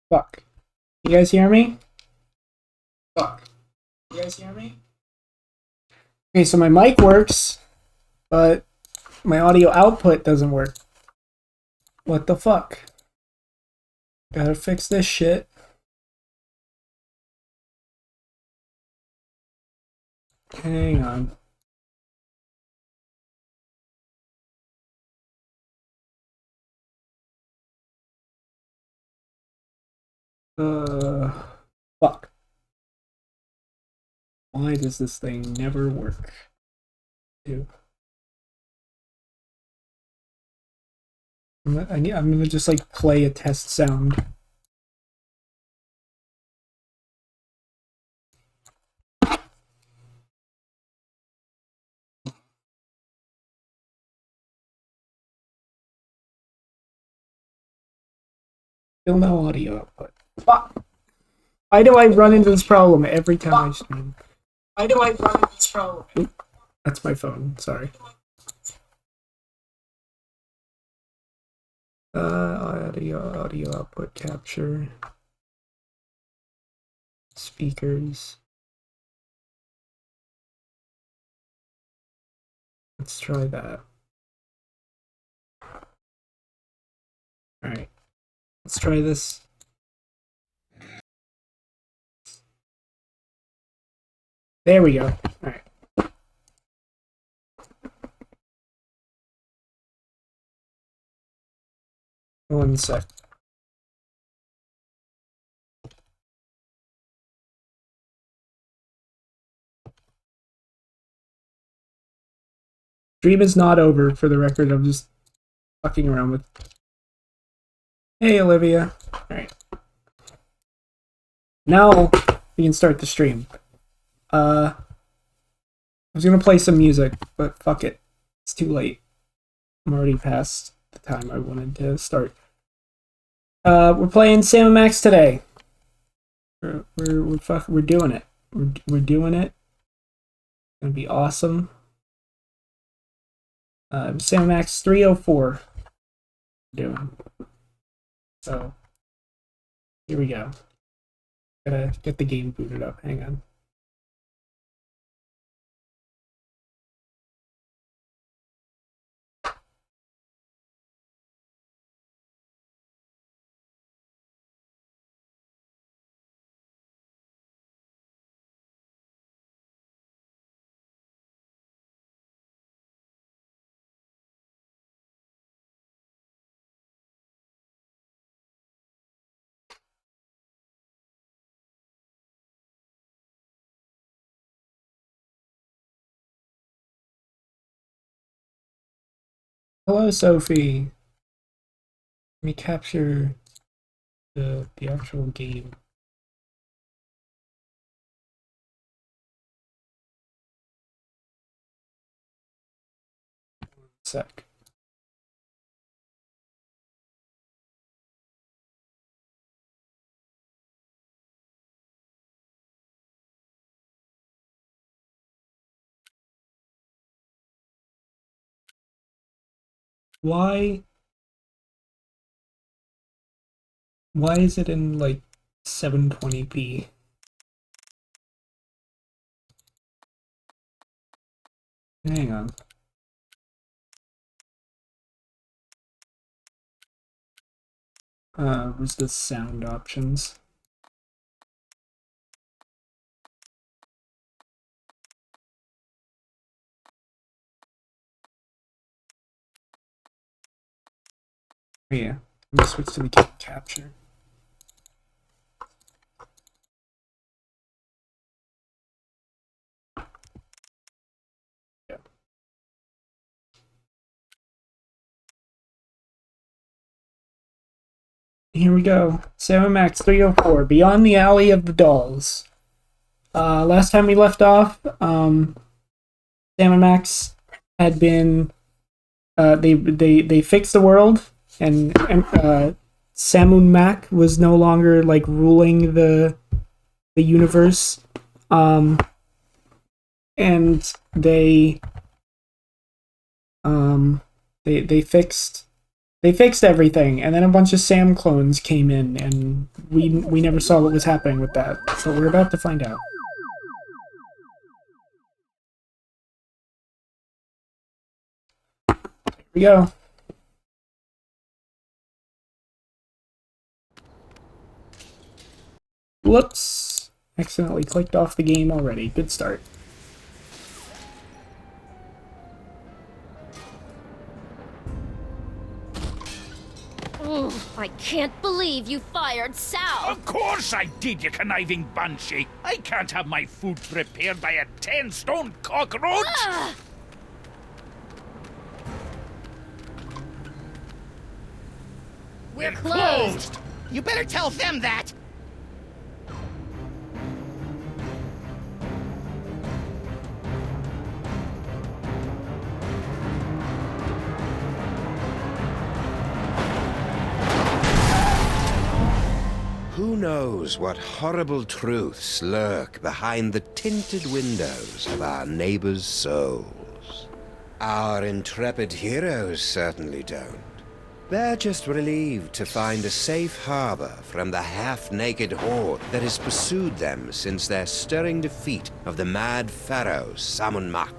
Fuck. You guys hear me? Fuck. You guys hear me? Okay, so my mic works, but my audio output doesn't work. What the fuck? Gotta fix this shit. Hang on. Fuck. Why does this thing never work? Dude. I'm gonna just like play a test sound. Still no audio output. Fuck. Why do I run into this problem every time I stream? Why do I run into this problem? Oop, that's my phone. Sorry. Audio output capture. Speakers. Let's try that. Alright. Let's try this. There we go. Alright. One sec. Stream is not over, for the record. I'm just fucking around with. Hey, Olivia. Alright. Now we can start the stream. I was gonna play some music, but fuck it. It's too late. I'm already past the time I wanted to start. We're playing Sam & Max today. We're doing it. We're doing it. It's gonna be awesome. Sam & Max 304. Doing. So here we go. Gotta get the game booted up. Hang on. Hello, Sophie. Let me capture the actual game. One sec. Why is it in like 720p? Hang on. Where's the sound options? Oh, yeah, I'm gonna switch to the capture. Yeah. Here we go. Sam & Max 304, Beyond the Alley of the Dolls. Last time we left off, Sam & Max had been they fixed the world, and Samun Mac was no longer like ruling the universe, and they fixed They fixed everything, and then a bunch of Sam clones came in, and we never saw what was happening with that. So we're about to find out. Here we go. Whoops. Accidentally clicked off the game already. Good start. I can't believe you fired Sal! Of course I did, you conniving banshee! I can't have my food prepared by a 10-stone cockroach! Ah! We're closed! You better tell them that! Who knows what horrible truths lurk behind the tinted windows of our neighbors' souls? Our intrepid heroes certainly don't. They're just relieved to find a safe harbor from the half-naked horde that has pursued them since their stirring defeat of the mad pharaoh Samun-Mak.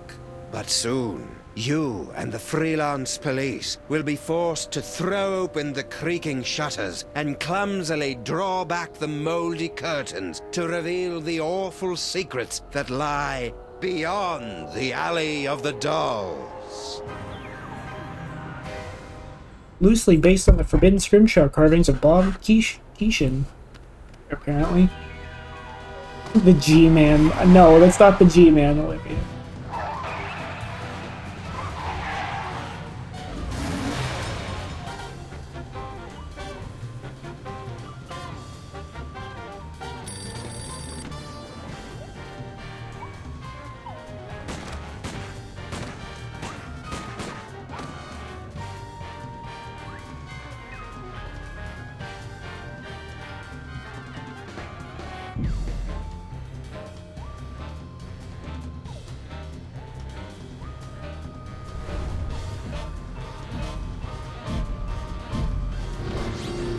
But soon, you and the freelance police will be forced to throw open the creaking shutters and clumsily draw back the moldy curtains to reveal the awful secrets that lie beyond the Alley of the Dolls. Loosely based on the forbidden scrimshaw carvings of Bob Keeshan, apparently. The G-Man. No, that's not the G-Man, Olivia.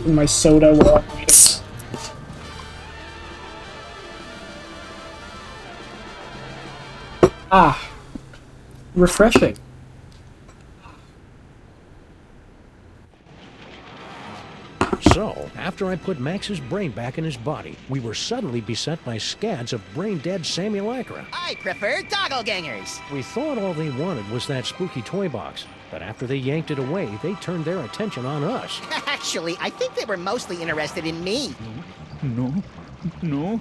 My soda while I'm waiting. Ah, refreshing. So, after I put Max's brain back in his body, we were suddenly beset by scads of brain-dead simulacra. I prefer doppelgangers. We thought all they wanted was that spooky toy box, but after they yanked it away, they turned their attention on us. Actually, I think they were mostly interested in me. No.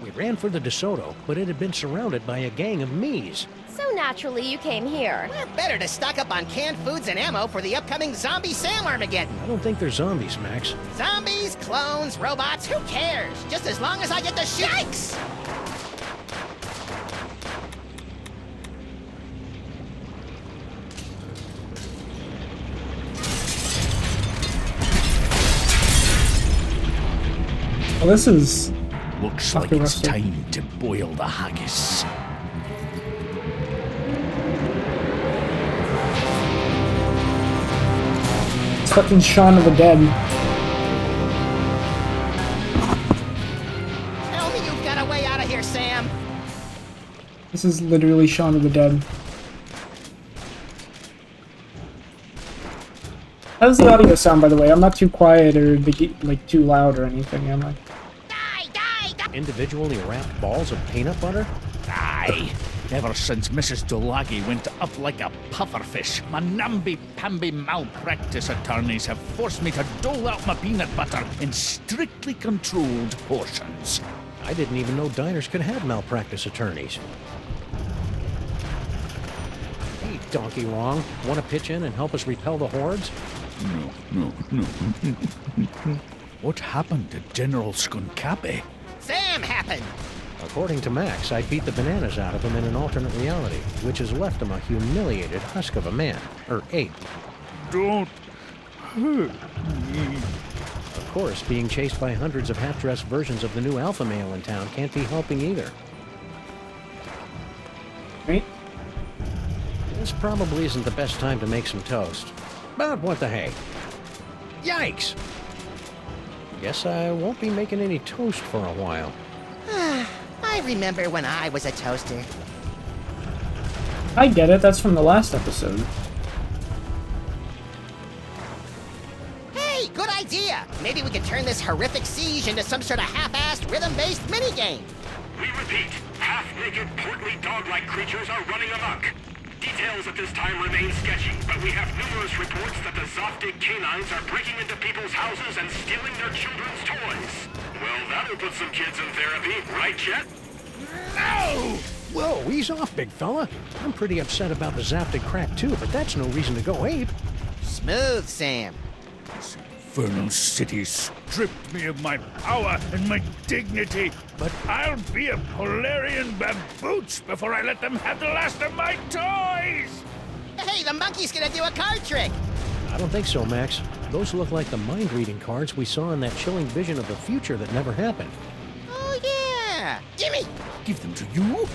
We ran for the DeSoto, but it had been surrounded by a gang of me's. So naturally you came here. Better to stock up on canned foods and ammo for the upcoming zombie Sam Armageddon. I don't think they're zombies, Max. Zombies, clones, robots, who cares? Just as long as I get the shikes! Well, this is... Looks like it's time to boil the haggis. It's fucking Shaun of the Dead. Tell me you've got a way out of here, Sam. This is literally Shaun of the Dead. How does the audio sound, by the way? I'm not too quiet or like too loud or anything, am I? Individually wrapped balls of peanut butter? Aye. Ever since Mrs. Dolagi went up like a pufferfish, my namby-pamby malpractice attorneys have forced me to dole out my peanut butter in strictly controlled portions. I didn't even know diners could have malpractice attorneys. Hey, Donkey Wrong, want to pitch in and help us repel the hordes? No. What happened to General Skunkapi? Sam happened. According to Max, I beat the bananas out of him in an alternate reality, which has left him a humiliated husk of a man, or ape. Don't hurt me. Of course, being chased by hundreds of half-dressed versions of the new alpha male in town can't be helping either. Right? This probably isn't the best time to make some toast. But what the hey? Yikes! Guess I won't be making any toast for a while. I remember when I was a toaster. I get it, that's from the last episode. Hey, good idea! Maybe we could turn this horrific siege into some sort of half-assed, rhythm-based minigame. We repeat, half-naked, portly dog-like creatures are running amok. Details at this time remain sketchy, but we have numerous reports that the Zoftig canines are breaking into people's houses and stealing their children's toys. Well, that'll put some kids in therapy, right, Chet? No! Whoa, ease off, big fella. I'm pretty upset about the Zaftig crack too, but that's no reason to go ape. Smooth, Sam. Infernal city stripped me of my power and my dignity, but I'll be a Polarian babooch before I let them have the last of my toys! Hey, the monkey's gonna do a card trick! I don't think so, Max. Those look like the mind-reading cards we saw in that chilling vision of the future that never happened. Oh, yeah! Gimme! Give them to you?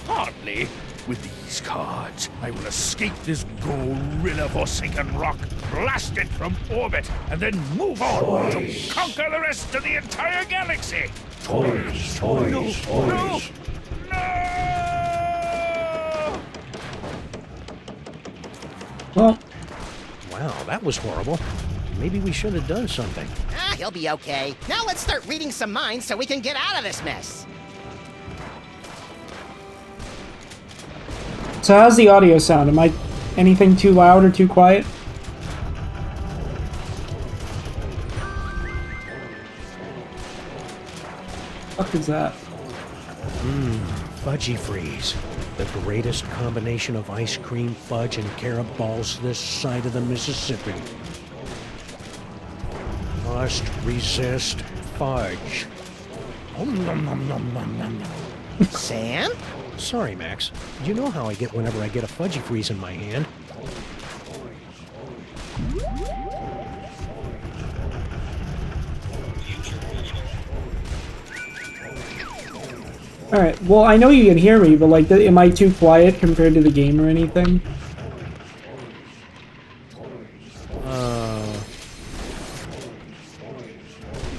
Hardly. With these cards, I will escape this gorilla-forsaken rock, blast it from orbit, and then move on to conquer the rest of the entire galaxy! Toys, toys, No! toys. No! Well, Wow, that was horrible. Maybe we should have done something. Ah, he'll be okay. Now let's start reading some minds so we can get out of this mess. so how's the audio sound? Am I anything too loud or too quiet? What is that? Fudgy Freeze. The greatest combination of ice cream, fudge, and carob balls this side of the Mississippi. Must resist fudge. Nom nom nom nom nom nom. Sam? Sorry, Max. You know how I get whenever I get a Fudgy Freeze in my hand. Alright, well, I know you can hear me, but, like, am I too quiet compared to the game or anything?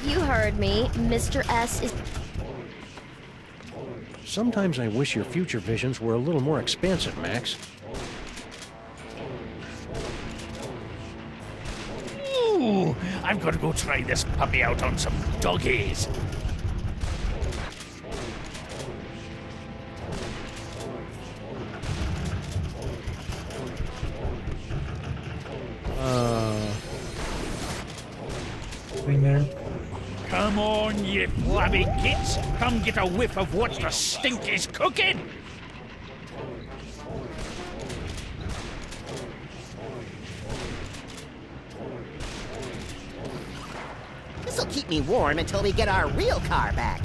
You heard me. Mr. S is... Sometimes I wish your future visions were a little more expansive, Max. Ooh, I've got to go try this puppy out on some doggies. Right there. Come on, you flabby kids. Come get a whiff of what the stink is cooking. This'll keep me warm until we get our real car back.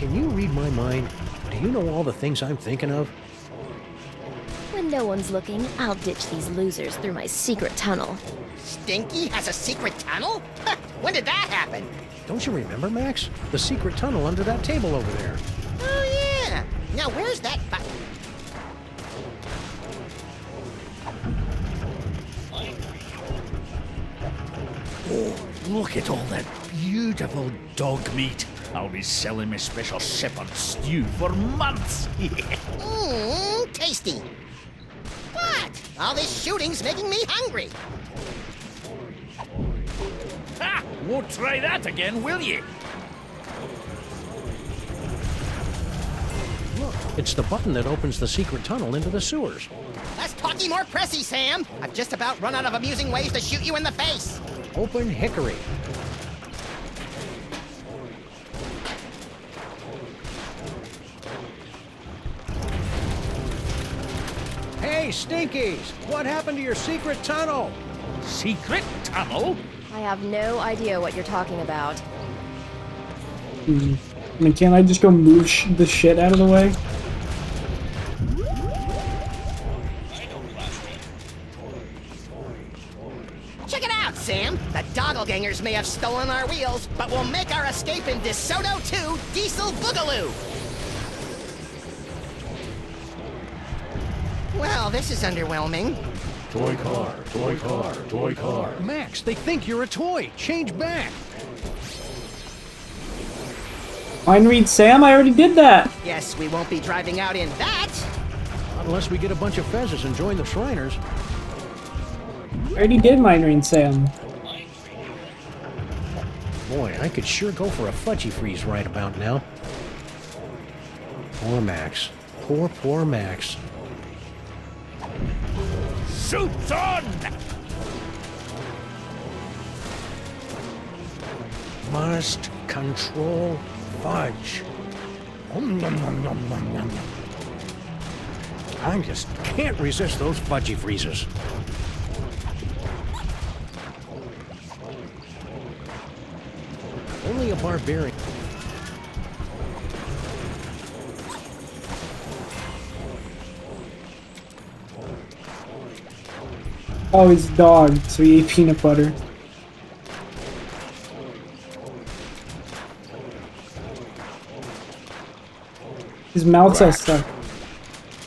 Can you read my mind? Do you know all the things I'm thinking of? When no one's looking, I'll ditch these losers through my secret tunnel. Stinky has a secret tunnel? When did that happen? Don't you remember, Max? The secret tunnel under that table over there. Oh, yeah. Now, where's that button? Oh, look at all that beautiful dog meat. I'll be selling my special shepherd stew for months. Mmm, tasty. What? All this shooting's making me hungry. Ha! Won't try that again, will you? Look, it's the button that opens the secret tunnel into the sewers. Less talky, more pressy, Sam. I've just about run out of amusing ways to shoot you in the face. Open hickory. Hey, Stinkies! What happened to your secret tunnel? Secret tunnel? I have no idea what you're talking about. I mean, can't I just go move the shit out of the way? Sam. The doppelgangers may have stolen our wheels, but we'll make our escape in DeSoto 2 Diesel Boogaloo! Well, this is underwhelming. Toy car, toy car, toy car. Max, they think you're a toy. Change back. Mind read Sam? I already did that. Guess we won't be driving out in that. Unless we get a bunch of fezzes and join the Shriners. I already did mind read Sam. Boy, I could sure go for a fudgy freeze right about now. Poor Max. Poor Max. Suits on! Must control fudge. I just can't resist those fudgy freezes. Only a barbarian. Oh, he's a dog, so he ate peanut butter. His mouth's all stuck.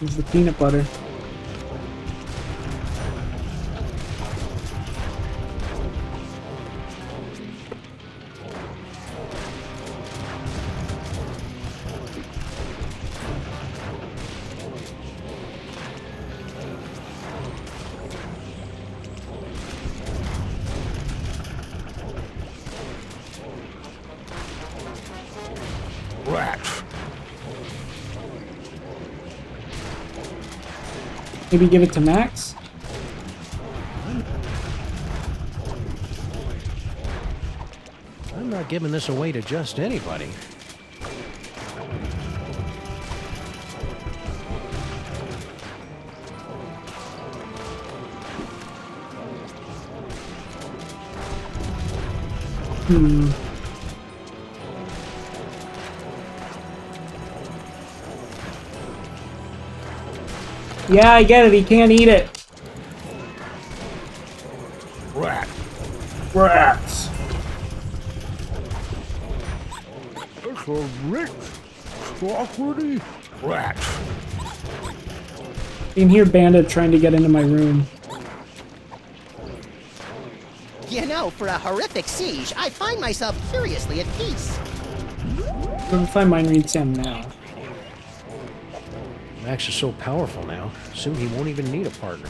It's the peanut butter. Rats. Maybe give it to Max? I'm not giving this away to just anybody. Yeah, I get it. He can't eat it. Rat. Rats. It's a rich, chocolatey rat. You can hear Bandit trying to get into my room. You know, for a horrific siege, I find myself curiously at peace. I'm gonna find mine read Sam now. Max is so powerful now, soon he won't even need a partner.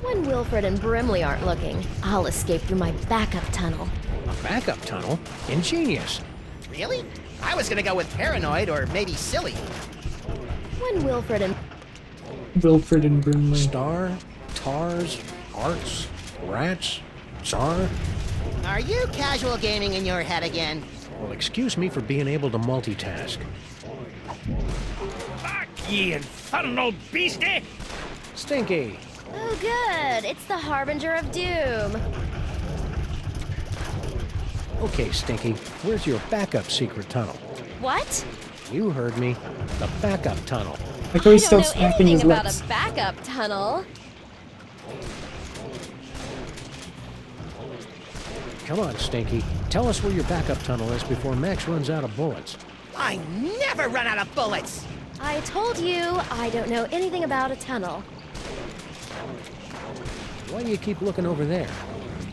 When Wilfred and Brimley aren't looking, I'll escape through my backup tunnel. A backup tunnel? Ingenious. Really? I was gonna go with paranoid or maybe silly. When Wilfred and Wilfred and Brimley. Star, Tars, Arts, Rats, Tsar. Are you casual gaming in your head again? Well, excuse me for being able to multitask. Back, ye infernal beastie! Stinky! oh good, it's the Harbinger of Doom. Okay, Stinky, where's your backup secret tunnel? What? You heard me. The backup tunnel. Like how he's I still don't know smacking his anything about lips. a backup tunnel. Come on, Stinky. Tell us where your backup tunnel is before Max runs out of bullets. I never run out of bullets! I told you, I don't know anything about a tunnel. Why do you keep looking over there?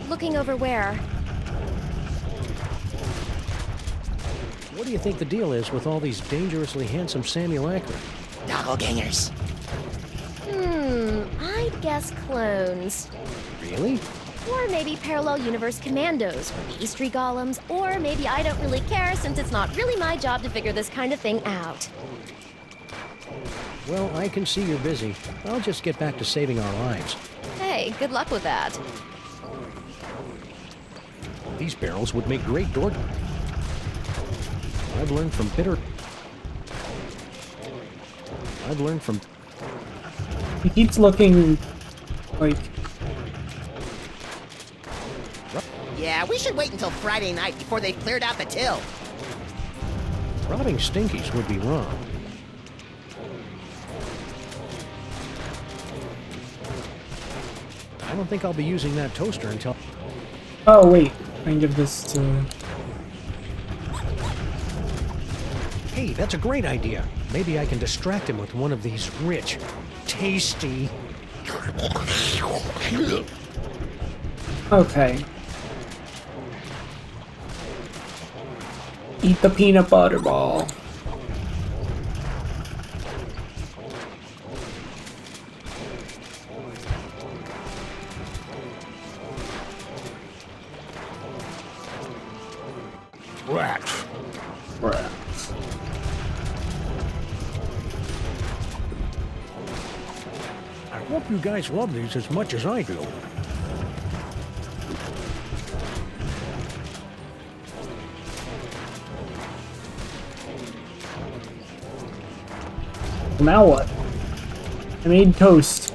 Looking over where? What do you think the deal is with all these dangerously handsome simulacra? Doppelgangers. I'd guess clones. Really? Or maybe parallel universe commandos, or pastry golems, or maybe I don't really care since it's not really my job to figure this kind of thing out. Well, I can see you're busy. I'll just get back to saving our lives. Hey, good luck with that. These barrels would make great door... I've learned from He keeps looking like Yeah, we should wait until Friday night before they've cleared out the till. robbing Stinkies would be wrong. don't think I'll be using that toaster until... Oh, wait. I can give this to... Hey, that's a great idea. Maybe I can distract him with one of these rich, tasty... Okay. Eat the peanut butter ball. Rats. Rats. I hope you guys love these as much as I do. Now what? I made toast.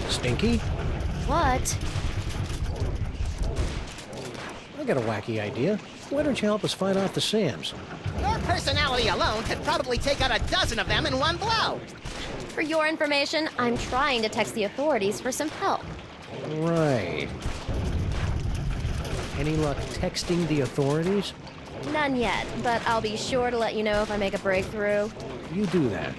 Stinky, What? I got a wacky idea. Why don't you help us fight off the Sams? Your personality alone could probably take out a dozen of them in one blow. For your information, I'm trying to text the authorities for some help. Right. Any luck texting the authorities? None yet, but I'll be sure to let you know if I make a breakthrough. You do that.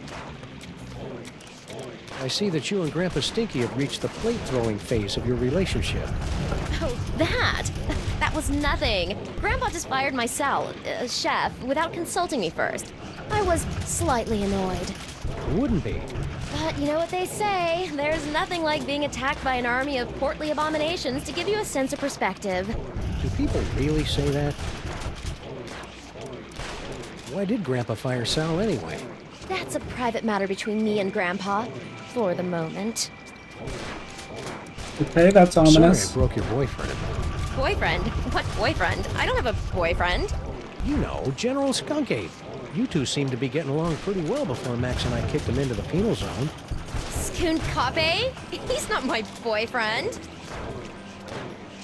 I see that you and Grandpa Stinky have reached the plate-throwing phase of your relationship. Oh, that? That was nothing. Grandpa just fired my chef, without consulting me first. I was slightly annoyed. Wouldn't be. But you know what they say, there's nothing like being attacked by an army of portly abominations to give you a sense of perspective. Do people really say that? Why did Grandpa fire Sal anyway? That's a private matter between me and Grandpa, for the moment. Okay, that's ominous. Sorry I broke your boyfriend. Boyfriend? What boyfriend? I don't have a boyfriend. You know, General Skunk Ape. You two seemed to be getting along pretty well before Max and I kicked him into the penal zone. Skoonkape? He's not my boyfriend.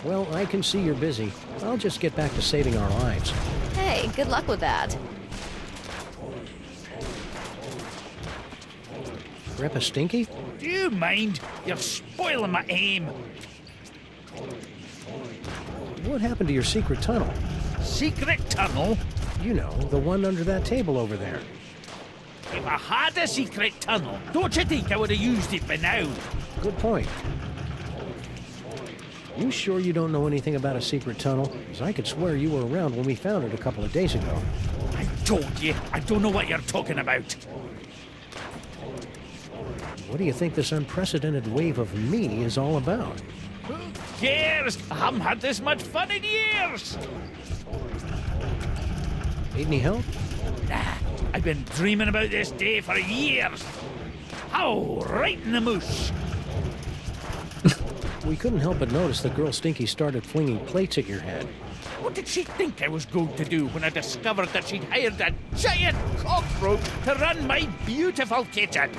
Well, I can see you're busy. I'll just get back to saving our lives. Hey, good luck with that. Grandpa Stinky? Do you mind? You're spoiling my aim. What happened to your secret tunnel? Secret tunnel? You know, the one under that table over there. If I had a secret tunnel, don't you think I would have used it by now? Good point. You sure you don't know anything about a secret tunnel? Because I could swear you were around when we found it a couple of days ago. I told you, I don't know what you're talking about. What do you think this unprecedented wave of me is all about? Who cares? I haven't had this much fun in years. Need any help? Nah, I've been dreaming about this day for years. Oh, right in the moosh. We couldn't help but notice the girl Stinky started flinging plates at your head. What did she think I was going to do when I discovered that she'd hired a giant cockroach to run my beautiful kitchen?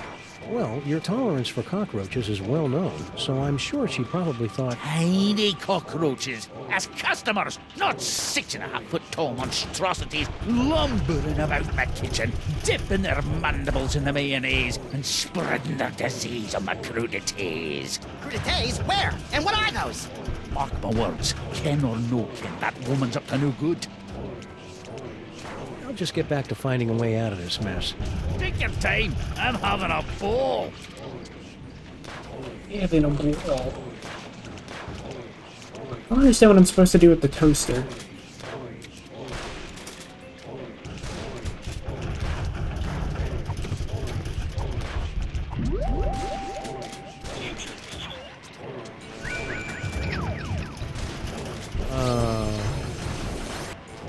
Well, your tolerance for cockroaches is well known, so I'm sure she probably thought... Tiny cockroaches as customers, not 6.5-foot tall monstrosities lumbering about my kitchen, dipping their mandibles in the mayonnaise and spreading their disease on my crudités. Crudités? Where? And what are those? Mark my words, Ken or no Ken, that woman's up to no good. I'll just get back to finding a way out of this mess. Take your time, I'm having a ball. Having a ball. I don't understand what I'm supposed to do with the toaster.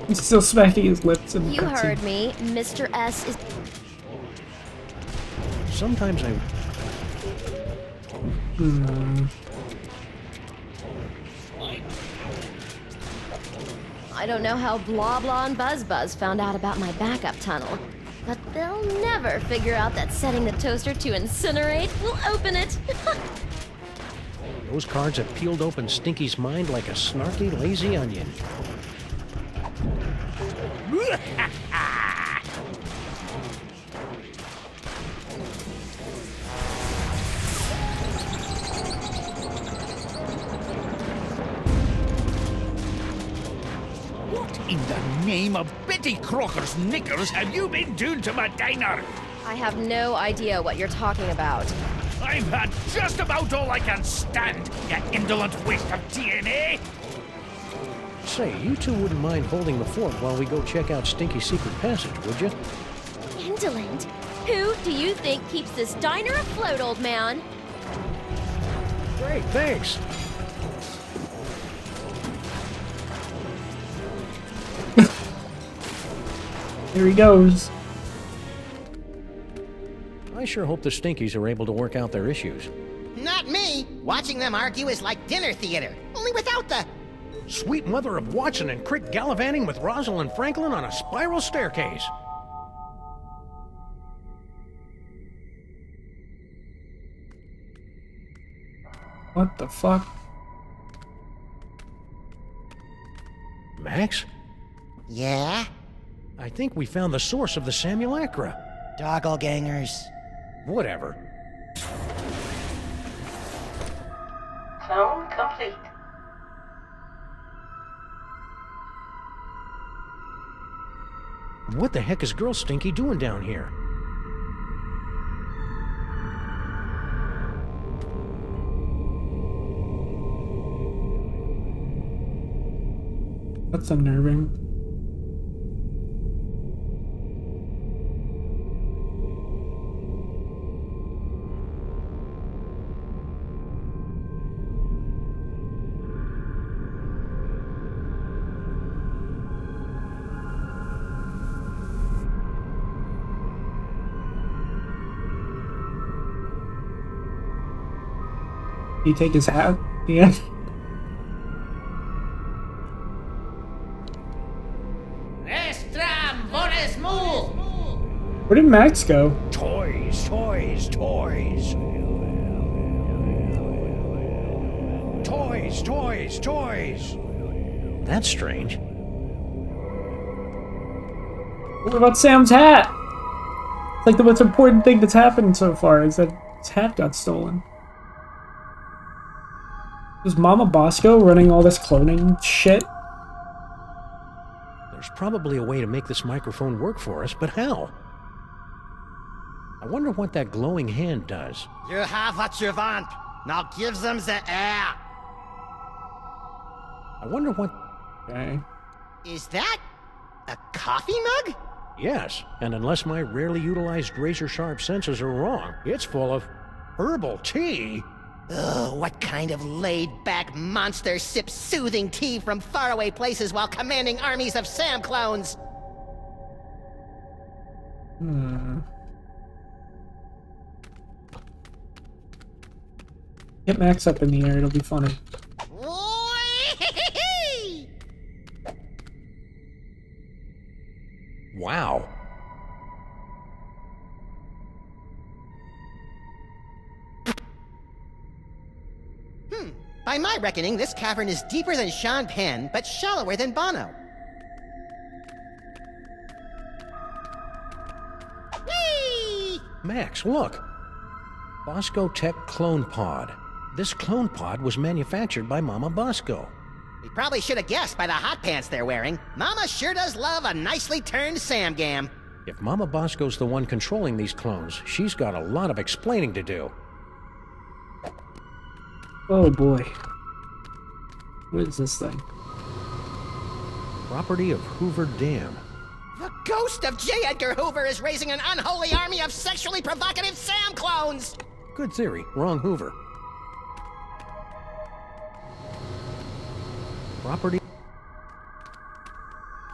He's still smacking his lips and You heard me. Mr. S is... Sometimes I... I don't know how Blah Blah and Buzz Buzz found out about my backup tunnel, but they'll never figure out that setting the toaster to incinerate will open it. Those cards have peeled open Stinky's mind like a snarky, lazy onion. What in the name of Betty Crocker's knickers have you been doing to my diner? I have no idea what you're talking about. I've had just about all I can stand, you indolent waste of DNA! Say, you two wouldn't mind holding the fort while we go check out Stinky's secret passage, would you? Indolent? Who do you think keeps this diner afloat, old man? Great, thanks. Here he goes. I sure hope the Stinkies are able to work out their issues. Not me! Watching them argue is like dinner theater, only without the... Sweet mother of Watson and Crick gallivanting with Rosalind Franklin on a spiral staircase. What the fuck? Max? Yeah? I think we found the source of the simulacra. Doppelgangers. Whatever. Clone complete. What the heck is Girl Stinky doing down here? That's unnerving. You take his hat? Yeah. Where did Max go? Toys, toys, toys. Toys, toys, toys. That's strange. What about Sam's hat? It's like the most important thing that's happened so far is that his hat got stolen. Was Mama Bosco running all this cloning shit? There's probably a way to make this microphone work for us, but how? I wonder what that glowing hand does. You have what you want. Now give them the air. I wonder what... Okay. Is that a coffee mug? Yes, and unless my rarely utilized razor-sharp senses are wrong, it's full of herbal tea. Ugh, what kind of laid-back monster sips soothing tea from faraway places while commanding armies of Sam clones? Get Max up in the air, it'll be funny. Wow. By my reckoning, this cavern is deeper than Sean Penn, but shallower than Bono. Whee! Max, look. Bosco Tech Clone Pod. This clone pod was manufactured by Mama Bosco. We probably should have guessed by the hot pants they're wearing. Mama sure does love a nicely turned Samgam. If Mama Bosco's the one controlling these clones, she's got a lot of explaining to do. Oh boy. What is this thing? Property of Hoover Dam. The ghost of J. Edgar Hoover is raising an unholy army of sexually provocative Sam clones! Good theory. Wrong Hoover. Property...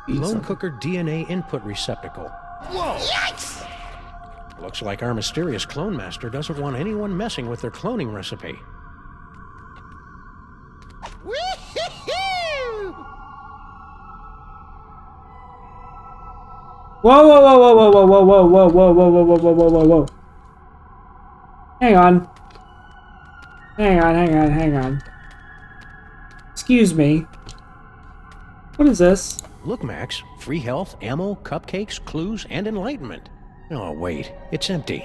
Lone Cooker DNA input receptacle. Whoa! Yikes! Looks like our mysterious clone master doesn't want anyone messing with their cloning recipe. Woo-hoo-hoo! Whoa, whoa, whoa, whoa, whoa, whoa, whoa, whoa, whoa, whoa, whoa, whoa, whoa, whoa, whoa, whoa. Hang on. Hang on, hang on, hang on. Excuse me. What is this? Look, Max. Free health, ammo, cupcakes, clues, and enlightenment. Oh, wait. It's empty.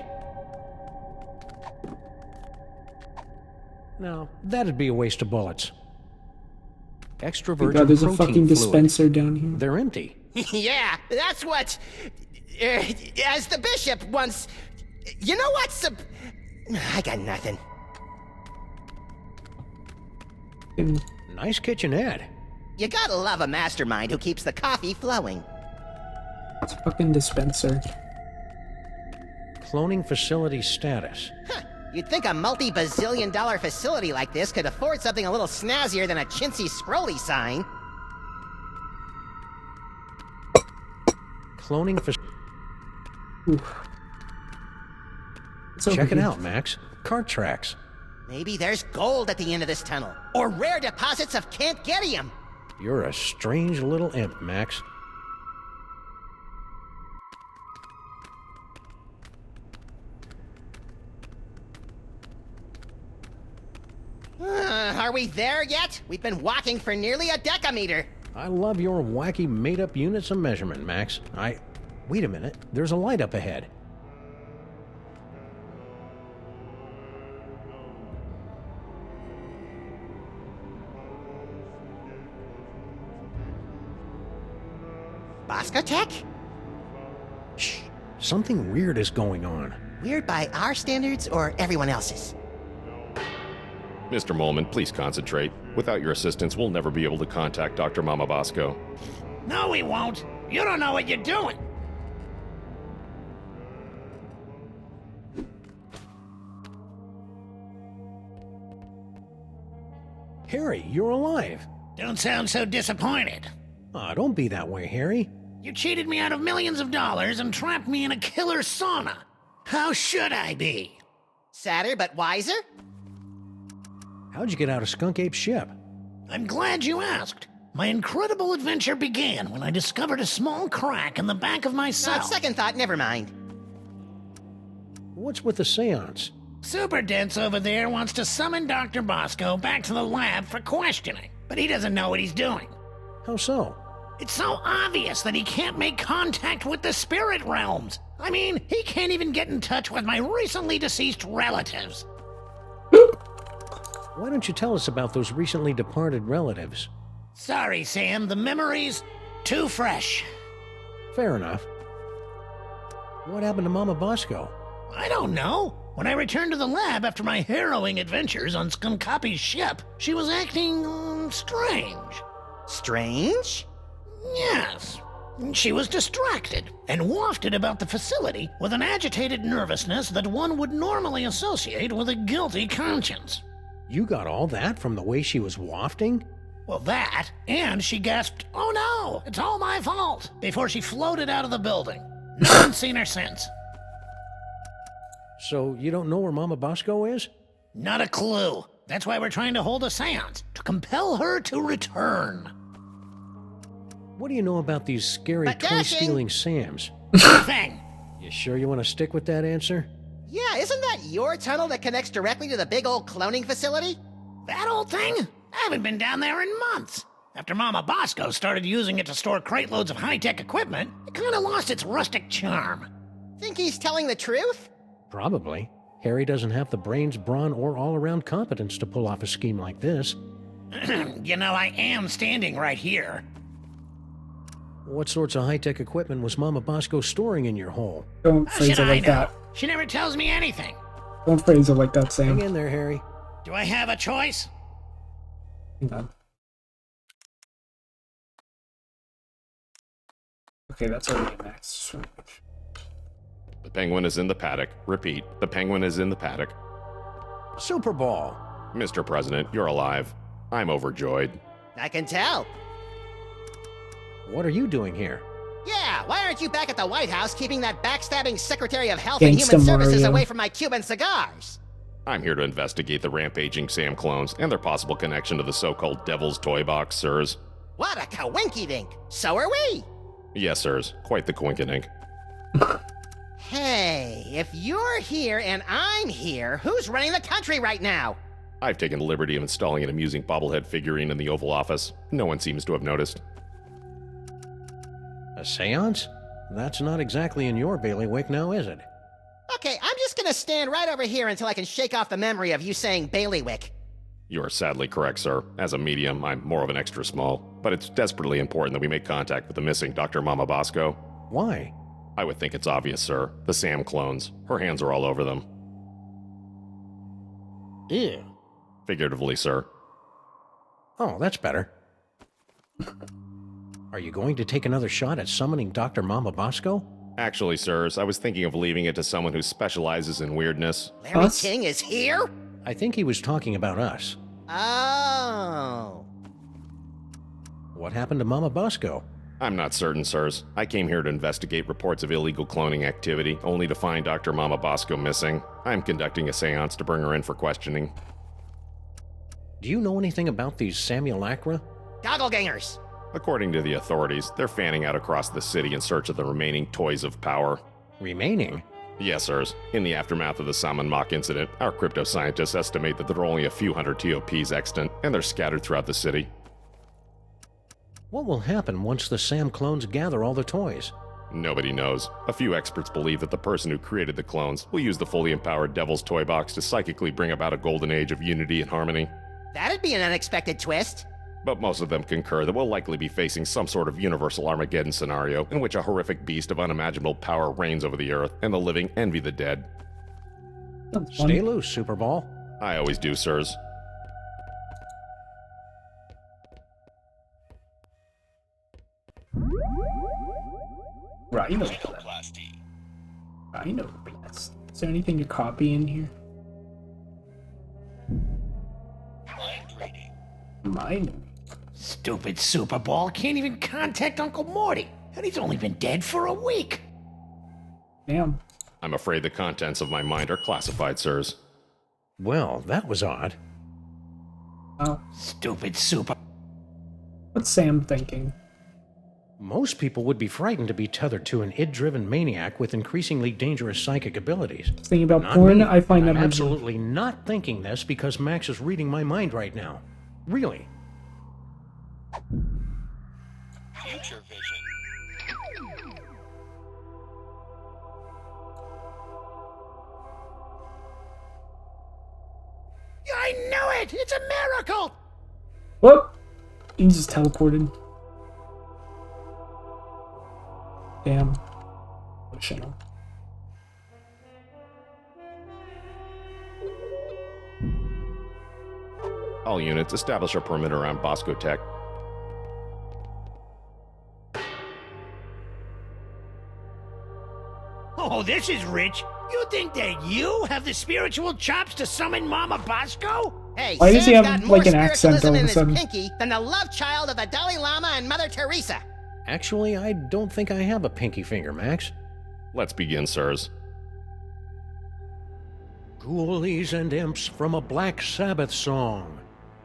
No, that'd be a waste of bullets. Extra Oh virgin God, there's a protein fucking fluid. dispenser down here. They're empty. Yeah, that's what... as the bishop once... You know what's... I got nothing. Fucking- Nice kitchenette. You gotta love a mastermind who keeps the coffee flowing. It's a fucking dispenser. Cloning facility status. Huh. You'd think a multi-bazillion-dollar facility like this could afford something a little snazzier than a chintzy scrolly sign. Cloning for... Oof. It's over Check it here. out, Max. Cart tracks. Maybe there's gold at the end of this tunnel. Or rare deposits of Kantgetium. You're a strange little imp, Max. Are we there yet? We've been walking for nearly a decameter. I love your wacky made-up units of measurement, Max. Wait a minute. There's a light up ahead. Boscotech? Shh. Something weird is going on. Weird by our standards or everyone else's? Mr. Molman, please concentrate. Without your assistance, we'll never be able to contact Dr. Mama Bosco. No, we won't. You don't know what you're doing. Harry, you're alive. Don't sound so disappointed. Aw, don't be that way, Harry. You cheated me out of millions of dollars and trapped me in a killer sauna. How should I be? Sadder but wiser? How'd you get out of Skunk Ape's ship? I'm glad you asked. My incredible adventure began when I discovered a small crack in the back of my On cell. second thought, never mind. What's with the seance? Super Dense over there wants to summon Dr. Bosco back to the lab for questioning, but he doesn't know what he's doing. How so? It's so obvious that he can't make contact with the spirit realms. I mean, he can't even get in touch with my recently deceased relatives. Why don't you tell us about those recently departed relatives? Sorry, Sam, the memories too fresh. Fair enough. What happened to Mama Bosco? I don't know. When I returned to the lab after my harrowing adventures on Skunkapi's ship, she was acting strange. Strange? Yes. She was distracted and wafted about the facility with an agitated nervousness that one would normally associate with a guilty conscience. You got all that from the way she was wafting? Well, that, and she gasped, "Oh no, it's all my fault," before she floated out of the building. No one's seen her since. So you don't know where Mama Bosco is? Not a clue. That's why we're trying to hold a seance, to compel her to return. What do you know about these scary But dashing. toy-stealing Sams? Nothing. You sure you want to stick with that answer? Yeah, isn't that your tunnel that connects directly to the big old cloning facility? That old thing? I haven't been down there in months. After Mama Bosco started using it to store crate loads of high-tech equipment, it kind of lost its rustic charm. Think he's telling the truth? Probably. Harry doesn't have the brains, brawn, or all-around competence to pull off a scheme like this. You know, I am standing right here. What sorts of high-tech equipment was Mama Bosco storing in your hole? Don't How phrase should it I like know? that. She never tells me anything. Don't phrase it like that, Hang Sam. in there, Harry. Do I have a choice? Hang on. Okay, that's already max. The penguin is in the paddock. Repeat, the penguin is in the paddock. Super Ball. Mr. President, you're alive. I'm overjoyed. I can tell. What are you doing here? Yeah, why aren't you back at the White House keeping that backstabbing Secretary of Health Gangsta and Human Services Mario. away from my Cuban cigars? I'm here to investigate the rampaging Sam clones and their possible connection to the so-called Devil's Toy Box, sirs. What a coinky-dink. So are we. Yes, sirs. Quite the coinkydink. Hey, if you're here and I'm here, who's running the country right now? I've taken the liberty of installing an amusing bobblehead figurine in the Oval Office. No one seems to have noticed. A seance? That's not exactly in your bailiwick now, is it? Okay, I'm just gonna stand right over here until I can shake off the memory of you saying bailiwick. You are sadly correct, sir. As a medium, I'm more of an extra small. But it's desperately important that we make contact with the missing Dr. Mama Bosco. Why? I would think it's obvious, sir. The Sam clones. Her hands are all over them. Ew. Figuratively, sir. Oh, that's better. Are you going to take another shot at summoning Dr. Mama Bosco? Actually, sirs, I was thinking of leaving it to someone who specializes in weirdness. Larry Us? King is here? I think he was talking about us. Oh. What happened to Mama Bosco? I'm not certain, sirs. I came here to investigate reports of illegal cloning activity, only to find Dr. Mama Bosco missing. I'm conducting a seance to bring her in for questioning. Do you know anything about these simulacra? Doppelgangers. According to the authorities, they're fanning out across the city in search of the remaining toys of power. Remaining? Yes, sirs. In the aftermath of the Salmon Mock incident, our crypto scientists estimate that there are only a few hundred TOPs extant, and they're scattered throughout the city. What will happen once the Sam clones gather all the toys? Nobody knows. A few experts believe that the person who created the clones will use the fully empowered Devil's Toy Box to psychically bring about a golden age of unity and harmony. That'd be an unexpected twist. But most of them concur that we'll likely be facing some sort of universal Armageddon scenario in which a horrific beast of unimaginable power reigns over the earth and the living envy the dead. Sounds Stay fun. loose, Super Ball. I always do, sirs. Rhino Blast. Is there anything to copy in here? Mine. Stupid Super Ball can't even contact Uncle Morty, and he's only been dead for a week. Damn. I'm afraid the contents of my mind are classified, sirs. Well, that was odd. Oh, Stupid Super. what's Sam thinking? Most people would be frightened to be tethered to an id-driven maniac with increasingly dangerous psychic abilities. Thinking about Not porn? me. I find that I'm hard to- absolutely not thinking this because Max is reading my mind right now. Really. Future vision. I knew it! It's a miracle! Whoop! He just teleported. Damn. Emotional. All units, establish a perimeter around Bosco Tech. Oh, this is rich. You think that you have the spiritual chops to summon Mama Bosco? Hey, Why does he Sam's have, got more like, an accent spiritualism all of a in his sudden? pinky than the love child of the Dalai Lama and Mother Teresa. Actually, I don't think I have a pinky finger, Max. Let's begin, sirs. Ghoulies and imps from a Black Sabbath song.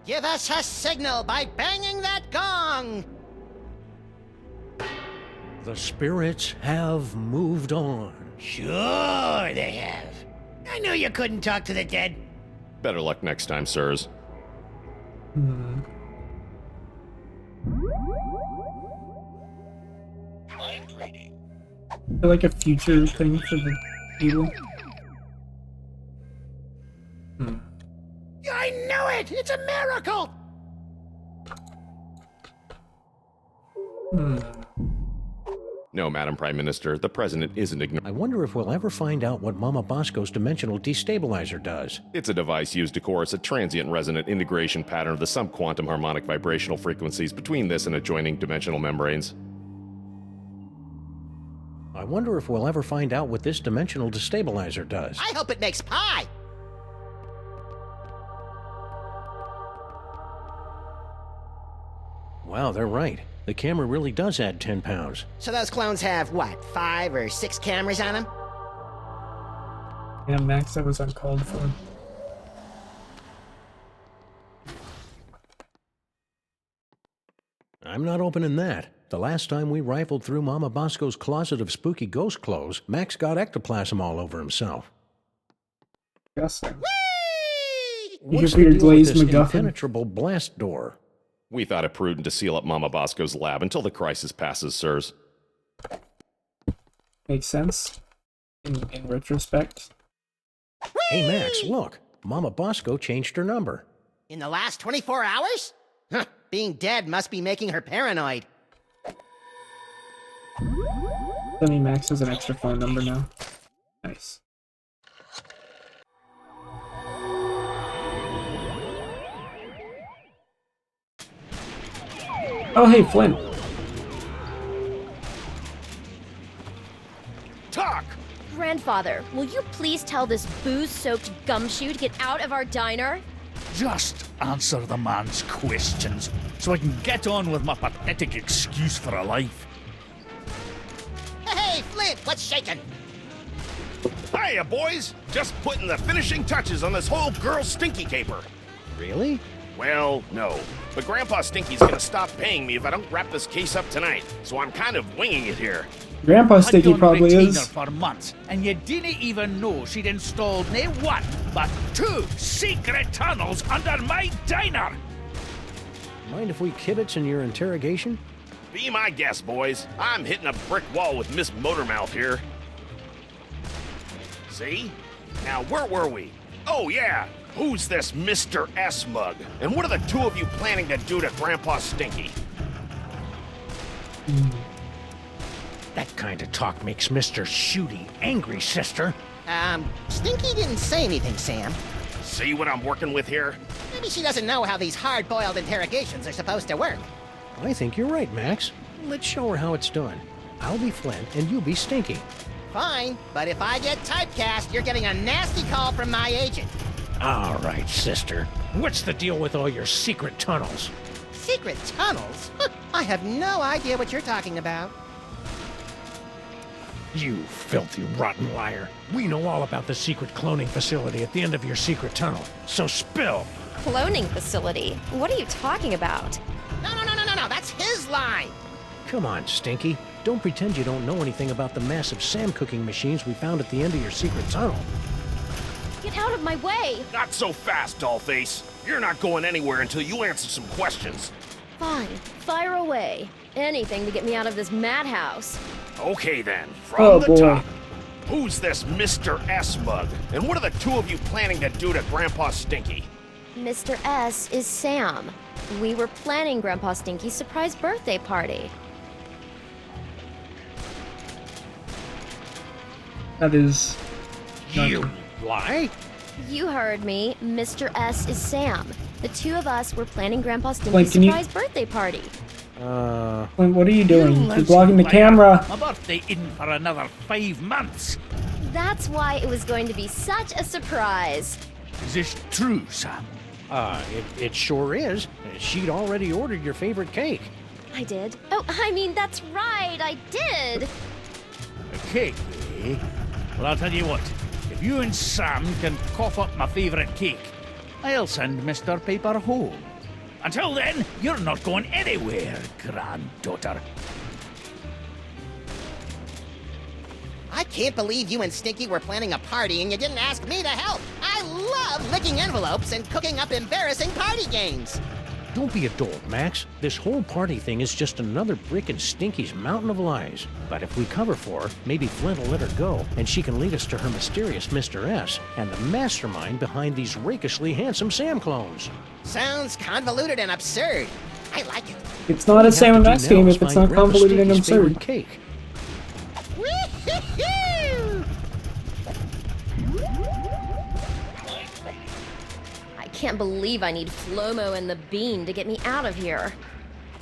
Give us a signal by banging that gong. The spirits have moved on. Sure they have. I knew you couldn't talk to the dead. Better luck next time, sirs. Hmm. Mind reading. Is there like a future thing for the people? Hmm. I knew it! It's a miracle! Hmm. No, Madam Prime Minister, the President isn't ignoring. I wonder if we'll ever find out what Mama Bosco's dimensional destabilizer does. It's a device used to coerce a transient resonant integration pattern of the subquantum harmonic vibrational frequencies between this and adjoining dimensional membranes. I wonder if we'll ever find out what this dimensional destabilizer does. I hope it makes pie. Wow, they're right. The camera really does add 10 pounds. So those clones have, what, 5 or 6 cameras on them? Yeah, Max, that was uncalled for. I'm not opening that. The last time we rifled through Mama Bosco's closet of spooky ghost clothes, Max got ectoplasm all over himself. Disgusting. Whee! What's for your the deal with glazed this MacGuffin? impenetrable blast door? We thought it prudent to seal up Mama Bosco's lab until the crisis passes, sirs. Makes sense in retrospect. Hey, Max, look. Mama Bosco changed her number. In the last 24 hours? Huh, being dead must be making her paranoid. Sunny Max has an extra phone number now. Nice. Oh, hey, Flint. Talk! Grandfather, will you please tell this booze-soaked gumshoe to get out of our diner? Just answer the man's questions so I can get on with my pathetic excuse for a life. Hey, Flint, what's shaking? Hiya, boys! Just putting the finishing touches on this whole girl stinky caper. Really? Well, no. But Grandpa Stinky's gonna stop paying me if I don't wrap this case up tonight, so I'm kind of winging it here. Grandpa Had Sticky you on probably retainer is. for months, and you didn't even know she'd installed not one, but 2 secret tunnels under my diner! Mind if we kibitz in your interrogation? Be my guest, boys. I'm hitting a brick wall with Miss Motormouth here. See? Now, where were we? Oh, yeah. Who's this Mr. S mug? And what are the two of you planning to do to Grandpa Stinky? That kind of talk makes Mr. Shooty angry, sister. Stinky didn't say anything, Sam. See what I'm working with here? Maybe she doesn't know how these hard-boiled interrogations are supposed to work. I think you're right, Max. Let's show her how it's done. I'll be Flint, and you be Stinky. Fine, but if I get typecast, you're getting a nasty call from my agent. All right, sister. What's the deal with all your secret tunnels? Secret tunnels? I have no idea what you're talking about. You filthy, rotten liar. We know all about the secret cloning facility at the end of your secret tunnel. So spill! Cloning facility? What are you talking about? No, that's his line. Come on, Stinky. Don't pretend you don't know anything about the massive Sam cooking machines we found at the end of your secret tunnel. Get out of my way! Not so fast, Dollface. You're not going anywhere until you answer some questions. Fine, fire away. Anything to get me out of this madhouse. Okay then, Oh, from the boy. top. Who's this Mr. S mug? And what are the two of you planning to do to Grandpa Stinky? Mr. S is Sam. We were planning Grandpa Stinky's surprise birthday party. That is. You lie? You heard me. Mr. S is Sam. The two of us were planning Grandpa Wait, Stinky's can you- surprise birthday party. Flint, what are you doing? You're lousy blocking the liar. camera. My birthday isn't for another 5 months. That's why it was going to be such a surprise. Is this true, Sam? It sure is. She'd already ordered your favorite cake. I did. Oh, I mean, that's right, I did. A cake, eh? Well, I'll tell you what. If you and Sam can cough up my favorite cake, I'll send Mr. Paper home. Until then, you're not going anywhere, granddaughter. I can't believe you and Stinky were planning a party and you didn't ask me to help. I love licking envelopes and cooking up embarrassing party games. Don't be a dolt, Max. This whole party thing is just another brick in Stinky's mountain of lies. But if we cover for her, maybe Flint will let her go, and she can lead us to her mysterious Mr. S and the mastermind behind these rakishly handsome Sam clones. Sounds convoluted and absurd. I like it. It's not a Sam and Max game if it's not Grandpa convoluted and Stinky's favorite absurd. cake. Woo-hoo-hoo! I can't believe I need Flomo and the Bean to get me out of here.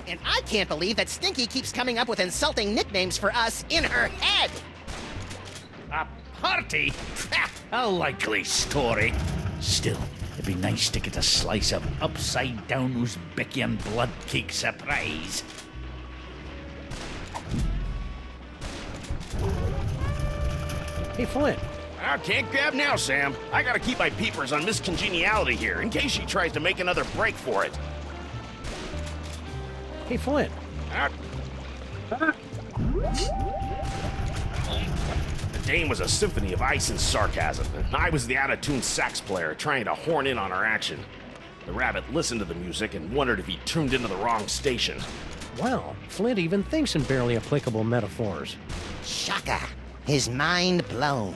And I can't believe that Stinky keeps coming up with insulting nicknames for us in her head. A party? A likely story. Still, it'd be nice to get a slice of upside-down Uzbekian blood cake surprise. Hey, Flint. I can't grab now, Sam. I gotta keep my peepers on Miss Congeniality here, in case she tries to make another break for it. Hey, Flint. Ah. The dame was a symphony of ice and sarcasm, and I was the out-of-tune sax player trying to horn in on her action. The rabbit listened to the music and wondered if he tuned into the wrong station. Wow, Flint even thinks in barely applicable metaphors. Shaka. His mind blown.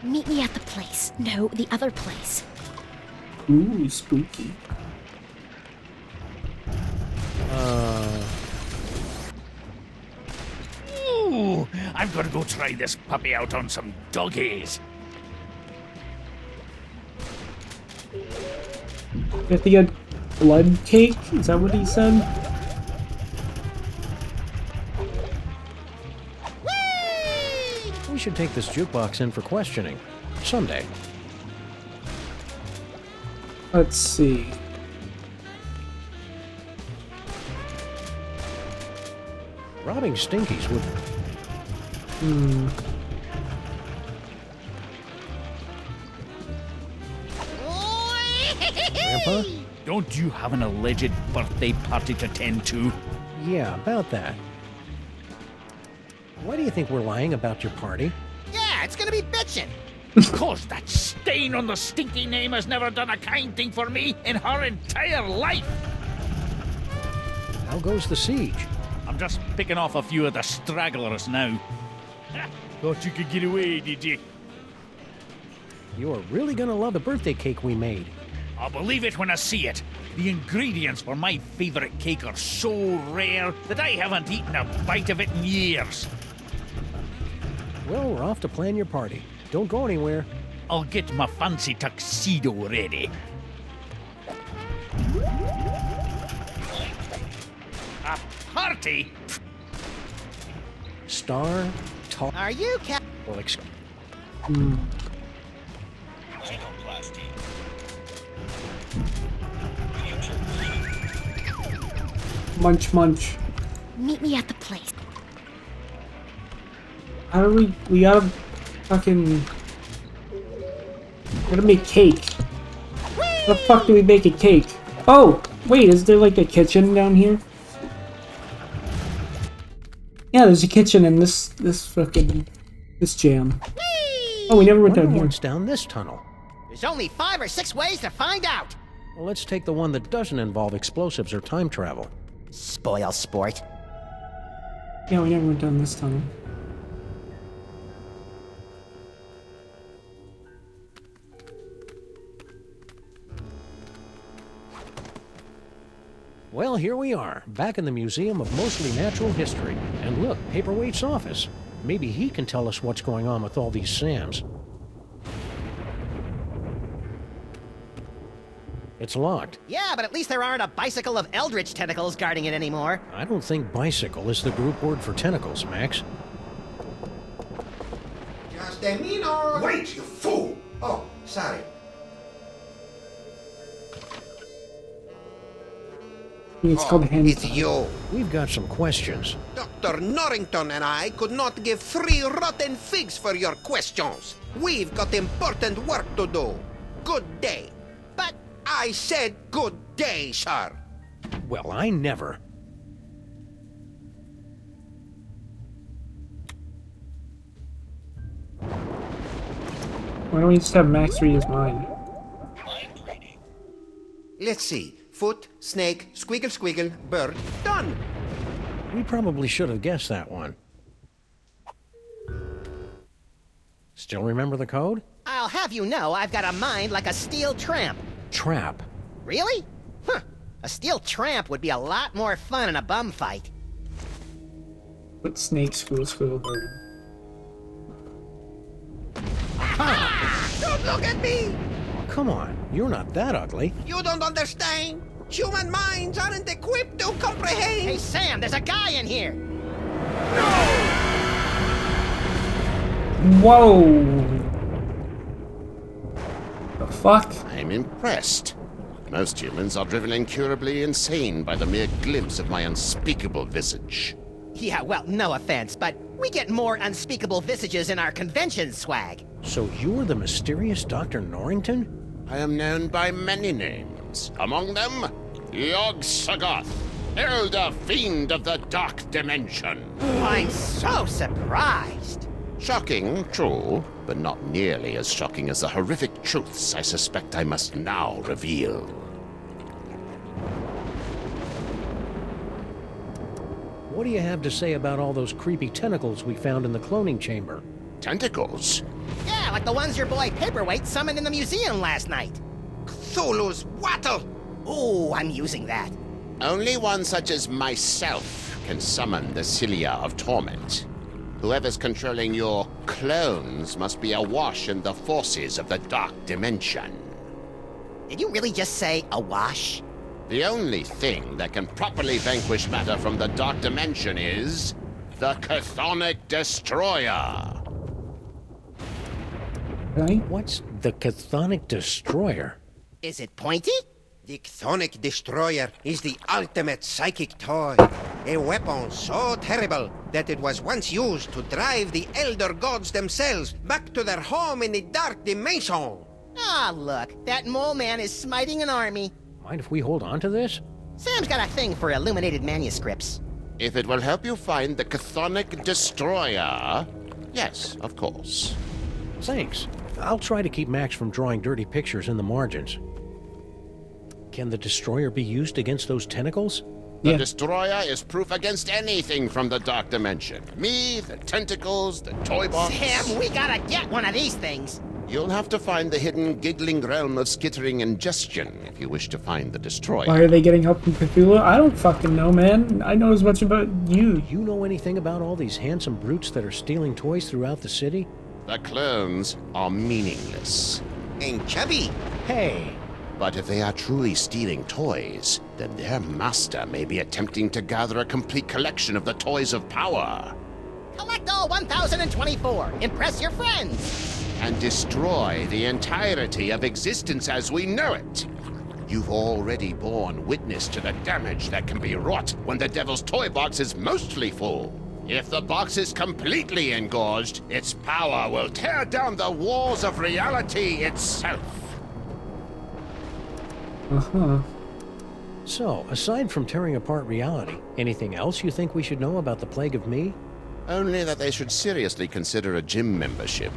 Meet me at the place. No, the other place. Ooh, spooky. Ooh, I'm gonna go try this puppy out on some doggies. You have to get blood cake? Is that what he said? We should take this jukebox in for questioning. Someday. Let's see. Robbing Stinkies would... Grandpa? Don't you have an alleged birthday party to tend to? Yeah, about that. Why do you think we're lying about your party? Yeah, it's gonna be bitchin'. Cause that stain on the stinky name has never done a kind thing for me in her entire life. How goes the siege? I'm just picking off a few of the stragglers now. Thought you could get away, did you? You're really gonna love the birthday cake we made. I'll believe it when I see it. The ingredients for my favorite cake are so rare that I haven't eaten a bite of it in years. Well, we're off to plan your party. Don't go anywhere. I'll get my fancy tuxedo ready. A party? Star, talk, Are you well, Munch munch. Meet me at the place. How do we gotta fucking... Gotta make cake. How the fuck do we make a cake? Oh! Wait, is there like a kitchen down here? Yeah, there's a kitchen in this jam. Oh, we never went down here. what's down this tunnel. There's only 5 or 6 ways to find out. Well, let's take the one that doesn't involve explosives or time travel. Spoil sport. Yeah, we never went down this tunnel. Well, here we are, back in the Museum of Mostly Natural History. And look, Paperweight's office. Maybe he can tell us what's going on with all these Sams. It's locked. Yeah, but at least there aren't a bicycle of eldritch tentacles guarding it anymore. I don't think bicycle is the group word for tentacles, Max. Just a minute! Wait, you fool! Oh, sorry. It's called hand. It's you. We've got some questions. Dr. Norrington and I could not give 3 rotten figs for your questions. We've got important work to do. Good day. But I said good day, sir. Well, I never. Why don't we just have Max read his mind? Let's see. Foot, snake, squiggle squiggle, bird. Done! We probably should have guessed that one. Still remember the code? I'll have you know I've got a mind like a steel tramp. Trap. Really? Huh. A steel tramp would be a lot more fun in a bum fight. What snake, squirrel, squirrel, bird? Don't look at me! Come on, you're not that ugly. You don't understand. Human minds aren't equipped to comprehend. Hey, Sam, there's a guy in here. Whoa! The fuck? I'm impressed. Most humans are driven incurably insane by the mere glimpse of my unspeakable visage. Yeah, well, no offense, but we get more unspeakable visages in our convention swag. So you're the mysterious Dr. Norrington? I am known by many names. Among them, Yog-Sothoth, Elder Fiend of the Dark Dimension. I'm so surprised. Shocking, true, but not nearly as shocking as the horrific truths I suspect I must now reveal. what do you have to say about all those creepy tentacles we found in the cloning chamber? Tentacles? Yeah, like the ones your boy Paperweight summoned in the museum last night. Cthulhu's wattle! Ooh, I'm using that. Only one such as myself can summon the Cilia of Torment. Whoever's controlling your clones must be awash in the forces of the Dark Dimension. Did you really just say awash? The only thing that can properly vanquish matter from the Dark Dimension is the Chthonic Destroyer. Right? What's the Chthonic Destroyer? Is it pointy? The Chthonic Destroyer is the ultimate psychic toy. A weapon so terrible that it was once used to drive the Elder Gods themselves back to their home in the Dark Dimension. Ah, look, that mole man is smiting an army. Mind if we hold on to this? Sam's got a thing for illuminated manuscripts. If it will help you find the Chthonic Destroyer, yes, of course. Thanks. I'll try to keep Max from drawing dirty pictures in the margins. Can the Destroyer be used against those tentacles? The Destroyer is proof against anything from the Dark Dimension. Me, the tentacles, the toy box. Sam, we gotta get one of these things. You'll have to find the hidden giggling realm of skittering ingestion if you wish to find the Destroyer. Why are they getting help from Cthulhu? I don't fucking know, man. I know as much about you. You know anything about all these handsome brutes that are stealing toys throughout the city? The clones are meaningless. And chubby. Hey! But if they are truly stealing toys, then their master may be attempting to gather a complete collection of the toys of power. Collect all 1,024. Impress your friends. And destroy the entirety of existence as we know it. You've already borne witness to the damage that can be wrought when the Devil's Toy Box is mostly full. If the box is completely engorged, its power will tear down the walls of reality itself. Uh-huh. So, aside from tearing apart reality, anything else you think we should know about the Plague of Me? Only that they should seriously consider a gym membership.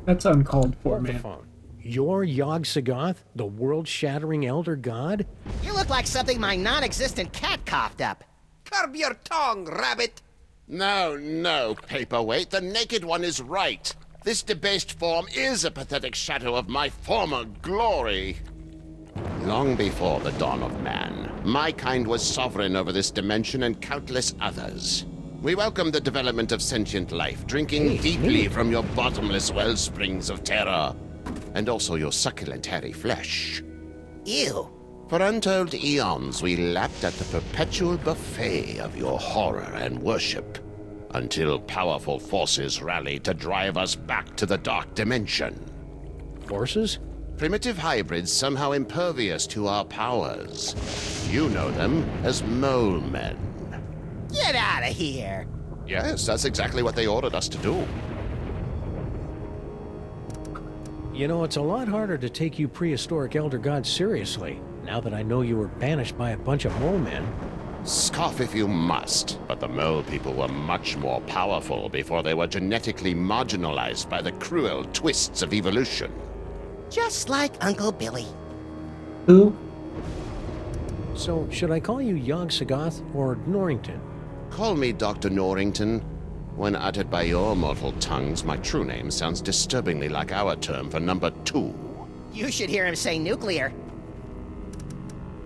That's uncalled for, Hold the man. phone. You're Yog-Sothoth, the world-shattering elder god? You look like something my non-existent cat coughed up. Curb your tongue, rabbit! No, Paperweight, the Naked One is right. This debased form is a pathetic shadow of my former glory. Long before the dawn of man, my kind was sovereign over this dimension and countless others. We welcome the development of sentient life, drinking deeply from your bottomless wellsprings of terror, and also your succulent hairy flesh. Ew. For untold eons, we lapped at the perpetual buffet of your horror and worship, until powerful forces rallied to drive us back to the Dark Dimension. Forces? Primitive hybrids somehow impervious to our powers. You know them as mole men. Get out of here. Yes, that's exactly what they ordered us to do. You know, it's a lot harder to take you prehistoric elder gods seriously, now that I know you were banished by a bunch of mole men. Scoff if you must, but the mole people were much more powerful before they were genetically marginalized by the cruel twists of evolution. Just like Uncle Billy. Who? So, should I call you Yog-Sothoth or Norrington? Call me Dr. Norrington. When uttered by your mortal tongues, my true name sounds disturbingly like our term for number 2. You should hear him say nuclear.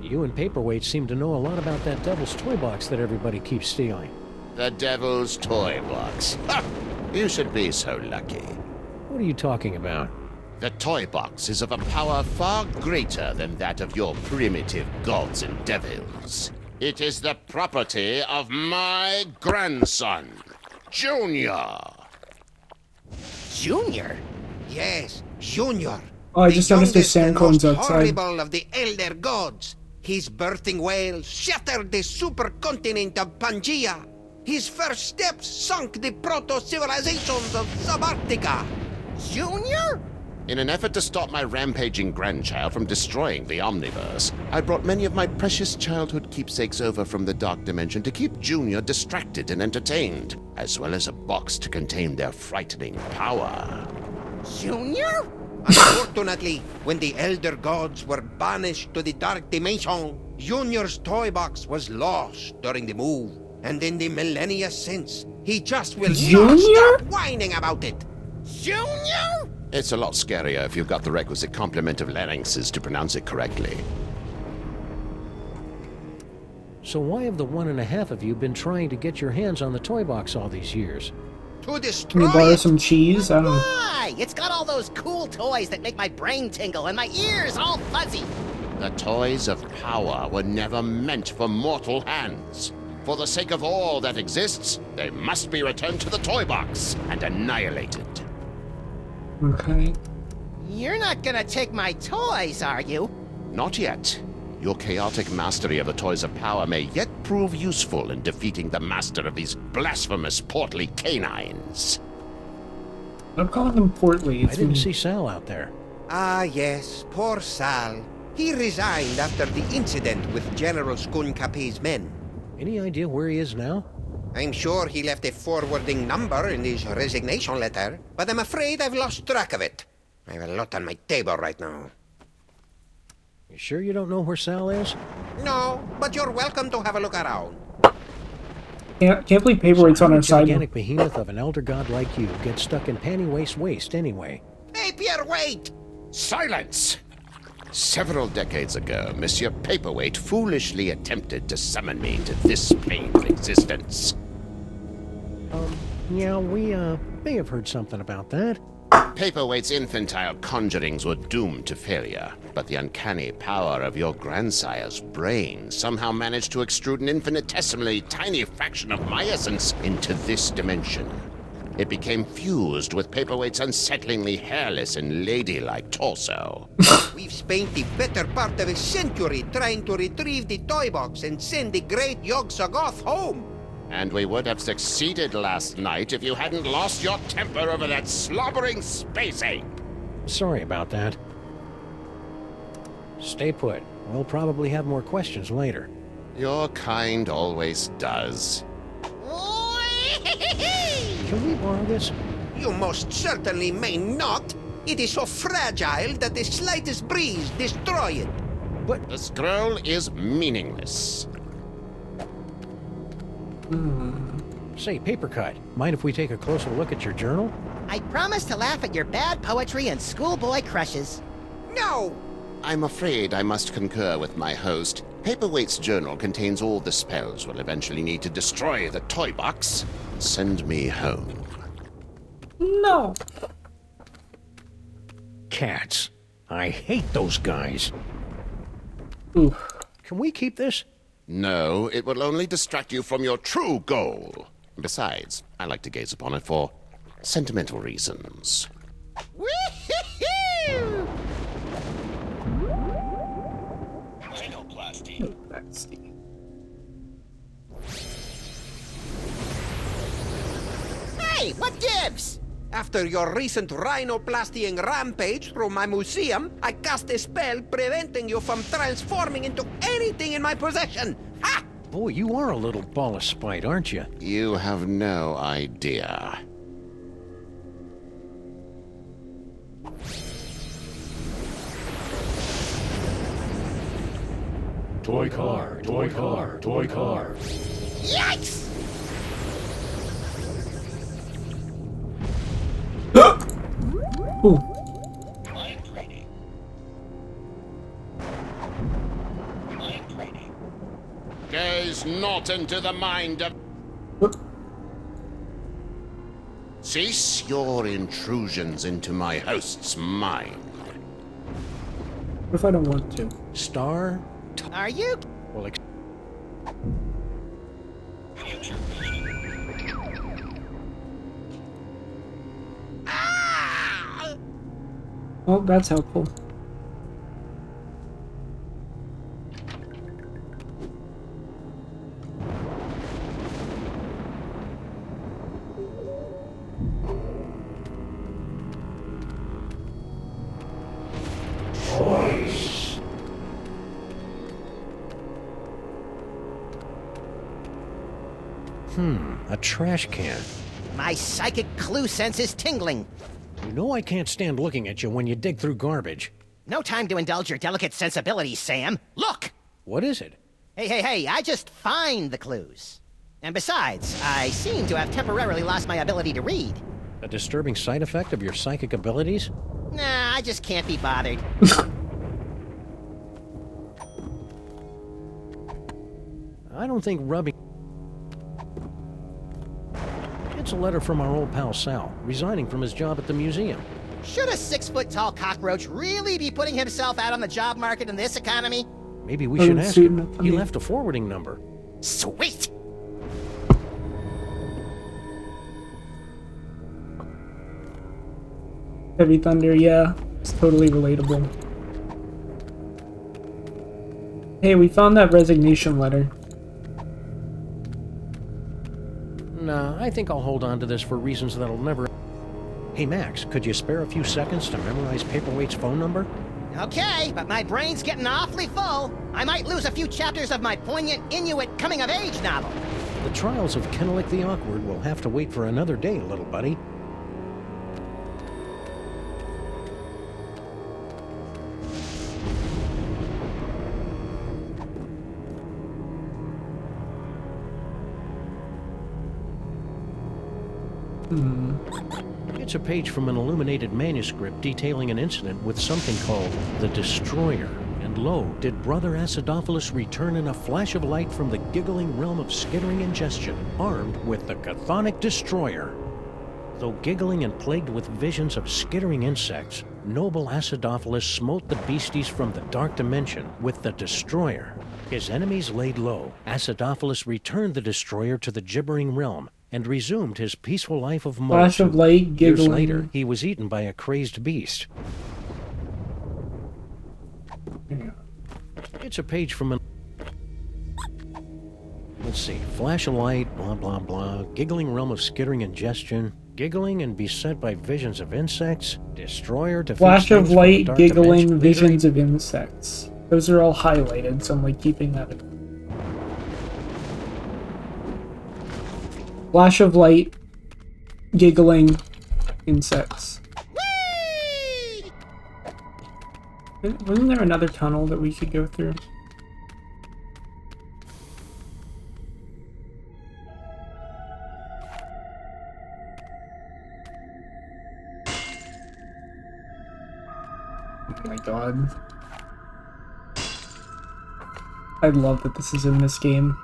You and Paperweight seem to know a lot about that Devil's Toy Box that everybody keeps stealing. The Devil's Toy Box. Ha! You should be so lucky. What are you talking about? The toy box is of a power far greater than that of your primitive gods and devils. It is the property of my grandson, Junior. Junior? Yes, Junior. Oh, I the just noticed there's youngest and sand clones most outside. horrible of the Elder Gods. His birthing wail shattered the supercontinent of Pangaea. His first steps sunk the proto-civilizations of Subarctica. Junior? In an effort to stop my rampaging grandchild from destroying the Omniverse, I brought many of my precious childhood keepsakes over from the Dark Dimension to keep Junior distracted and entertained, as well as a box to contain their frightening power. Junior? Unfortunately, when the Elder Gods were banished to the Dark Dimension, Junior's toy box was lost during the move. And in the millennia since, he just will not Junior? stop whining about it. Junior? It's a lot scarier if you've got the requisite complement of larynxes to pronounce it correctly. So why have the 1.5 of you been trying to get your hands on the toy box all these years? To Can we destroy borrow it. some cheese? I don't know. Why? It's got all those cool toys that make my brain tingle and my ears all fuzzy. The toys of power were never meant for mortal hands. For the sake of all that exists, they must be returned to the toy box and annihilated. Okay. You're not gonna take my toys, are you? Not yet. Your chaotic mastery of the toys of power may yet prove useful in defeating the master of these blasphemous portly canines. I'm calling them portly. I It's didn't see Sal out there. Ah, yes, poor Sal. He resigned after the incident with General Skunkapi's men. Any idea where he is now? I'm sure he left a forwarding number in his resignation letter, but I'm afraid I've lost track of it. I have a lot on my table right now. You sure you don't know where Sal is? No, but you're welcome to have a look around. Can't believe Paperweight's on How our did side. gigantic behemoth of an elder god like you get stuck in panty waist anyway? Paperweight! Silence! Several decades ago, Monsieur Paperweight foolishly attempted to summon me to this plane of existence. Yeah, we, may have heard something about that. Paperweight's infantile conjurings were doomed to failure, but the uncanny power of your grandsire's brain somehow managed to extrude an infinitesimally tiny fraction of my essence into this dimension. It became fused with Paperweight's unsettlingly hairless and ladylike torso. We've spent the better part of a century trying to retrieve the toy box and send the great Yog-Sothoth home. And we would have succeeded last night if you hadn't lost your temper over that slobbering space ape. Sorry about that. Stay put. We'll probably have more questions later. Your kind always does. Can we borrow this? You most certainly may not. It is so fragile that the slightest breeze destroy it. The scroll is meaningless. Say, Papercut, mind if we take a closer look at your journal? I promise to laugh at your bad poetry and schoolboy crushes. No! I'm afraid I must concur with my host. Paperweight's journal contains all the spells we'll eventually need to destroy the toy box and send me home. No. Cats. I hate those guys. Ooh. Can we keep this? No, it will only distract you from your true goal. Besides, I like to gaze upon it for sentimental reasons. Woo-hoo-hoo! Let's see. Hey, what gives? After your recent rhinoplasty rampage through my museum, I cast a spell preventing you from transforming into anything in my possession. Ha! Boy, you are a little ball of spite, aren't you? You have no idea. Toy car, toy car, toy car. Yikes! Ooh. Gaze not into the mind of... Cease your intrusions into my host's mind. What if I don't want to? Star? Are you? Well, Oh, that's helpful. A trash can. My psychic clue sense is tingling. You know I can't stand looking at you when you dig through garbage. No time to indulge your delicate sensibilities, Sam. Look! What is it? Hey, I just find the clues. And besides, I seem to have temporarily lost my ability to read. A disturbing side effect of your psychic abilities? Nah, I just can't be bothered. I don't think rubbing... It's a letter from our old pal Sal, resigning from his job at the museum. Should a 6-foot-tall cockroach really be putting himself out on the job market in this economy? Maybe we should ask him. He left a forwarding number. Sweet! Heavy Thunder, yeah. It's totally relatable. Hey, we found that resignation letter. Nah, I think I'll hold on to this for reasons that'll never... Hey Max, could you spare a few seconds to memorize Paperweight's phone number? Okay, but my brain's getting awfully full. I might lose a few chapters of my poignant Inuit coming-of-age novel. The trials of Kennelik the Awkward will have to wait for another day, little buddy. It's a page from an illuminated manuscript detailing an incident with something called the Destroyer. And lo, did Brother Acidophilus return in a flash of light from the giggling realm of skittering ingestion, armed with the chthonic Destroyer. Though giggling and plagued with visions of skittering insects, noble Acidophilus smote the beasties from the dark dimension with the Destroyer. His enemies laid low. Acidophilus returned the Destroyer to the gibbering realm, and resumed his peaceful life of motion. Flash of light, giggling. Years later, he was eaten by a crazed beast. It's a page from an... Let's see. Flash of light, blah, blah, blah. Giggling realm of skittering ingestion. Giggling and beset by visions of insects. Destroyer defeats... Flash of light, giggling, dimension, visions of insects. Those are all highlighted, so I'm like keeping that in. Flash of light, giggling, insects. Wasn't there another tunnel that we could go through? Oh my god. I love that this is in this game.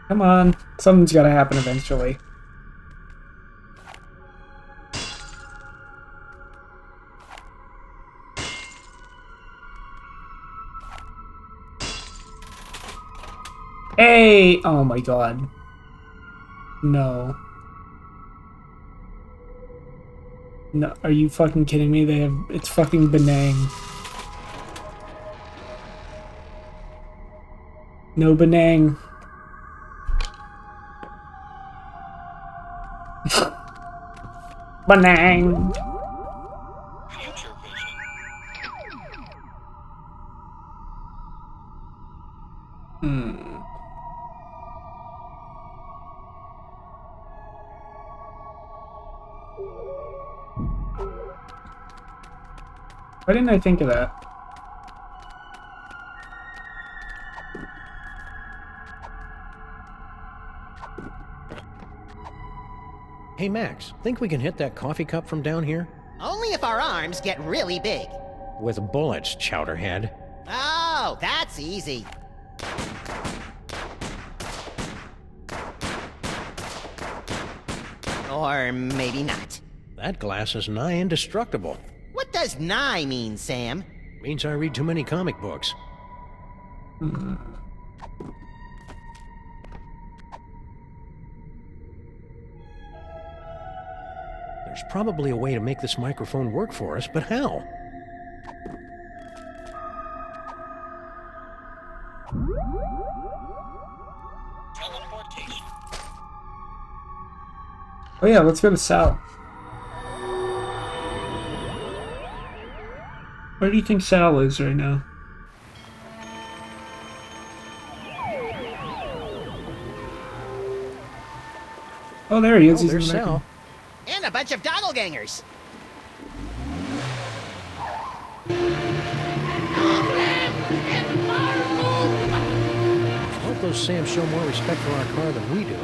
Come on, something's gotta happen eventually. Hey! Oh my god. No. No, are you fucking kidding me? They have... It's fucking Benang. No Benang. Benang! Why didn't I think of that? Hey Max, think we can hit that coffee cup from down here? Only if our arms get really big. With bullets, Chowderhead. Oh, that's easy. Or maybe not. That glass is nigh indestructible. What does nigh mean, Sam? Means I read too many comic books. There's probably a way to make this microphone work for us, but how? Oh yeah, let's go to Sal. Where do you think Sal is right now? Oh, there he is. He's in there's the back. Sal. And a bunch of doppelgangers. those Sams show more respect for our car than we do.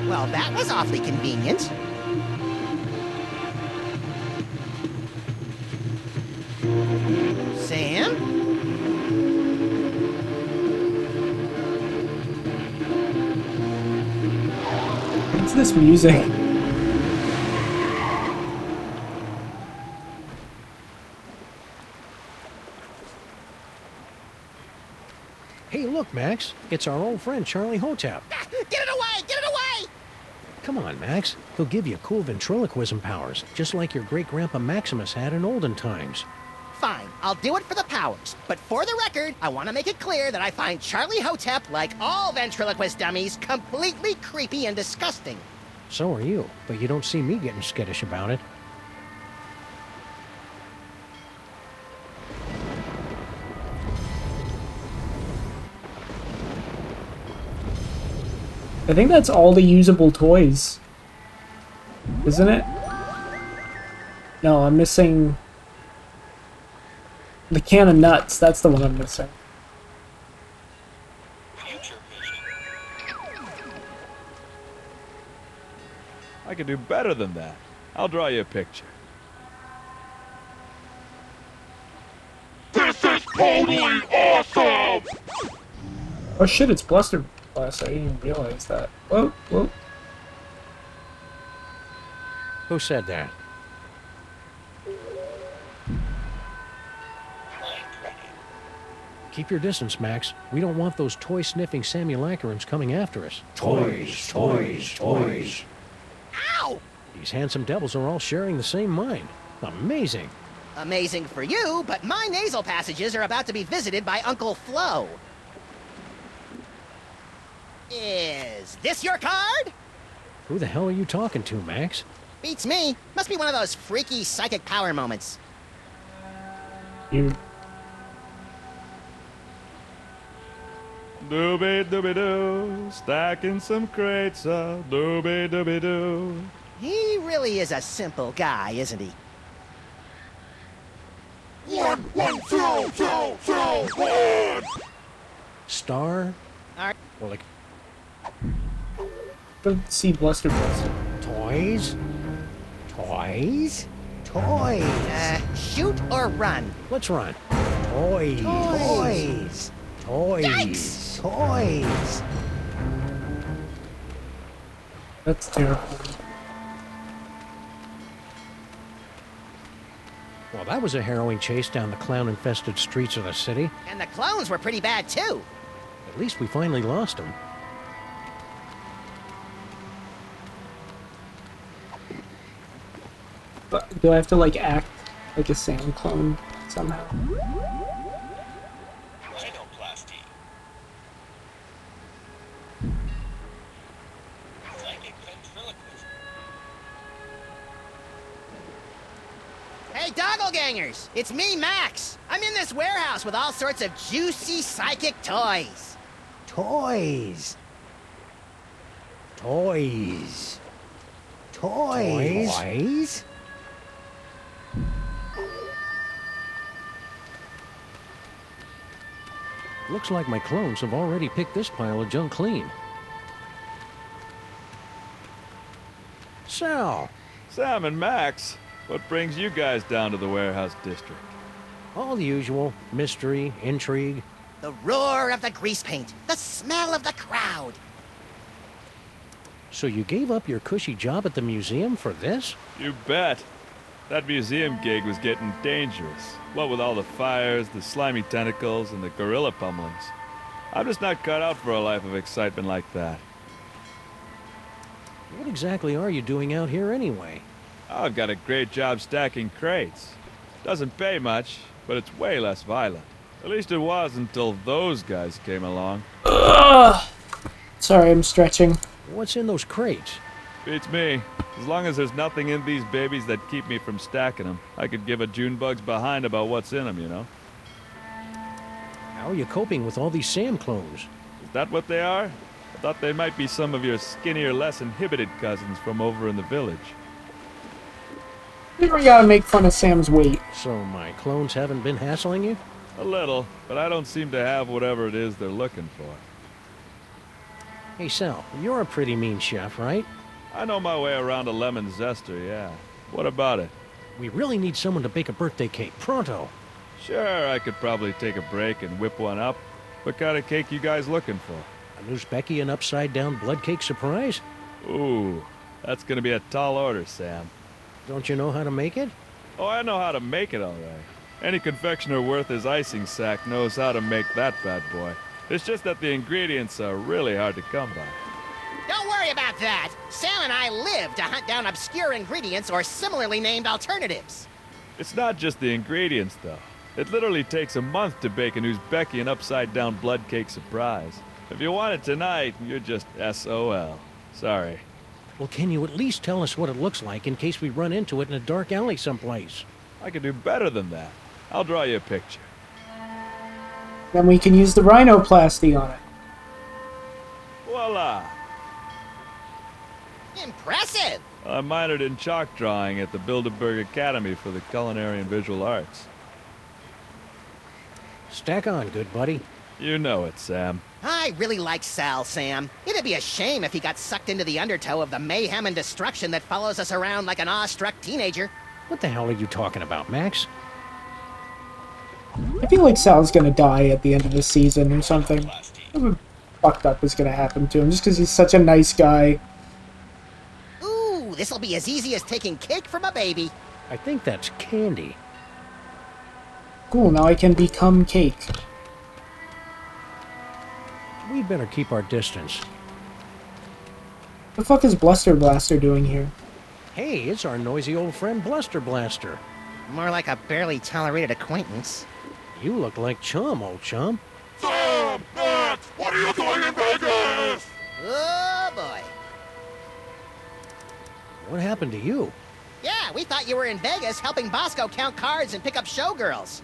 Well, that was awfully convenient. Sam? What's this music? Hey, look, Max. It's our old friend, Charlie Hotep. Ah, get it away! Get it away! Come on, Max. He'll give you cool ventriloquism powers, just like your great-grandpa Maximus had in olden times. Fine, I'll do it for the powers. But for the record, I want to make it clear that I find Charlie Hotep, like all ventriloquist dummies, completely creepy and disgusting. So are you, but you don't see me getting skittish about it. I think that's all the usable toys. Isn't it? No, I'm missing the can of nuts. That's the one I'm missing. I can do better than that. I'll draw you a picture. This is totally awesome! Oh shit, it's Bluster Blast. I didn't even realize that. Whoa, whoa. Who said that? Keep your distance, Max. We don't want those toy-sniffing simulacrums coming after us. Toys, toys, toys. Ow! These handsome devils are all sharing the same mind. Amazing. Amazing for you, but my nasal passages are about to be visited by Uncle Flo. Is this your card? Who the hell are you talking to, Max? Beats me. Must be one of those freaky psychic power moments. You. Dooby dooby doo, stacking some crates up. Dooby dooby doo. He really is a simple guy, isn't he? One, two, two, two, one! Star? Alright. Well, like, Let's see Bluster Blast. toys? Toys? Toys! Shoot or run? Let's run. Toys. Toys. Toys. Yikes. Toys. That's terrifying. Well, that was a harrowing chase down the clown-infested streets of the city. And the clones were pretty bad, too. At least we finally lost them. But do I have to like act like a Sam clone somehow? Hey, Doppelgangers! It's me, Max! I'm in this warehouse with all sorts of juicy psychic toys. Toys. Toys. Toys. Toys? Looks like my clones have already picked this pile of junk clean. Sal! Sam and Max, what brings you guys down to the warehouse district? All the usual. Mystery, intrigue. The roar of the grease paint, the smell of the crowd. So you gave up your cushy job at the museum for this? You bet. That museum gig was getting dangerous. What with all the fires, the slimy tentacles, and the gorilla pummelings. I'm just not cut out for a life of excitement like that. What exactly are you doing out here anyway? I've got a great job stacking crates. Doesn't pay much, but it's way less violent. At least it was until those guys came along. Ugh! Sorry, I'm stretching. What's in those crates? Beats me. As long as there's nothing in these babies that keep me from stacking them, I could give a Junebug's behind about what's in them, you know? How are you coping with all these Sam clones? Is that what they are? I thought they might be some of your skinnier, less inhibited cousins from over in the village. We gotta make fun of Sam's weight. So my clones haven't been hassling you? A little, but I don't seem to have whatever it is they're looking for. Hey, Sal, you're a pretty mean chef, right? I know my way around a lemon zester, yeah. What about it? We really need someone to bake a birthday cake, pronto. Sure, I could probably take a break and whip one up. What kind of cake you guys looking for? A Uzbeki and upside-down blood cake surprise? Ooh, that's gonna be a tall order, Sam. Don't you know how to make it? Oh, I know how to make it all right. Any confectioner worth his icing sack knows how to make that bad boy. It's just that the ingredients are really hard to come by. Don't worry about that. Sam and I live to hunt down obscure ingredients or similarly named alternatives. It's not just the ingredients, though. It literally takes a month to bake an Uzbeki and upside-down blood cake surprise. If you want it tonight, you're just SOL. Sorry. Well, can you at least tell us what it looks like in case we run into it in a dark alley someplace? I can do better than that. I'll draw you a picture. Then we can use the rhinoplasty on it. Voila! Impressive! I minored in chalk drawing at the Bilderberg Academy for the Culinary and Visual Arts. Stack on, good buddy. You know it, Sam. I really like Sal, Sam. It'd be a shame if he got sucked into the undertow of the mayhem and destruction that follows us around like an awestruck teenager. What the hell are you talking about, Max? I feel like Sal's gonna die at the end of the season or something. Something fucked up is gonna happen to him just because he's such a nice guy. Ooh, this'll be as easy as taking cake from a baby. I think that's candy. Cool, now I can become cake. We'd better keep our distance. What the fuck is Bluster Blaster doing here? Hey, it's our noisy old friend Bluster Blaster. More like a barely tolerated acquaintance. You look like Chum, old chum. Sam! Max! What are you doing in Vegas? Oh, boy. What happened to you? Yeah, we thought you were in Vegas helping Bosco count cards and pick up showgirls.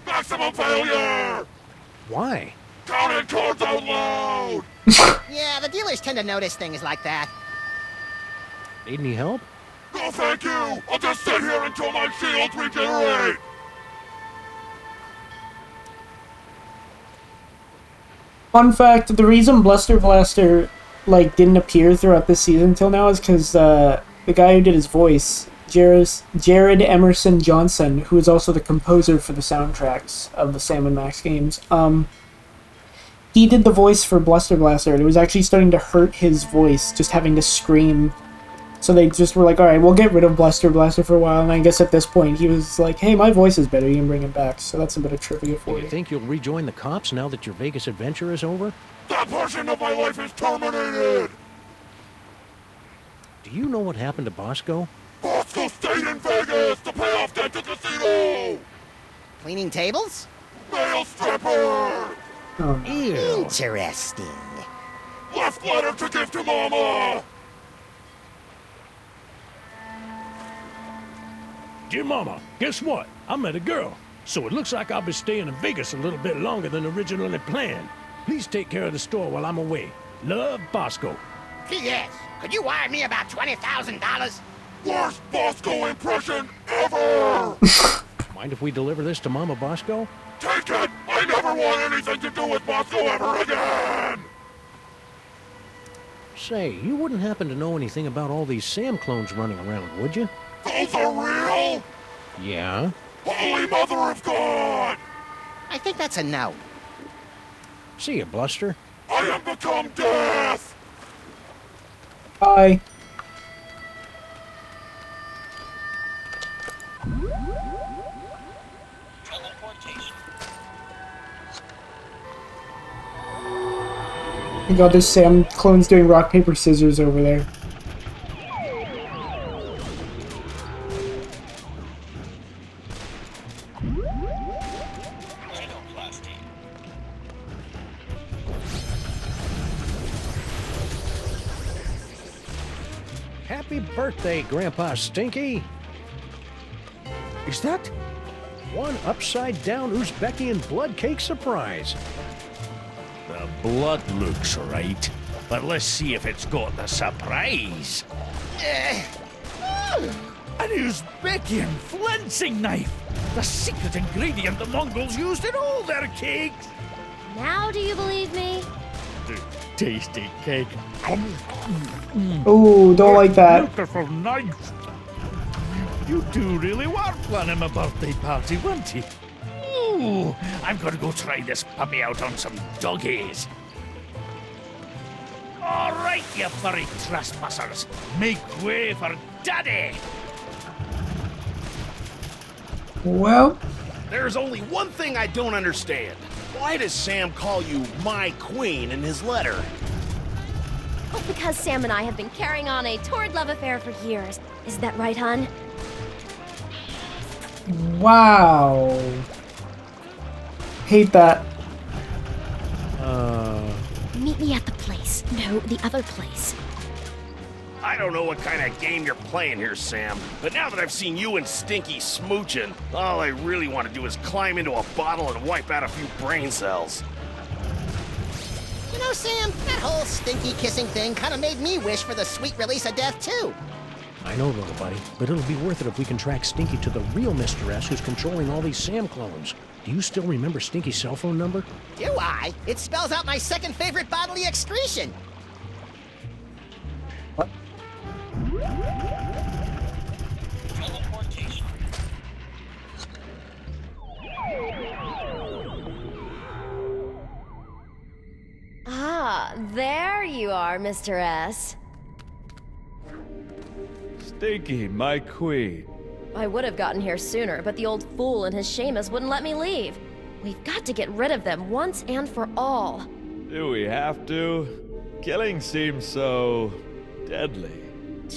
Maximum failure! Why? Counting cards out loud! Yeah, the dealers tend to notice things like that. Need any help? No, thank you! I'll just sit here until my shields regenerate! Fun fact, the reason Bluster Blaster, like, didn't appear throughout this season till now is because, the guy who did his voice, Jared Emerson Johnson, who is also the composer for the soundtracks of the Sam & Max games, he did the voice for Bluster Blaster, and it was actually starting to hurt his voice, just having to scream. So they just were like, alright, we'll get rid of Bluster Blaster for a while, and I guess at this point he was like, hey, my voice is better, you can bring him back. So that's a bit of trivia for You think you'll rejoin the cops now that your Vegas adventure is over? That portion of my life is terminated! Do you know what happened to Bosco? Bosco stayed in Vegas to pay off debt to casino! Cleaning tables? Male stripper! Oh, no. Ew. Interesting. Left letter to give to Mama! Dear Mama, guess what? I met a girl. So it looks like I'll be staying in Vegas a little bit longer than originally planned. Please take care of the store while I'm away. Love, Bosco. P.S. Could you wire me about $20,000? Worst Bosco impression ever! Mind if we deliver this to Mama Bosco? Take it! I never want anything to do with Bosco ever again! Say, you wouldn't happen to know anything about all these Sam clones running around, would you? Those are real? Yeah? Holy Mother of God! I think that's a no. See ya, Bluster. I am become death! Bye. I got this Sam clones doing rock, paper, scissors over there. Happy birthday, Grandpa Stinky! Is that one upside-down Uzbekian blood cake surprise? The blood looks right, but let's see if it's got the surprise. An Uzbekian flensing knife! The secret ingredient the Mongols used in all their cakes! Now do you believe me? Tasty cake. Ooh, don't like that. Beautiful knife. You two really were planning my birthday party, weren't you? Ooh, I'm gonna go try this puppy out on some doggies. All right, you furry trespassers. Make way for Daddy. Well, There's only one thing I don't understand. Why does Sam call you my queen in his letter? Oh, because Sam and I have been carrying on a torrid love affair for years. Isn't that right, hon? wow. Hate that. Meet me at the place. No, the other place. I don't know what kind of game you're playing here, Sam, but now that I've seen you and Stinky smooching, all I really want to do is climb into a bottle and wipe out a few brain cells. You know, Sam, that whole stinky kissing thing kind of made me wish for the sweet release of death, too. I know, little buddy, but it'll be worth it if we can track Stinky to the real Mr. S who's controlling all these Sam clones. Do you still remember Stinky's cell phone number? Do I? It spells out my second favorite bodily excretion. What? Ah, there you are, Mr. S. Stinky, my queen. I would have gotten here sooner, but the old fool and his Seamus wouldn't let me leave. We've got to get rid of them once and for all. Do we have to? Killing seems so deadly.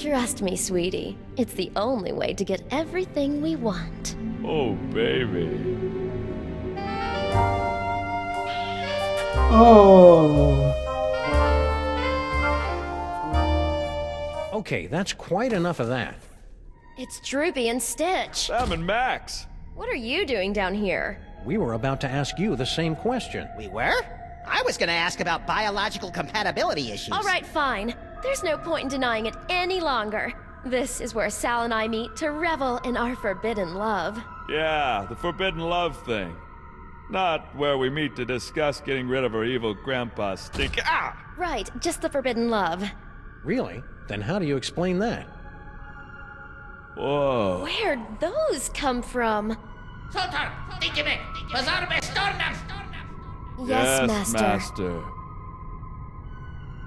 Trust me, sweetie. It's the only way to get everything we want. Oh, baby. Oh. Okay, that's quite enough of that. It's Droopy and Stitch. Sam and Max. What are you doing down here? We were about to ask you the same question. We were? I was gonna ask about biological compatibility issues. All right, fine. There's no point in denying it any longer. This is where Sal and I meet to revel in our forbidden love. Yeah, the forbidden love thing. Not where we meet to discuss getting rid of our evil grandpa Stinky. Ah! Right, just the forbidden love. Really? Then how do you explain that? Whoa. Where'd those come from? Yes, Master.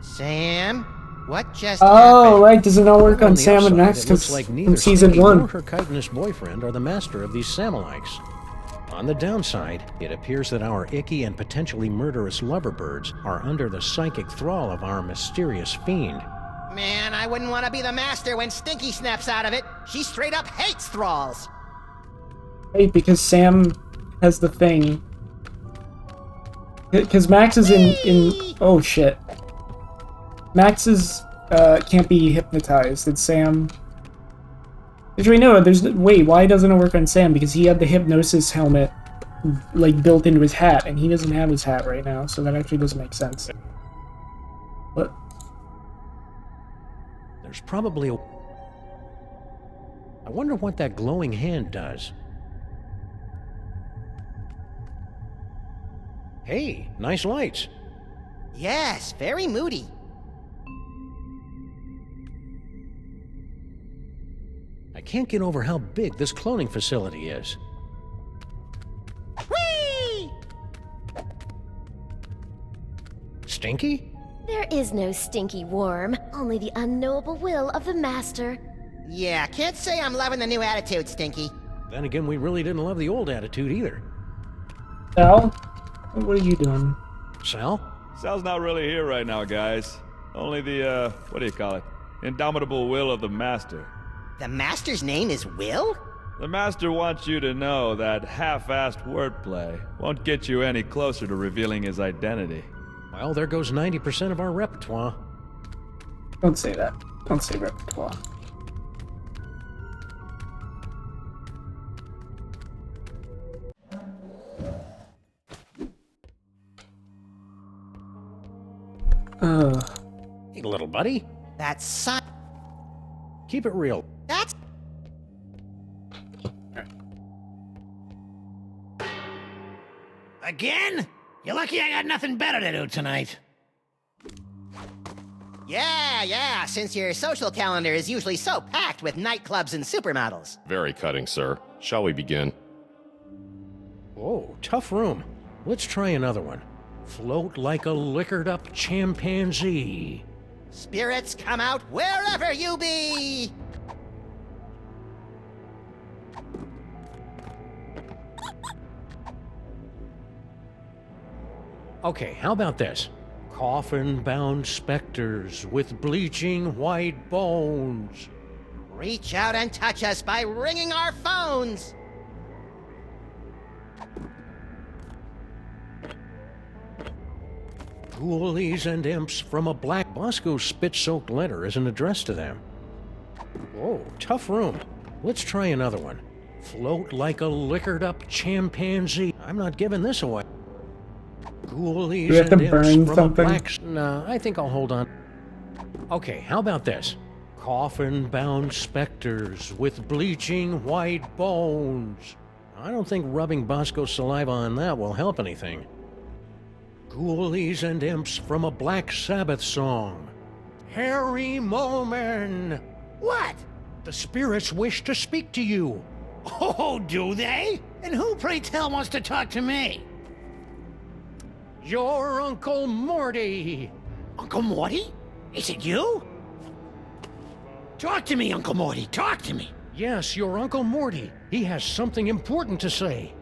Sam, what just Oh, happened? right. Does it not work on the Sam and upside, Max it looks like neither from season Stinky nor 1? her chitinous boyfriend are the master of these Samilikes. On the downside, it appears that our icky and potentially murderous loverbirds are under the psychic thrall of our mysterious fiend. Man, I wouldn't want to be the master when Stinky snaps out of it. She straight up hates thralls. Right, because Sam has the thing. Because Max is in... Oh, shit. Max is, can't be hypnotized. It's Sam... Actually, no, wait, why doesn't it work on Sam? Because he had the hypnosis helmet, like, built into his hat, and he doesn't have his hat right now, so that actually doesn't make sense. What? There's probably a... I wonder what that glowing hand does. Hey, nice lights. Yes, very moody. I can't get over how big this cloning facility is. Whee! Stinky? There is no stinky worm, only the unknowable will of the Master. Yeah, can't say I'm loving the new attitude, Stinky. Then again, we really didn't love the old attitude either. Sal? What are you doing? Sal? Sal's not really here right now, guys. Only the, what do you call it? Indomitable will of the Master. The master's name is Will? The Master wants you to know that half-assed wordplay won't get you any closer to revealing his identity. Well, there goes 90% of our repertoire. Don't say that. Don't say repertoire. Hey, little buddy. That's son. Keep it real. That's Again? You're lucky I got nothing better to do tonight. Yeah, since your social calendar is usually so packed with nightclubs and supermodels. Very cutting, sir. Shall we begin? Oh, tough room. Let's try another one. Float like a liquored up chimpanzee. Spirits come out wherever you be! Okay, how about this? Coffin-bound specters with bleaching white bones. Reach out and touch us by ringing our phones! Ghoulies and imps from a black Bosco's spit-soaked letter is an address to them. Whoa, tough room. Let's try another one. Float like a liquored up chimpanzee. I'm not giving this away. Ghoulies Do we have to and imps burn from something? a black... Nah, I think I'll hold on. Okay, how about this? Coffin-bound specters with bleaching white bones. I don't think rubbing Bosco's saliva on that will help anything. Ghoulies and imps from a Black Sabbath song. Harry Moleman! What? The spirits wish to speak to you. Oh, do they? And who, pray tell, wants to talk to me? Your Uncle Morty! Uncle Morty? Is it you? Talk to me, Uncle Morty. Talk to me. Yes, your Uncle Morty. He has something important to say.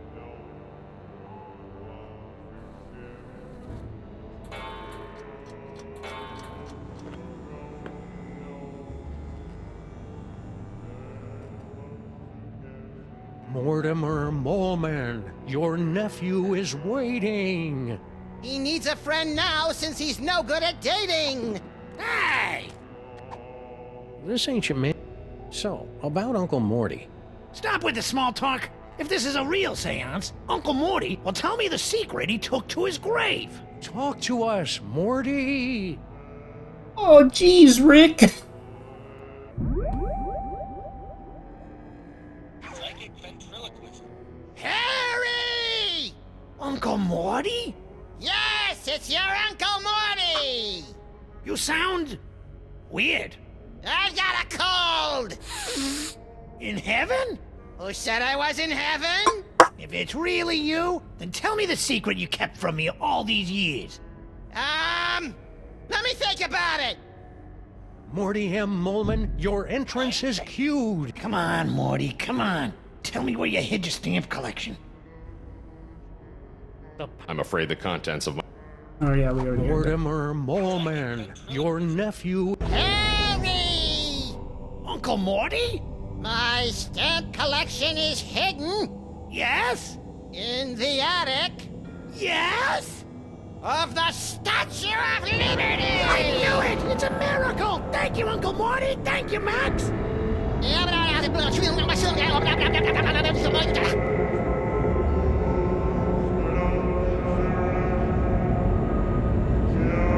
Mortimer Moleman, your nephew is waiting. He needs a friend now since he's no good at dating! Hey! This ancient man. So, about Uncle Morty. Stop with the small talk. If this is a real seance, Uncle Morty will tell me the secret he took to his grave. Talk to us, Morty. Oh, jeez, Rick. Harry! Uncle Morty? Yes, it's your Uncle Morty! You sound weird. I've got a cold! In heaven? Who said I was in heaven? If it's really you, then tell me the secret you kept from me all these years. Let me think about it! Morty M. Moleman, your entrance is cued. Come on, Morty, come on. Tell me where you hid your stamp collection. I'm afraid the contents of my... Oh yeah, we already heard that. Mortimer Moleman, your nephew. Harry! Uncle Morty? My stamp collection is hidden Yes? in the attic Yes? of the Statue of Liberty! I knew it! It's a miracle! Thank you, Uncle Morty! Thank you, Max!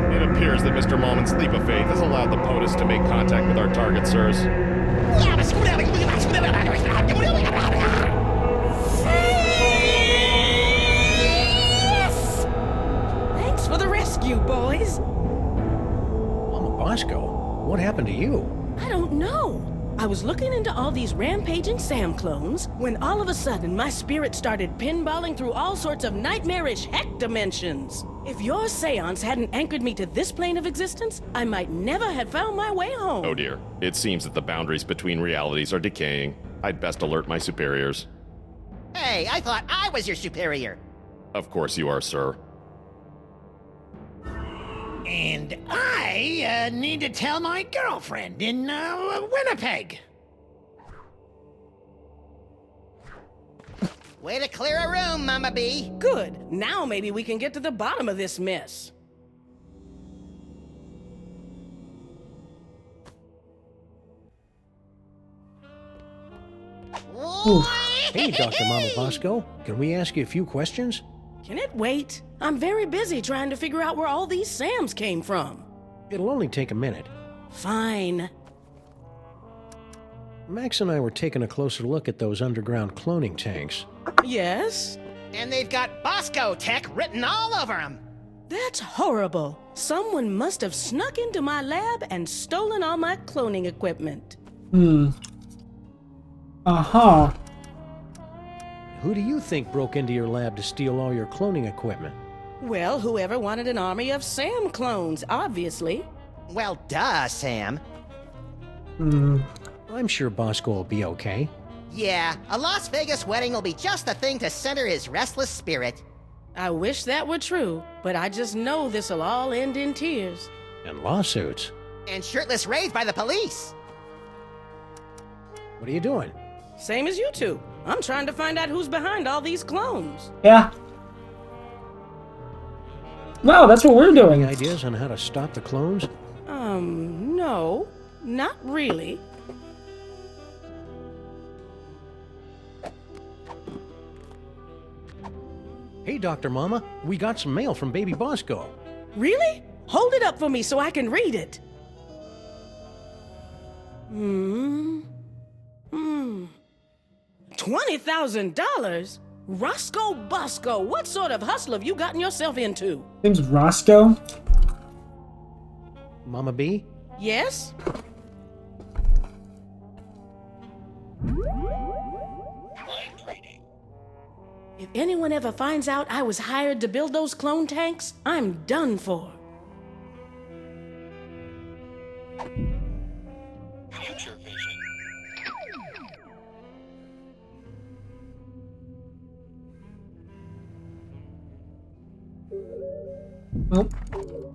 It appears that Mr. Moleman's leap of faith has allowed the POTUS to make contact with our target, sirs. Thanks for the rescue, boys. Mama Bosco, what happened to you? I don't know. I was looking into all these rampaging Sam clones when all of a sudden my spirit started pinballing through all sorts of nightmarish heck dimensions. If your seance hadn't anchored me to this plane of existence, I might never have found my way home. Oh dear. It seems that the boundaries between realities are decaying. I'd best alert my superiors. Hey, I thought I was your superior. Of course you are, sir. And I need to tell my girlfriend in Winnipeg. Way to clear a room, Mama B. Good. Now maybe we can get to the bottom of this mess. Hey, Dr. Mama Bosco, can we ask you a few questions? Can it wait? I'm very busy trying to figure out where all these Sams came from. It'll only take a minute. Fine. Max and I were taking a closer look at those underground cloning tanks. Yes? And they've got Bosco Tech written all over them. That's horrible. Someone must have snuck into my lab and stolen all my cloning equipment. Uh-huh. Who do you think broke into your lab to steal all your cloning equipment? Well, whoever wanted an army of Sam clones, obviously. Well, duh, Sam. I'm sure Bosco will be okay. Yeah, a Las Vegas wedding will be just the thing to center his restless spirit. I wish that were true, but I just know this'll all end in tears. And lawsuits. And shirtless raids by the police. What are you doing? Same as you two. I'm trying to find out who's behind all these clones. Yeah. Well, that's what we're doing. Any ideas on how to stop the clones? No. Not really. Hey, Dr. Mama, we got some mail from Baby Bosco. Really? Hold it up for me so I can read it. $20,000? Roscoe Bosco, what sort of hustle have you gotten yourself into? Name's Roscoe. Mama B? Yes? If anyone ever finds out I was hired to build those clone tanks, I'm done for. Future vision. Well,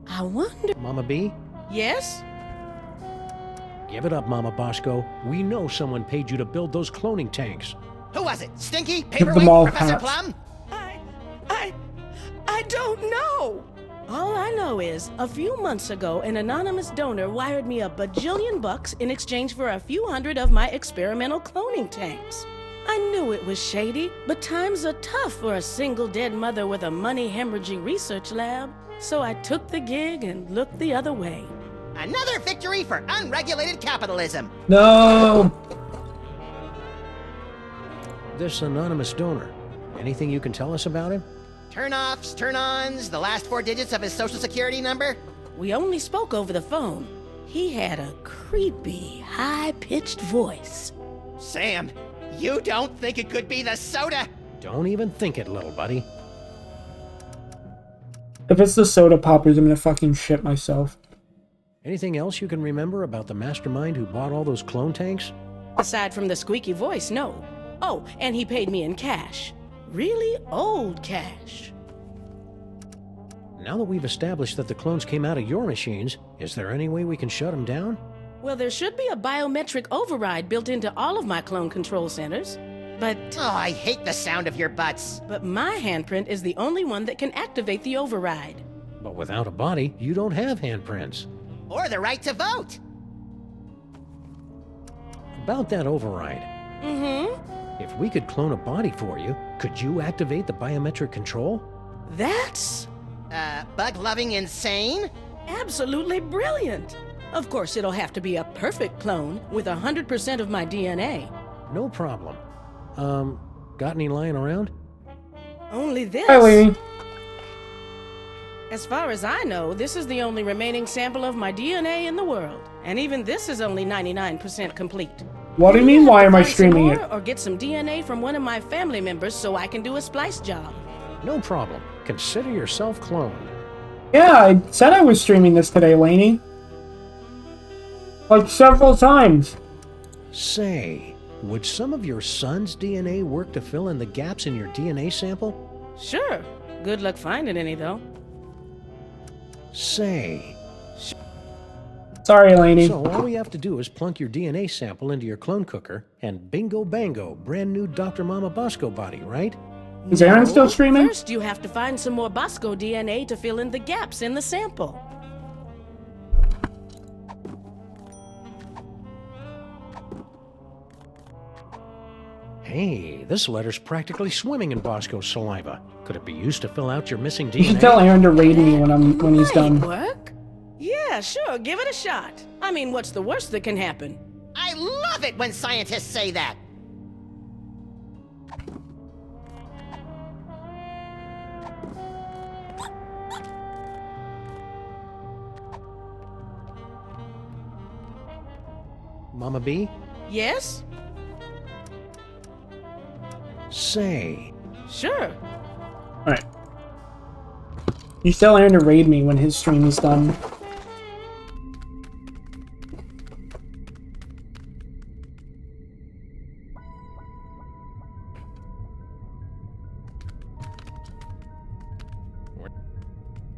I wonder... Mama B? Yes? Give it up, Mama Bosco. We know someone paid you to build those cloning tanks. Who was it? Stinky? Give them Paperweight? all Professor hats. Plum? I don't know. All I know is, a few months ago, an anonymous donor wired me $1 bajillion in exchange for a few hundred of my experimental cloning tanks. I knew it was shady, but times are tough for a single dead mother with a money-hemorrhaging research lab. So I took the gig and looked the other way. Another victory for unregulated capitalism. no. This anonymous donor, anything you can tell us about him? Turn-offs, turn-ons, the last 4 digits of his social security number. We only spoke over the phone. He had a creepy, high-pitched voice. Sam, you don't think it could be the soda? Don't even think it, little buddy. If it's the soda poppers, I'm gonna fucking shit myself. Anything else you can remember about the mastermind who bought all those clone tanks? Aside from the squeaky voice, no. Oh, and he paid me in cash. Really old cash. Now that we've established that the clones came out of your machines, is there any way we can shut them down? Well, there should be a biometric override built into all of my clone control centers. But... Oh, I hate the sound of your butts. But my handprint is the only one that can activate the override. But without a body, you don't have handprints. Or the right to vote. About that override. If we could clone a body for you, could you activate the biometric control? That's... bug-loving insane? absolutely brilliant. Of course, it'll have to be a perfect clone with 100% of my DNA. No problem. Got any lying around? Only this. Hi, lady. As far as I know, this is the only remaining sample of my DNA in the world. And even this is only 99% complete. What do you mean, why am I streaming it? Or get some DNA from one of my family members so I can do a splice job. No problem. Consider yourself cloned. Yeah, I said I was streaming this today, Lainey. Like several times. Say, would some of your son's DNA work to fill in the gaps in your DNA sample? Sure. Good luck finding any, though. Say. Sorry, Lainey. So all we have to do is plunk your DNA sample into your clone cooker, and bingo bango, brand new Dr. Mama Bosco body, right? Is Aaron still streaming? First, you have to find some more Bosco DNA to fill in the gaps in the sample. Hey, this letter's practically swimming in Bosco's saliva. Could it be used to fill out your missing DNA? You should tell Aaron to raid me when he's done. Work? Yeah, sure, give it a shot. I mean, what's the worst that can happen? I love it when scientists say that. Mama B? Yes? Say. Sure. Alright. You tell Aaron to raid me when his stream is done.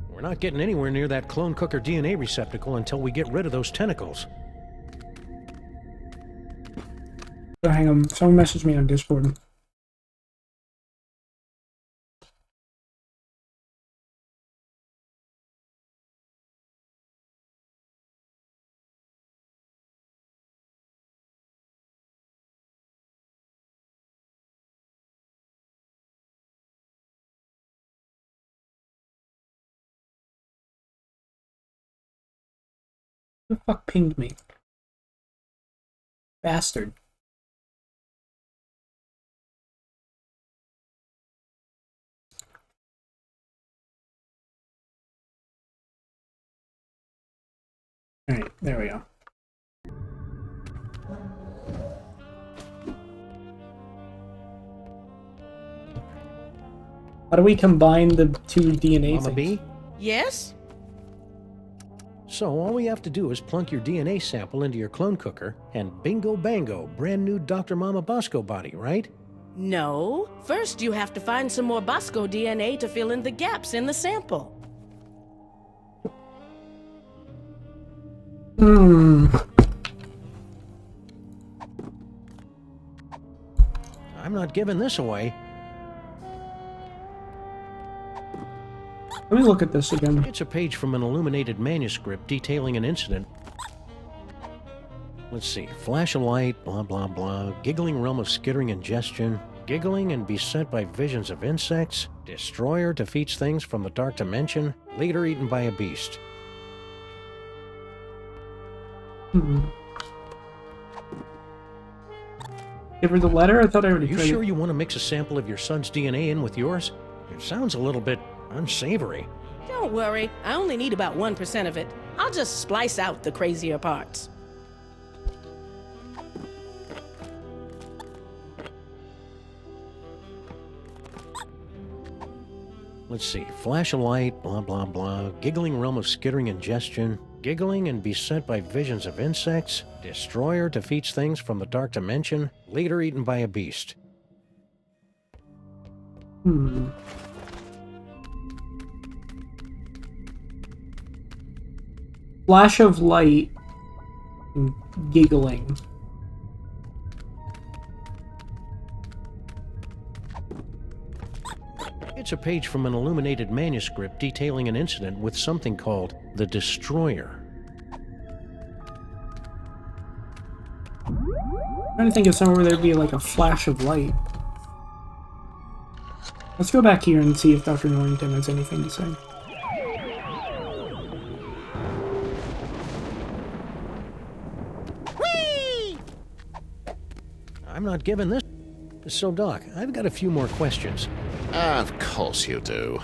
We're not getting anywhere near that clone cooker DNA receptacle until we get rid of those tentacles. So hang on, someone messaged me on Discord. Who the fuck pinged me? Bastard. Alright, there we go. How do we combine the two DNA Mama things? B? Yes? So all we have to do is plunk your DNA sample into your clone cooker, and bingo bango, brand new Dr. Mama Bosco body, right? No. First, you have to find some more Bosco DNA to fill in the gaps in the sample. I'm not giving this away. Let me look at this again. It's a page from an illuminated manuscript detailing an incident. Let's see. Flash of light, blah, blah, blah. Giggling realm of skittering ingestion. Giggling and beset by visions of insects. Destroyer defeats things from the dark dimension. Leader eaten by a beast. Give her the letter? I thought I already Are you tried sure it. you want to mix a sample of your son's DNA in with yours? It sounds a little bit unsavory. Don't worry, I only need about 1% of it. I'll just splice out the crazier parts. Let's see. Flash of light, blah, blah, blah. Giggling realm of skittering ingestion. Giggling and beset by visions of insects. Destroyer defeats things from the dark dimension. Leader eaten by a beast. Flash of light and giggling. It's a page from an illuminated manuscript detailing an incident with something called the Destroyer. I'm trying to think of somewhere where there'd be like a flash of light. Let's go back here and see if Dr. Norrington has anything to say. Whee! I'm not giving this. So, Doc, I've got a few more questions. Of course you do.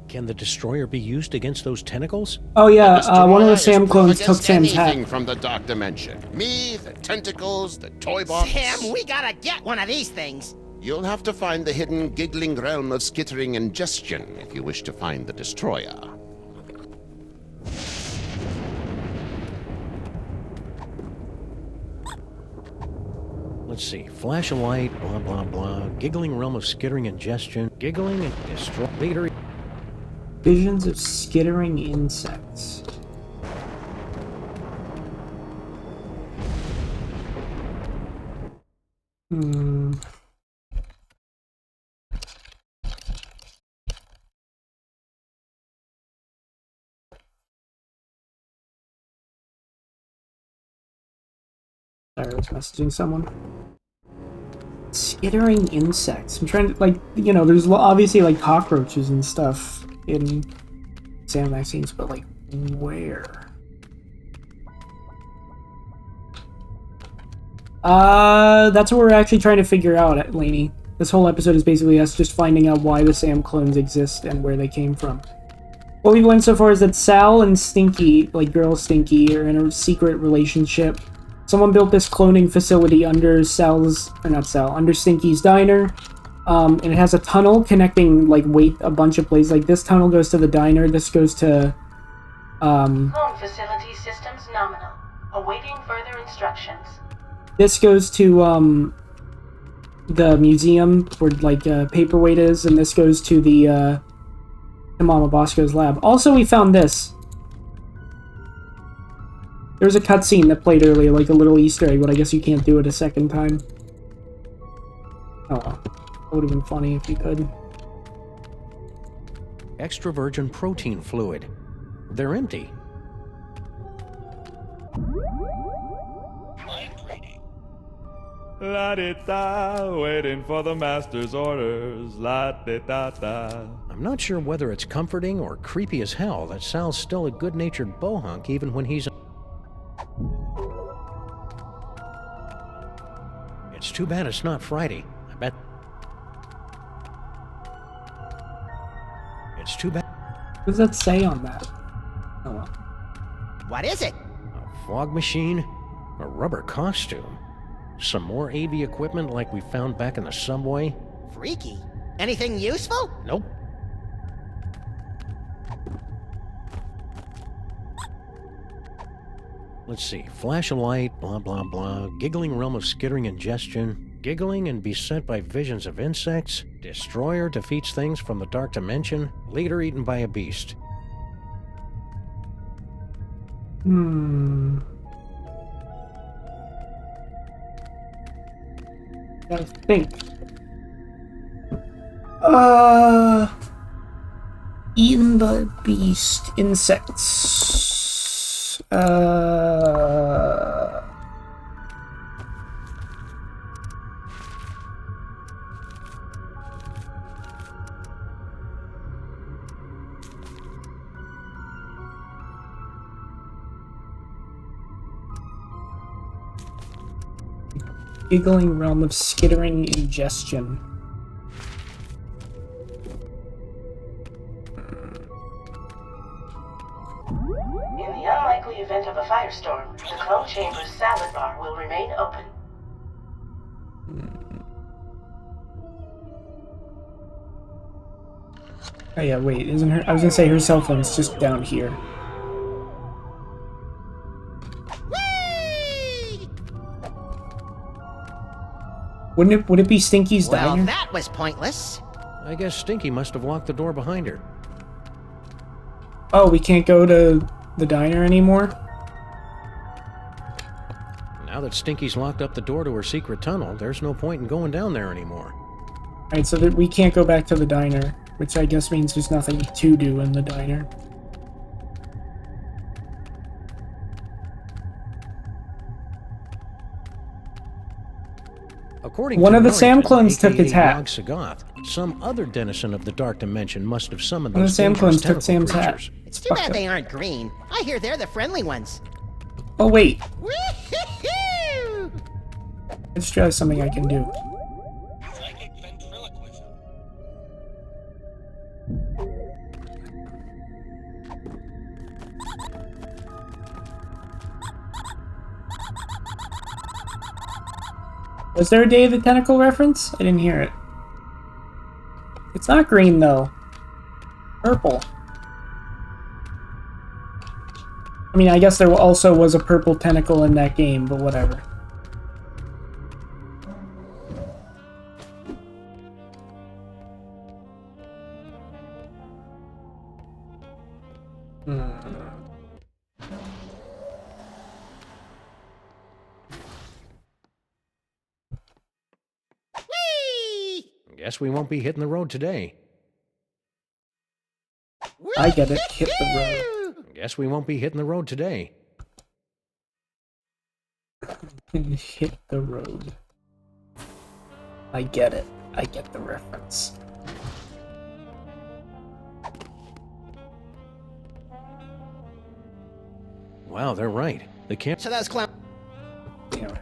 Can the Destroyer be used against those tentacles? Oh yeah, one of the Destroyer Sam is clones proof took against Sam's hat. anything from the dark dimension. Me, the tentacles, the toy box. Sam, we gotta get one of these things. You'll have to find the hidden giggling realm of skittering ingestion if you wish to find the destroyer. Let's see. Flash of light, blah, blah, blah. Giggling realm of skittering ingestion. Giggling and destroy. Leader. Visions of skittering insects. Sorry, I was messaging someone. Skittering insects. I'm trying to, like, you know, there's obviously, like, cockroaches and stuff in Sam vaccines, but, like, where? That's what we're actually trying to figure out, Lainey. This whole episode is basically us just finding out why the Sam clones exist and where they came from. What we've learned so far is that Sal and Stinky, like girl Stinky, are in a secret relationship. Someone built this cloning facility under under Stinky's diner. And it has a tunnel connecting, like, a bunch of places. Like, this tunnel goes to the diner, this goes to, Clone facility systems nominal. Awaiting further instructions. this goes to, the museum where, like, Paperweight is, and this goes to the, to Mama Bosco's lab. Also, we found this. There was a cutscene that played earlier, like a little Easter egg, but I guess you can't do it a second time. Oh well. That would have been funny if you could. Extra virgin protein fluid. They're empty. La-di-da, waiting for the master's orders. La-di-da-da. I'm not sure whether it's comforting or creepy as hell that Sal's still a good-natured bohunk even when he's... It's too bad it's not Friday. I bet... It's too bad... What does that say on that? Oh well. What is it? A fog machine? A rubber costume? Some more AV equipment like we found back in the subway? Freaky. Anything useful? Nope. Let's see. Flash a light, blah blah blah. Giggling realm of skittering ingestion. Giggling and beset by visions of insects. Destroyer defeats things from the dark dimension. Leader eaten by a beast. Gotta think. Eaten by beast. Insects. Giggling realm of skittering ingestion. In the unlikely event of a firestorm, the clone chamber's salad bar will remain open. Oh yeah, wait, isn't her? I was gonna say her cell phone's just down here. Would it be Stinky's Well, diner? that was pointless. I guess Stinky must have locked the door behind her. Oh, we can't go to the diner anymore? Now that Stinky's locked up the door to her secret tunnel, there's no point in going down there anymore. Alright, so that we can't go back to the diner, which I guess means there's nothing to do in the diner. According One to of the Sam Norrington, clones took aka his hat. Yog Sagoth, some other denizen of the dark dimension must have summoned One of the those Sam dangerous clones took tentacle Sam's hat. creatures. It's too bad they aren't green. I hear they're the friendly ones. Oh wait, Woo-hoo-hoo! let's try something I can do. Was there a Day of the Tentacle reference? I didn't hear it. It's not green though. Purple. I mean, I guess there also was a purple tentacle in that game, but whatever. Guess we won't be hitting the road today. I get it. Hit the road. Guess we won't be hitting the road today. Hit the road. I get it. I get the reference. Wow, they're right. The camp. So those clowns. Damn it.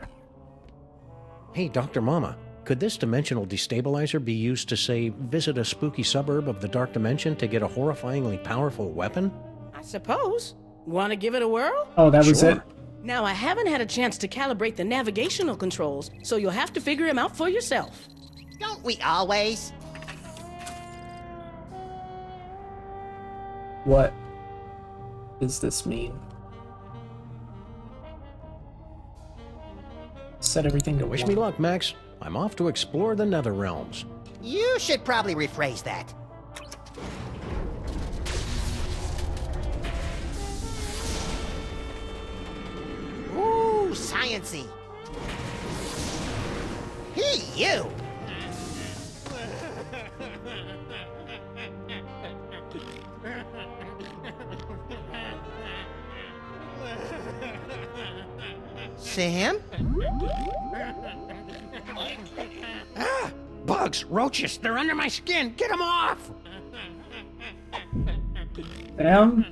Hey, Dr. Mama. Could this dimensional destabilizer be used to, say, visit a spooky suburb of the Dark Dimension to get a horrifyingly powerful weapon? I suppose. Want to give it a whirl? Oh, that was it? Now, I haven't had a chance to calibrate the navigational controls, so you'll have to figure them out for yourself. Don't we always? What does this mean? Set everything to Wish 1. me luck, Max. I'm off to explore the Nether Realms. You should probably rephrase that. Ooh, science-y. Hey, you! Sam? Ah! Bugs, roaches, they're under my skin. Get them off! Sam?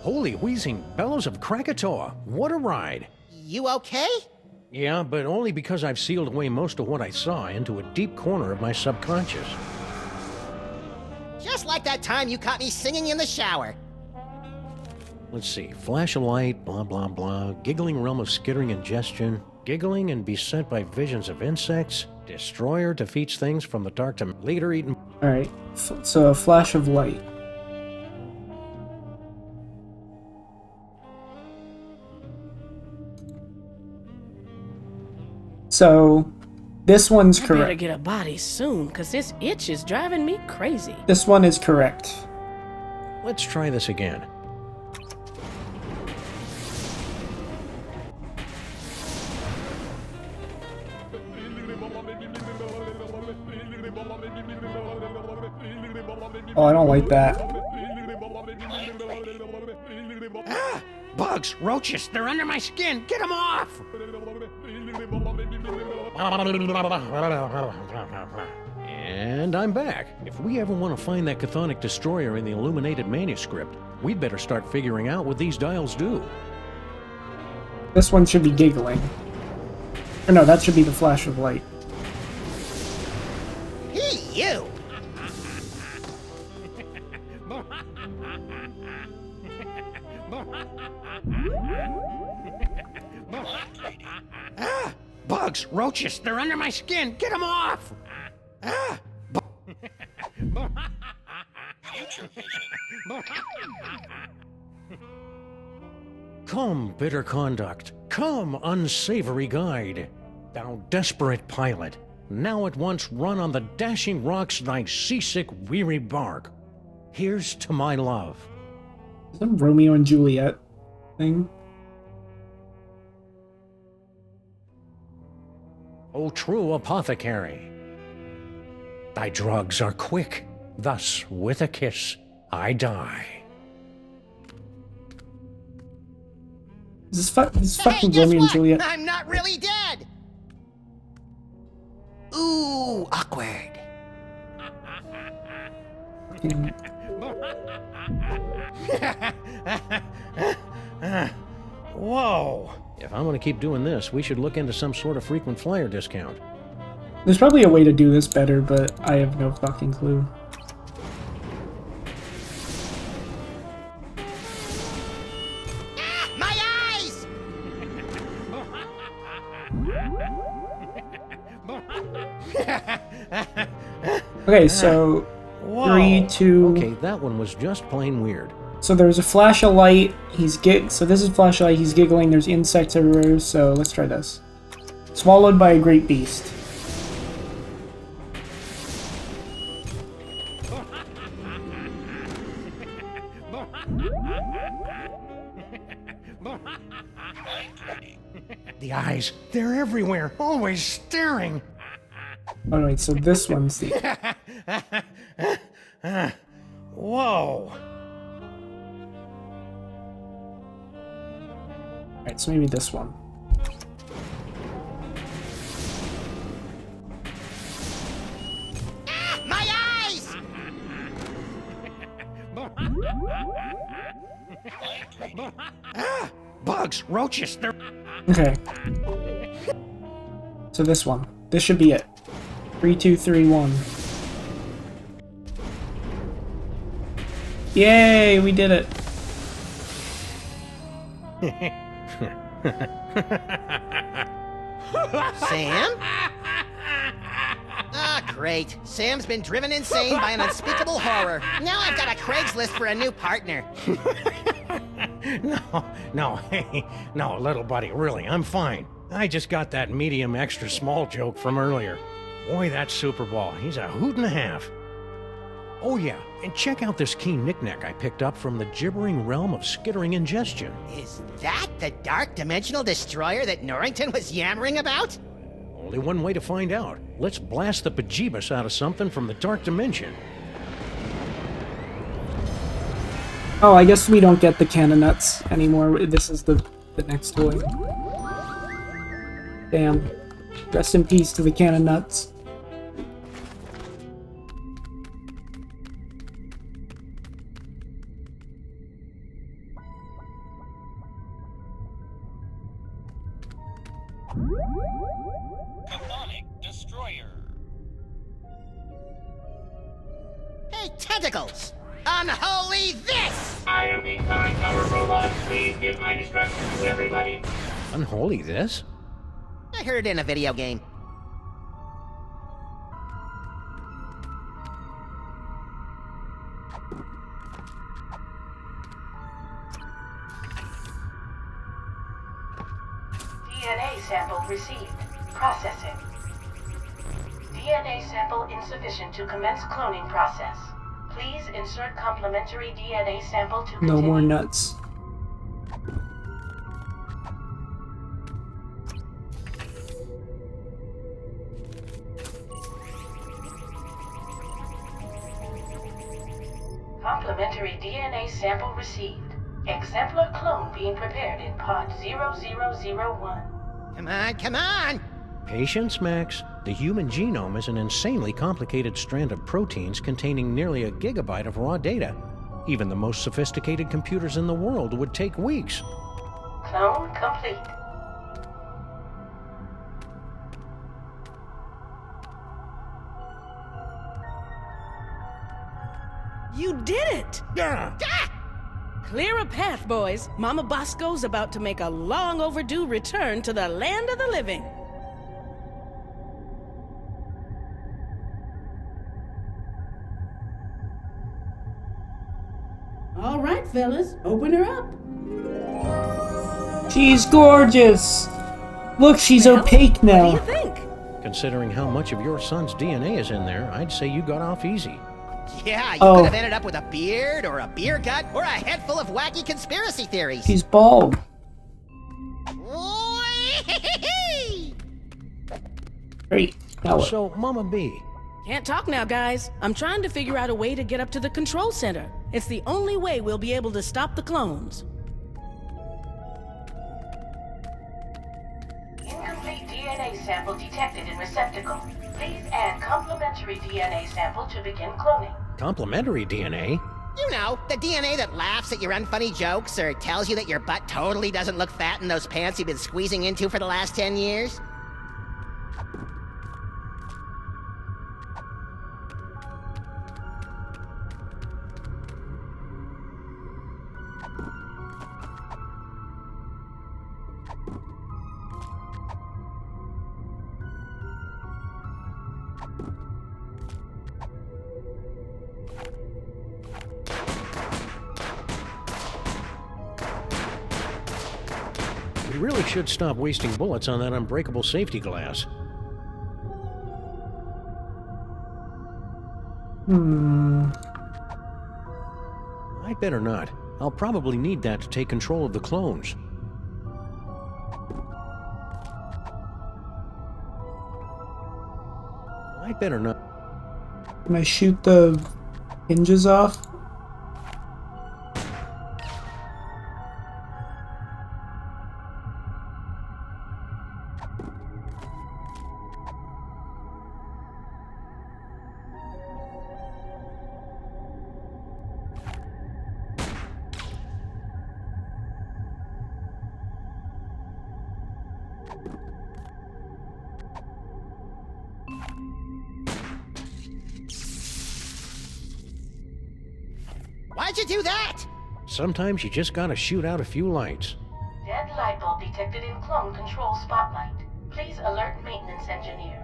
Holy wheezing bellows of Krakatoa. What a ride. You okay? Yeah, but only because I've sealed away most of what I saw into a deep corner of my subconscious. Just like that time you caught me singing in the shower. Let's see. Flash of light, blah, blah, blah. Giggling realm of skittering ingestion. Giggling and beset by visions of insects. Destroyer defeats things from the dark to later eaten. Alright, so a flash of light. So, this one's I better correct. get a body soon, because this itch is driving me crazy. This one is correct. Let's try this again. Oh, I don't like that. Ah! Bugs, roaches, they're under my skin. Get them off! And I'm back. If we ever want to find that chthonic destroyer in the illuminated manuscript, we'd better start figuring out what these dials do. This one should be giggling. Or no, that should be the flash of light. Hey, you! Ah! Bugs, roaches, they're under my skin. Get them off! Ah! Come, bitter conduct. Come, unsavory guide. Thou desperate pilot, now at once run on the dashing rocks thy seasick, weary bark. Here's to my love. Is that Romeo and Juliet thing? O true apothecary, thy drugs are quick, thus with a kiss I die. Is this Hey, fucking guess Romeo and what? Juliet? I'm not really dead! Ooh, awkward. Whoa! If I'm going to keep doing this, we should look into some sort of frequent flyer discount. There's probably a way to do this better, but I have no fucking clue. Ah, my eyes! Okay, so Whoa. 3, 2. Okay, that one was just plain weird. So there's a flash of light. So this is flash of light. He's giggling. There's insects everywhere. So let's try this. Swallowed by a great beast. The eyes, they're everywhere, always staring. Oh wait, so this one's the. Whoa. Alright, so maybe this one. Ah, my eyes! Bugs, roaches, they're... Okay. So this one. This should be it. 3, 2, 3, 1. Yay, we did it. Sam? Ah, great. Sam's been driven insane by an unspeakable horror. Now I've got a Craigslist for a new partner. No, little buddy, really, I'm fine. I just got that medium extra small joke from earlier. Boy, that Super Ball, he's a hoot and a half. Oh yeah, and check out this key knickknack I picked up from the gibbering realm of skittering ingestion. Is that the dark dimensional destroyer that Norrington was yammering about? Only one way to find out. Let's blast the bejeebus out of something from the dark dimension. Oh, I guess we don't get the cannon nuts anymore. This is the next toy. Damn. Rest in peace to the cannon nuts. Hey, tentacles! Unholy this! I am the Time Tower Robot. Please give my instructions to everybody. Unholy this? I heard it in a video game. DNA sample received. Processing. DNA sample insufficient to commence cloning process. Please insert complementary DNA sample to continue. No more nuts. Complementary DNA sample received. Exemplar clone being prepared in pod 0001. Come on, come on! Patience, Max. The human genome is an insanely complicated strand of proteins containing nearly a gigabyte of raw data. Even the most sophisticated computers in the world would take weeks. Clone complete. You did it! Yeah! Clear a path, boys. Mama Bosco's about to make a long overdue return to the land of the living. All right, fellas, open her up. She's gorgeous! Look, she's opaque now. What do you think? Considering how much of your son's DNA is in there, I'd say you got off easy. Yeah, you could have ended up with a beard, or a beer gut, or a head full of wacky conspiracy theories. She's bald. Great. Now what? So, Mama B. Can't talk now, guys. I'm trying to figure out a way to get up to the control center. It's the only way we'll be able to stop the clones. Incomplete DNA sample detected in receptacle. Please add complementary DNA sample to begin cloning. Complementary DNA? You know, the DNA that laughs at your unfunny jokes or tells you that your butt totally doesn't look fat in those pants you've been squeezing into for the last 10 years. We really should stop wasting bullets on that unbreakable safety glass. I'd better not. I'll probably need that to take control of the clones. I'd better not. Can I shoot the hinges off? How'd you do that? Sometimes you just gotta shoot out a few lights. Dead light bulb detected in clone control spotlight. Please alert maintenance engineer.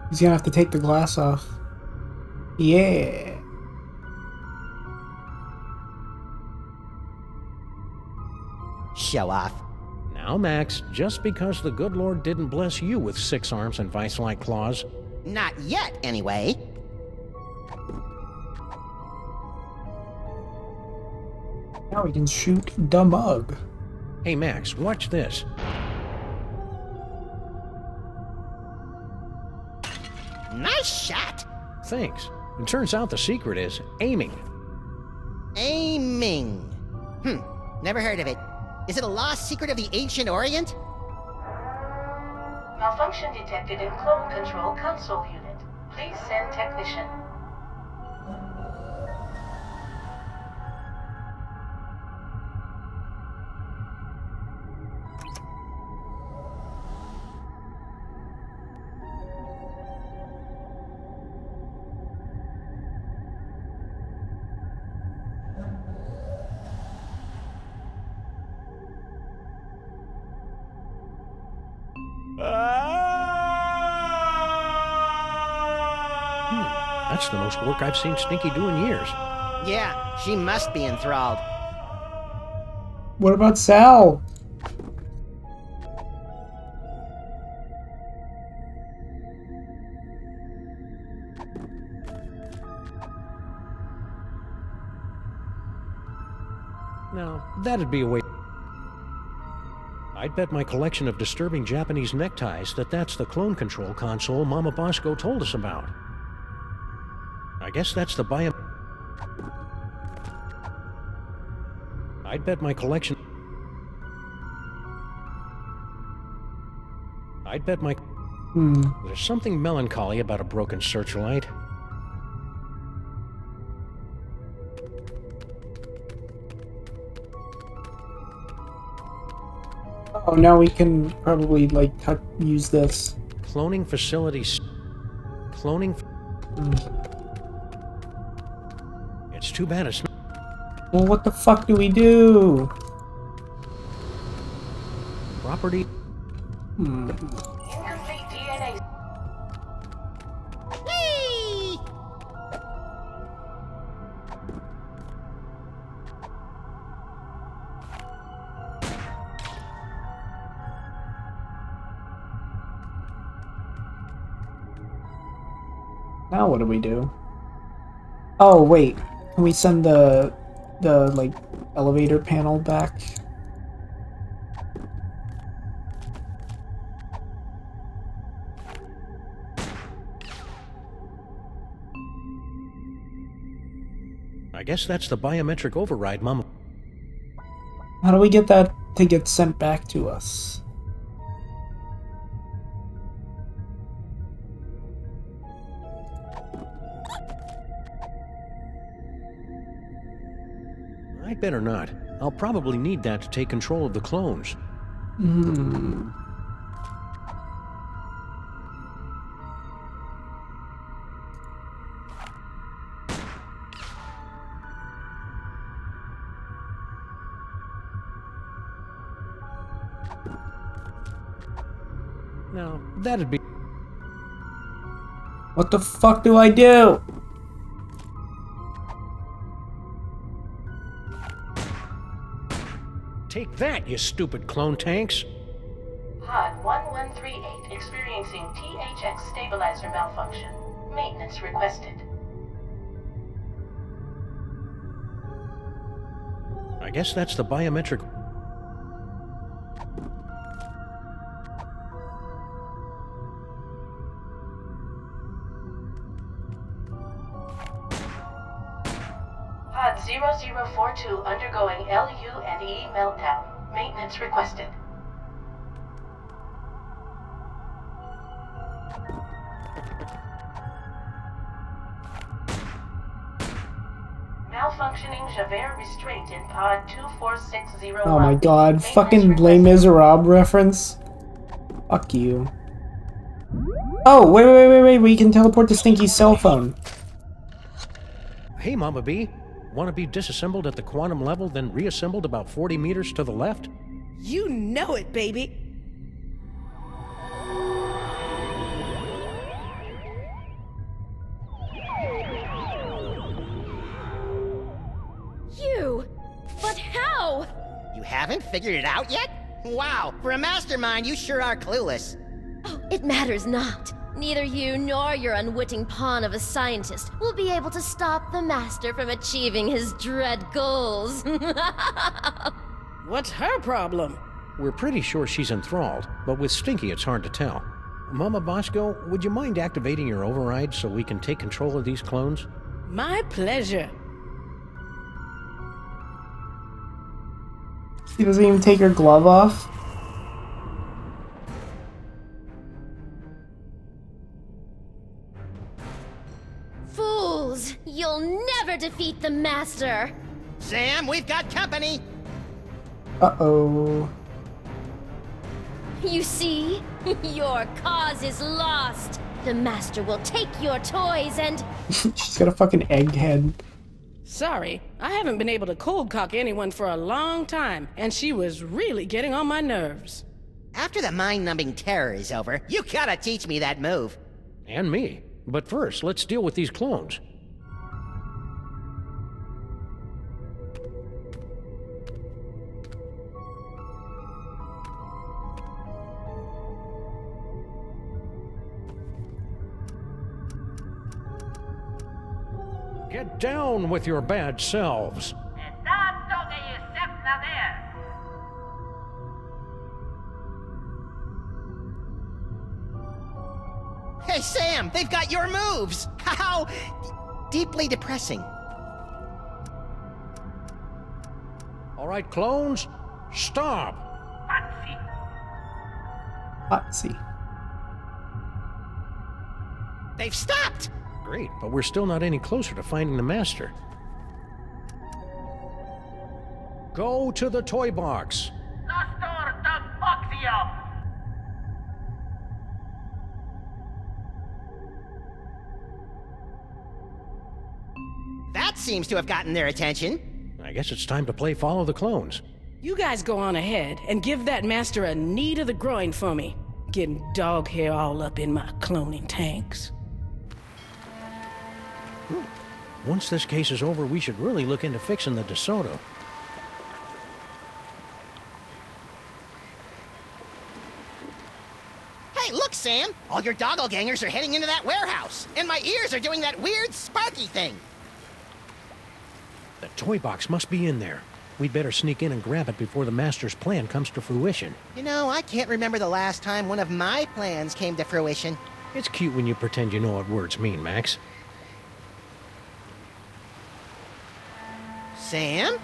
He's gonna have to take the glass off. Yeah. Show off. Now, Max, just because the good Lord didn't bless you with 6 arms and vice-like claws. Not yet, anyway. Now we can shoot the mug. Hey, Max, watch this. Nice shot. Thanks. It turns out the secret is aiming. Aiming. Never heard of it. Is it a lost secret of the ancient Orient? Malfunction detected in clone control console unit. Please send technician. That's the most work I've seen Stinky do in years. Yeah, she must be enthralled. What about Sal? No, that'd be a way. I'd bet my collection of disturbing Japanese neckties that that's the clone control console Mama Bosco told us about. I guess that's the I'd bet my collection... There's something melancholy about a broken searchlight. Oh, now we can probably, like, use this. Cloning facilities... Cloning... It's too bad it's not... Well, what the fuck do we do? Property... Incomplete DNA. Whee! Now what do we do? Oh, wait. Can we send the like, elevator panel back? I guess that's the biometric override, Mama. How do we get that to get sent back to us? I'd better not. I'll probably need that to take control of the clones. Now, that'd be... What the fuck do I do? Take that, you stupid clone tanks! Pod 1138 experiencing THX stabilizer malfunction. Maintenance requested. I guess that's the biometric... Pod 0042 undergoing LU and E meltdown. Maintenance requested. malfunctioning Javert restraint in pod 24601. Oh my god, fucking Les Miserables reference. Fuck you. Oh, wait, we can teleport to Stinky's cell phone. Hey, Mama B. Want to be disassembled at the quantum level, then reassembled about 40 meters to the left? You know it, baby. You? But how? You haven't figured it out yet? Wow, for a mastermind, you sure are clueless. Oh, it matters not. Neither you nor your unwitting pawn of a scientist will be able to stop the Master from achieving his dread goals. What's her problem? We're pretty sure she's enthralled, but with Stinky it's hard to tell. Mama Bosco, would you mind activating your override so we can take control of these clones? My pleasure. She doesn't even take her glove off. Fools! You'll never defeat the Master! Sam, we've got company! Uh-oh. You see? Your cause is lost! The Master will take your toys and... She's got a fucking egghead. Sorry, I haven't been able to cold cock anyone for a long time, and she was really getting on my nerves. After the mind-numbing terror is over, you gotta teach me that move. And me. But first, let's deal with these clones. Get down with your bad selves. Hey, Sam, they've got your moves! How deeply depressing. All right, clones, stop. Hotsy. They've stopped! Great, but we're still not any closer to finding the Master. Go to the toy box. That seems to have gotten their attention. I guess it's time to play Follow the Clones. You guys go on ahead and give that Master a knee to the groin for me. Getting dog hair all up in my cloning tanks. Once this case is over, we should really look into fixing the DeSoto. Hey, look, Sam! All your doppelgangers are heading into that warehouse, and my ears are doing that weird sparky thing. The toy box must be in there. We'd better sneak in and grab it before the Master's plan comes to fruition. You know, I can't remember the last time one of my plans came to fruition. It's cute when you pretend you know what words mean, Max. Sam?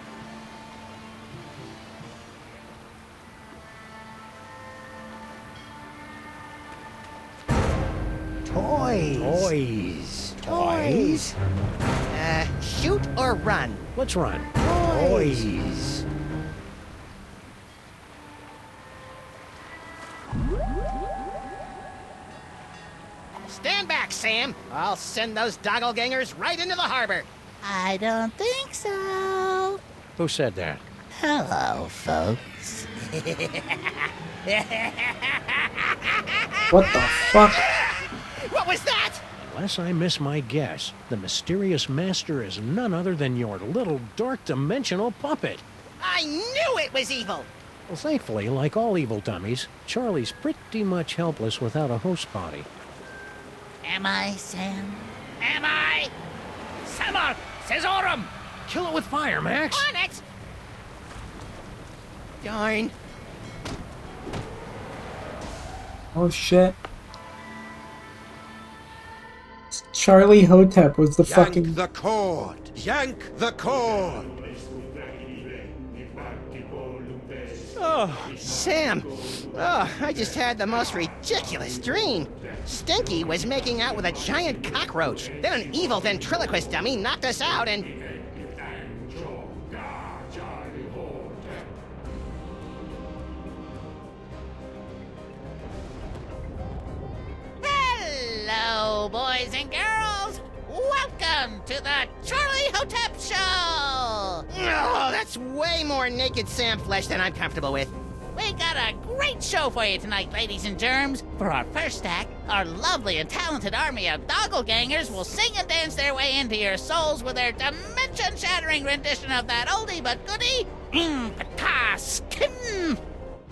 Toys. Toys. Shoot or run? Let's run. Toys. Stand back, Sam. I'll send those doppelgangers right into the harbor. I don't think so. Who said that? Hello, folks. What the fuck? What was that? Unless I miss my guess, the mysterious Master is none other than your little dark dimensional puppet. I knew it was evil. Well, thankfully, like all evil dummies, Charlie's pretty much helpless without a host body. Am I, Sam? Am I? Sama! Cesarum! Kill it with fire, Max! On it! Darn. Oh shit. Charlie Hotep was the Yank fucking... the cord! Yank the cord! Oh, Sam. Oh, I just had the most ridiculous dream. Stinky was making out with a giant cockroach. Then an evil ventriloquist dummy knocked us out and... Hello, boys and girls! Welcome to the Charlie Hotep Show! Oh, that's way more naked Sam flesh than I'm comfortable with. We got a great show for you tonight, ladies and germs. For our first act, our lovely and talented army of doppelgangers will sing and dance their way into your souls with their dimension-shattering rendition of that oldie but goodie, Pataskin.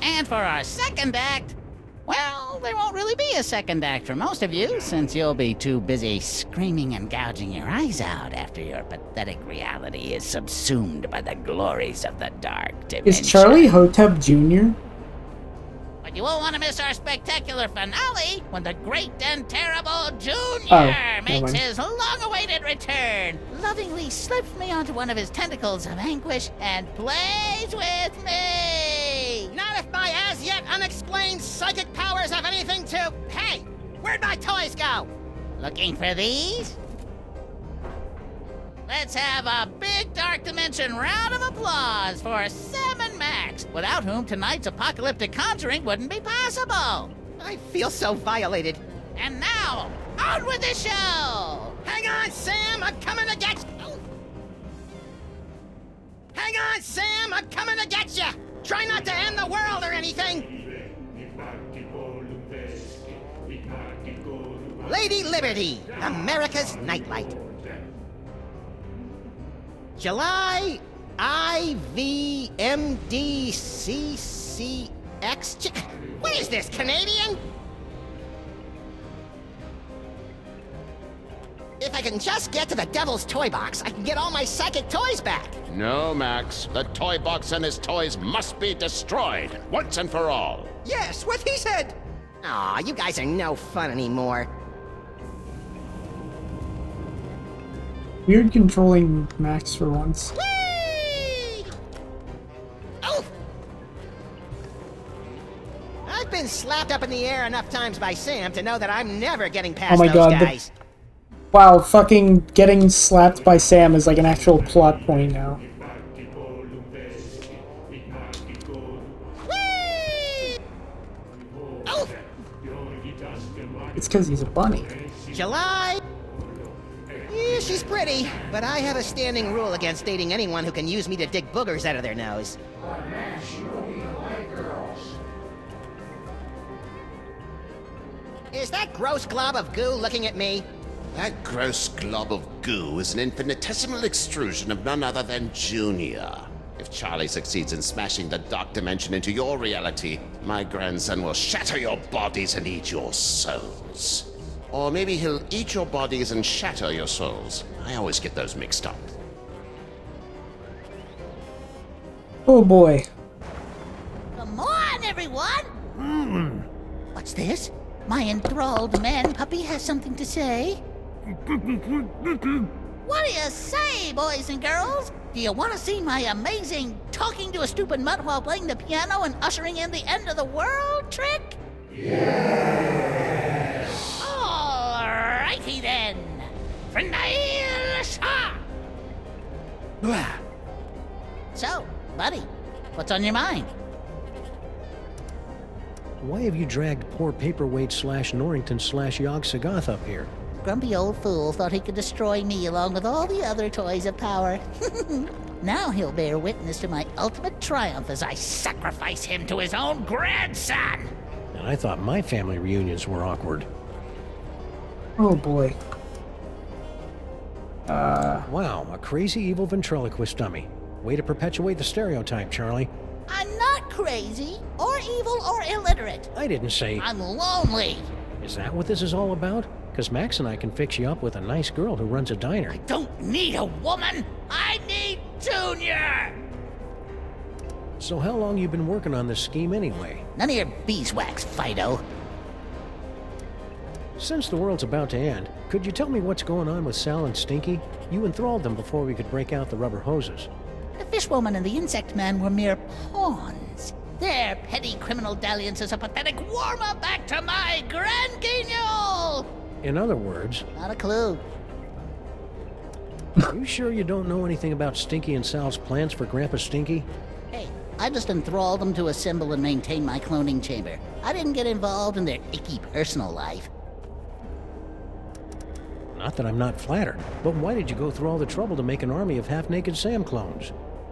And for our second act, well, there won't really be a second act for most of you, since you'll be too busy screaming and gouging your eyes out after your pathetic reality is subsumed by the glories of the dark dimension. Is Charlie Hotep Jr.? But you won't want to miss our spectacular finale when the great and terrible Junior makes his long-awaited return, lovingly slips me onto one of his tentacles of anguish and plays with me! Not if my as-yet unexplained psychic powers have anything to... Hey! Where'd my toys go? Looking for these? Let's have a big Dark Dimension round of applause for Sam and Max, without whom tonight's apocalyptic conjuring wouldn't be possible. I feel so violated. And now, on with the show! Hang on, Sam! I'm coming to get you! Hang on, Sam! I'm coming to get you! Try not to end the world or anything! Lady Liberty, America's Nightlight. July IVMDCCX. What is this, Canadian? If I can just get to the Devil's Toy Box, I can get all my psychic toys back. No, Max. The toy box and his toys must be destroyed, once and for all. Yes, what he said! Aw, you guys are no fun anymore. Weird controlling Max for once. Whee! Oof! I've been slapped up in the air enough times by Sam to know that I'm never getting past those guys. Wow, fucking getting slapped by Sam is like an actual plot point now. Whee! Oof! It's because he's a bunny. July... Yeah, she's pretty, but I have a standing rule against dating anyone who can use me to dig boogers out of their nose. Is that gross glob of goo looking at me? That gross glob of goo is an infinitesimal extrusion of none other than Junior. If Charlie succeeds in smashing the dark dimension into your reality, my grandson will shatter your bodies and eat your souls. Or maybe he'll eat your bodies and shatter your souls. I always get those mixed up. Oh boy. Come on, everyone! What's this? My enthralled man puppy has something to say. What do you say, boys and girls? Do you want to see my amazing talking to a stupid mutt while playing the piano and ushering in the end of the world trick? Yes! Alrighty then. So, buddy, what's on your mind? Why have you dragged poor Paperweight / Norrington / Yogg Sagoth up here? Grumpy old fool thought he could destroy me along with all the other toys of power. Now he'll bear witness to my ultimate triumph as I sacrifice him to his own grandson! And I thought my family reunions were awkward. Oh boy. Wow, a crazy evil ventriloquist dummy. Way to perpetuate the stereotype, Charlie. I'm not crazy, or evil, or illiterate. I didn't say... I'm lonely. Is that what this is all about? Because Max and I can fix you up with a nice girl who runs a diner. I don't need a woman. I need Junior. So how long you been working on this scheme anyway? None of your beeswax, Fido. Since the world's about to end, could you tell me what's going on with Sal and Stinky? You enthralled them before we could break out the rubber hoses. The fishwoman and the insect man were mere pawns. Their petty criminal dalliance is a pathetic warm-up back to my grand guignol! In other words... Not a clue. Are you sure you don't know anything about Stinky and Sal's plans for Grandpa Stinky? Hey, I just enthralled them to assemble and maintain my cloning chamber. I didn't get involved in their icky personal life. Not that I'm not flattered, but why did you go through all the trouble to make an army of half-naked Sam clones?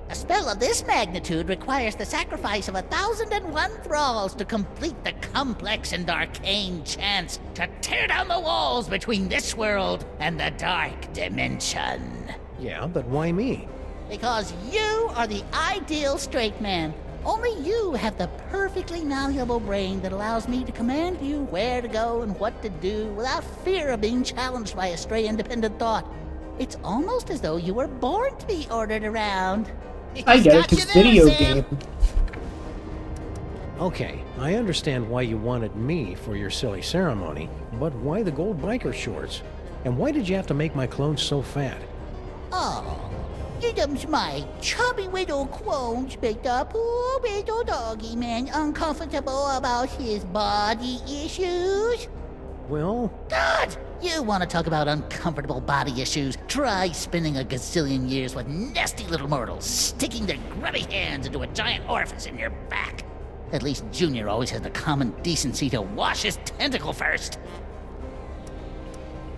A spell of this magnitude requires the sacrifice of 1,001 thralls to complete the complex and arcane chants to tear down the walls between this world and the dark dimension. Yeah, but why me? Because you are the ideal straight man. Only you have the perfectly malleable brain that allows me to command you where to go and what to do without fear of being challenged by a stray independent thought. It's almost as though you were born to be ordered around. I get it, it's video game. Okay, I understand why you wanted me for your silly ceremony, but why the gold biker shorts? And why did you have to make my clones so fat? Oh, Didum's my chubby little clones make the poor little doggy man uncomfortable about his body issues. Well... God! You want to talk about uncomfortable body issues? Try spending a gazillion years with nasty little mortals, sticking their grubby hands into a giant orifice in your back. At least Junior always has the common decency to wash his tentacle first.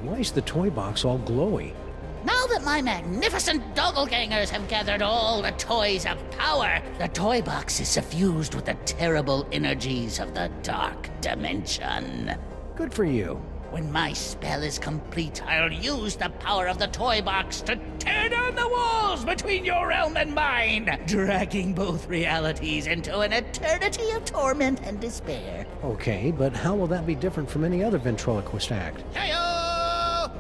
Why's the toy box all glowy? Now that my magnificent doppelgangers have gathered all the toys of power, the toy box is suffused with the terrible energies of the dark dimension. Good for you. When my spell is complete, I'll use the power of the toy box to tear down the walls between your realm and mine, dragging both realities into an eternity of torment and despair. Okay, but how will that be different from any other ventriloquist act? Hey-o!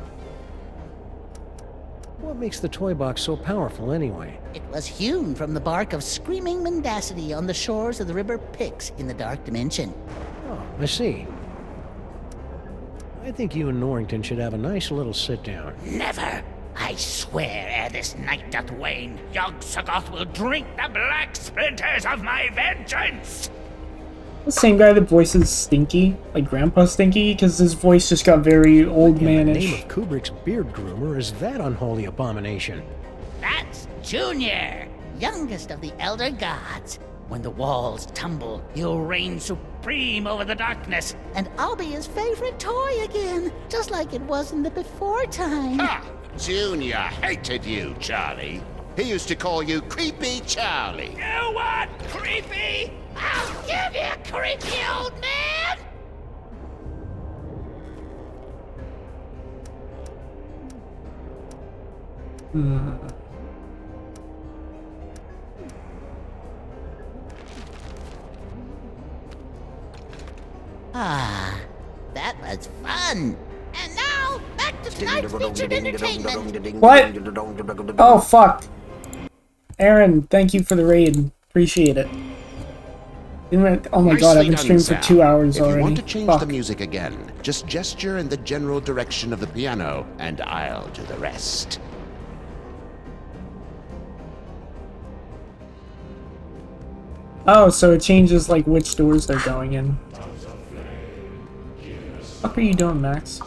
What makes the toy box so powerful anyway? It was hewn from the bark of screaming mendacity on the shores of the river Pyx in the dark dimension. Oh, I see. I think you and Norrington should have a nice little sit-down. Never! I swear, ere this night doth wane, Yog-Sothoth will drink the black splinters of my vengeance! The same guy that voices Stinky, like Grandpa Stinky, because his voice just got very old manish. In the name of Kubrick's beard groomer is that unholy abomination? That's Junior, youngest of the Elder Gods. When the walls tumble, he'll reign supreme over the darkness, and I'll be his favorite toy again, just like it was in the before time. Ha! Junior hated you, Charlie. He used to call you Creepy Charlie. You what? Creepy? I'll give you, creepy old man! Ah, that was fun. And now, back to tonight's featured entertainment. What? Oh, fuck. Aaron, thank you for the raid. Appreciate it. Oh my god, I've been streaming for 2 hours already. If you want to change Fuck. the music again, just gesture in the general direction of the piano, and I'll do the rest. Oh, so it changes like which doors they're going in. What are you doing, Max?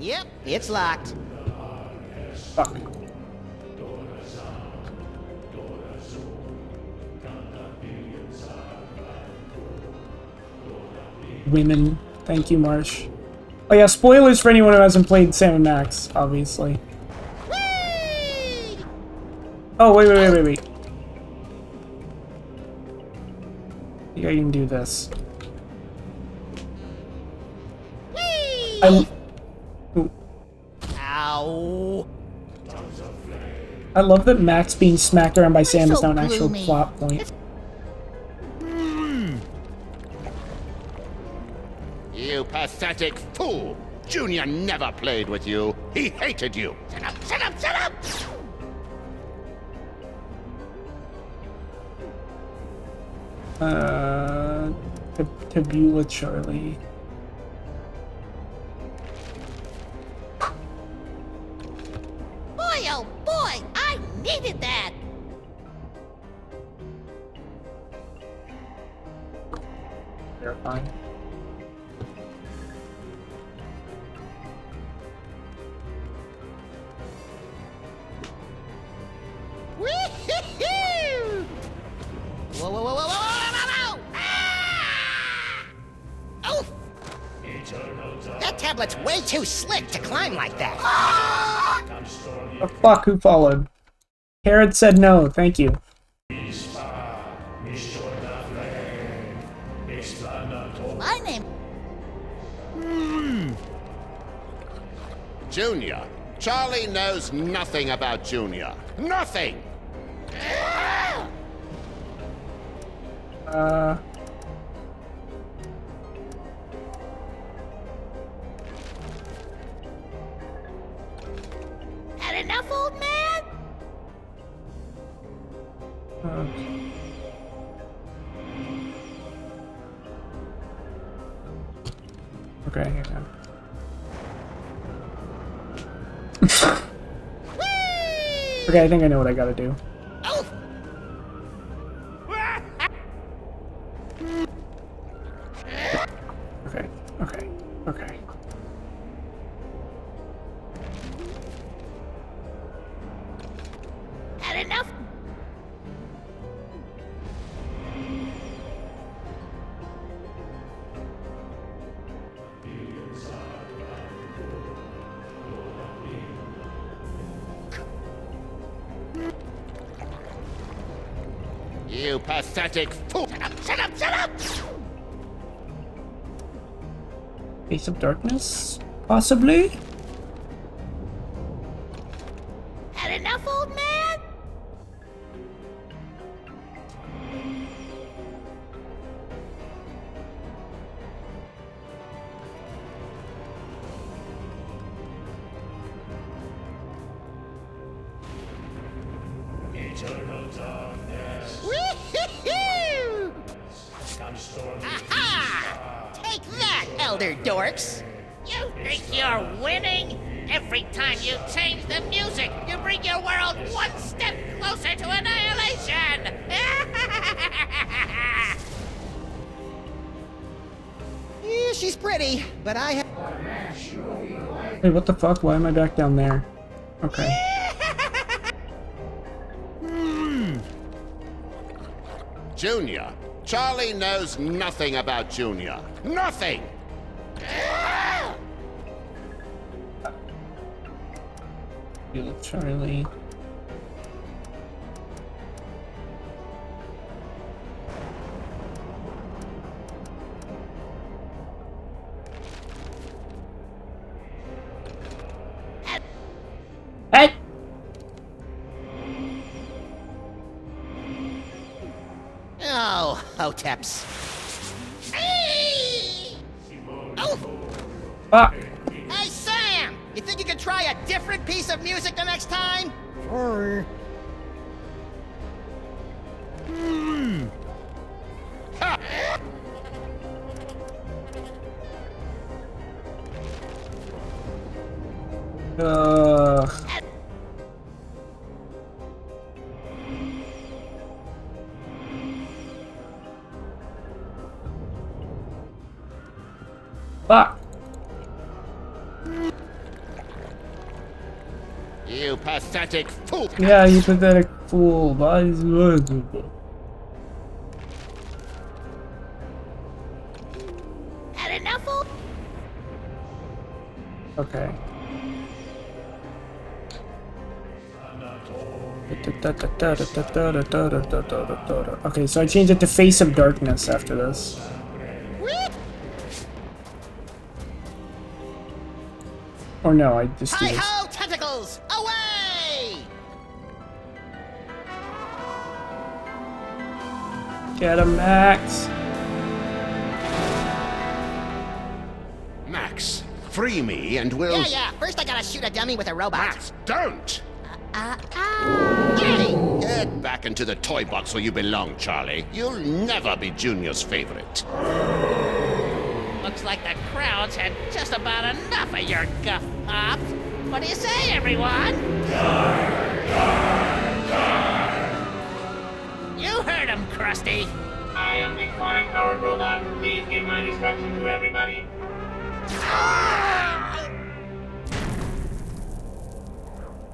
Yep, it's locked. Fuck. Women. Thank you, Marsh. Oh yeah, spoilers for anyone who hasn't played Sam & Max, obviously. Whee! Oh, wait. I think I can do this. Whee! Ow! I love that Max being smacked around by Sam is now an actual gloomy. plot point. You pathetic fool! Junior never played with you. He hated you. Shut up, shut up, shut up! Tabula Charlie. Boy, oh boy, I needed that! Terrifying. Woo-hoo-hoo! Whoa, whoa, whoa, whoa, whoa, whoa, whoa, whoa! Ah! chocolate's way too slick to climb like that. Oh, fuck, who followed? Carrot said no, thank you. My name... Junior. Charlie knows nothing about Junior. Nothing! Had enough, old man? Okay, hang on. Okay, I think I know what I gotta do. Okay, okay, okay. Had enough? You pathetic fool! Shut up, shut up, shut up! Face of Darkness? Possibly? Had enough, old man? Eternal darkness. Woo-hoo-hoo! Aha! Take that, elder dorks! You think you're winning? Every time you change the music, you bring your world one step closer to annihilation! Yeah, she's pretty, but I have... Wait, what the fuck? Why am I back down there? Okay. Junior. Charlie knows nothing about Junior. Nothing! You, Charlie. Hey! Oh, Hoteps. Oh! Fuck! Hey, Sam! You think you could try a different piece of music the next time? Sorry. Ha! Fuck! You pathetic fool! Yeah, you pathetic fool. Why is Had enough, old... Okay. Okay, so I changed it to Face of Darkness after this. Or no, I just do this. Hi-ho, tentacles! Away! Get him, Max! Max, free me and we'll... Yeah. First I gotta shoot a dummy with a robot. Max, don't! Yay! Get back into the toy box where you belong, Charlie. You'll never be Junior's favorite. Looks like the crowd's had just about enough of your guff pops. What do you say, everyone? You heard him, Krusty. I am the Chronic Powered Robot. Please give my instructions to everybody.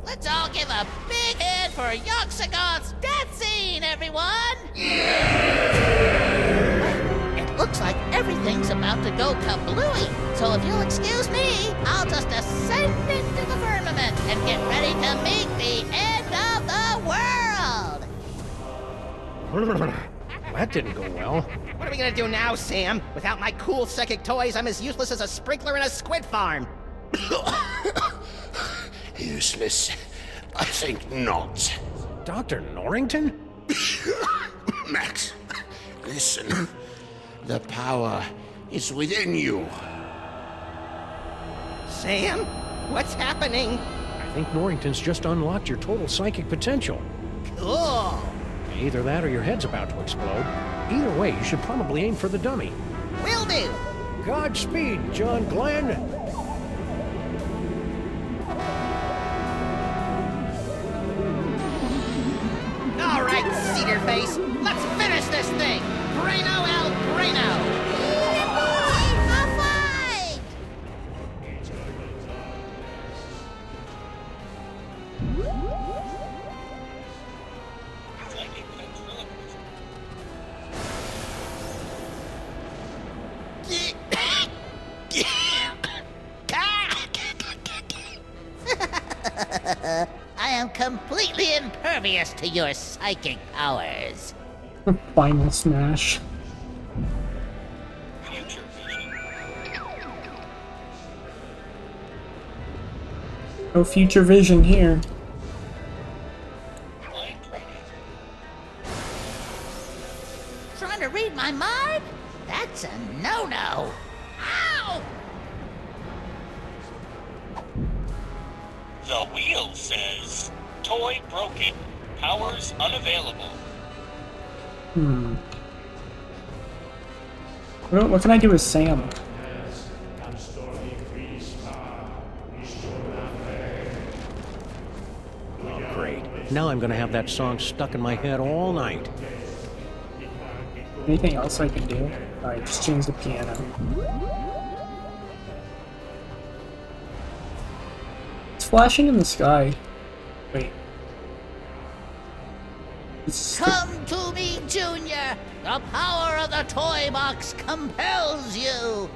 Let's all give a big hand for Yoxagoth's death scene, everyone! It looks like everything everything's about to go kablooey. So if you'll excuse me, I'll just ascend into the firmament and get ready to meet the end of the world. That didn't go well. What are we gonna do now, Sam? Without my cool psychic toys, I'm as useless as a sprinkler in a squid farm. Useless? I think not. Dr. Norrington? Max, listen. The power is within you. Sam? What's happening? I think Norrington's just unlocked your total psychic potential. Cool. Either that or your head's about to explode. Either way, you should probably aim for the dummy. Will do. Godspeed, John Glenn. All right, Cedar Face, let's finish this thing. Braino El Braino. I'll fight! I am completely impervious to your psychic powers. Final smash. No future vision here. Trying to read my mind? That's a no-no. Ow! The wheel says, toy broken, powers unavailable. What can I do with Sam? Great. Now I'm gonna have that song stuck in my head all night. Anything else I can do? Alright, just change the piano. It's flashing in the sky. Wait. Come to me, Junior! The power of the toy box compels you!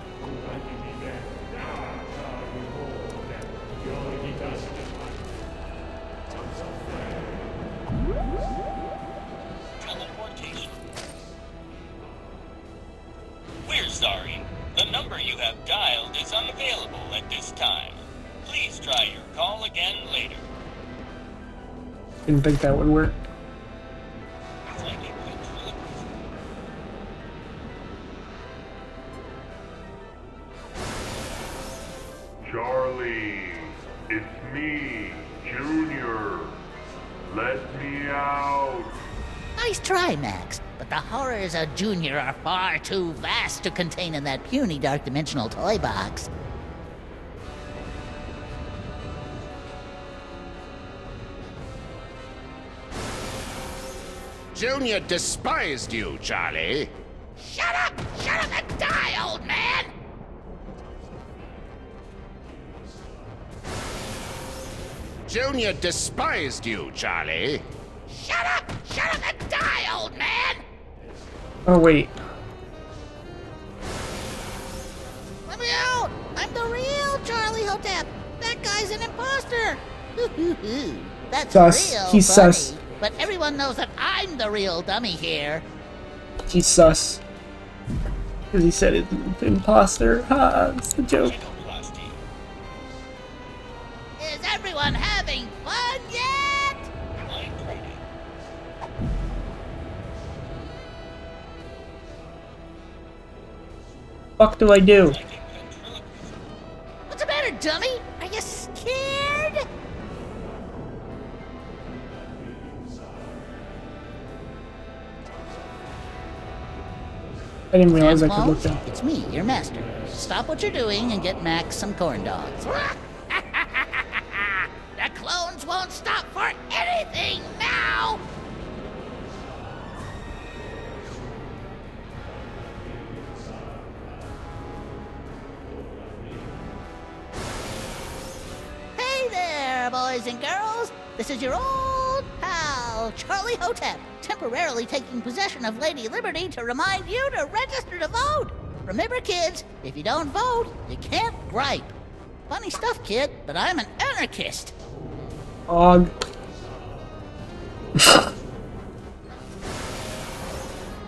Teleportation. We're sorry. The number you have dialed is unavailable at this time. Please try your call again later. Didn't think that would work. Charlie, it's me, Junior. Let me out. Nice try, Max, but the horrors of Junior are far too vast to contain in that puny dark dimensional toy box. Junior despised you, Charlie. Shut up! Shut up and die, old man! Junior despised you, Charlie. Shut up! Shut up and die, old man! Oh, wait. Let me out! I'm the real Charlie Hotep! That guy's an imposter! That's Sus. real He's funny. sus. But everyone knows that I'm the real dummy here. He's sus. Because he said it's an imposter. Ha, it's the joke. Is everyone having fun yet? Fuck do I do? What's the matter, dummy? Are you scared? I didn't realize I could look down. It's me, your master. Stop what you're doing and get Max some corn dogs. The clones won't stop for anything now! Hey there, boys and girls! This is your old pal, Charlie Hotep, temporarily taking possession of Lady Liberty to remind you to register to vote! Remember, kids, if you don't vote, you can't gripe. Funny stuff, kid, but I'm an anarchist. Og.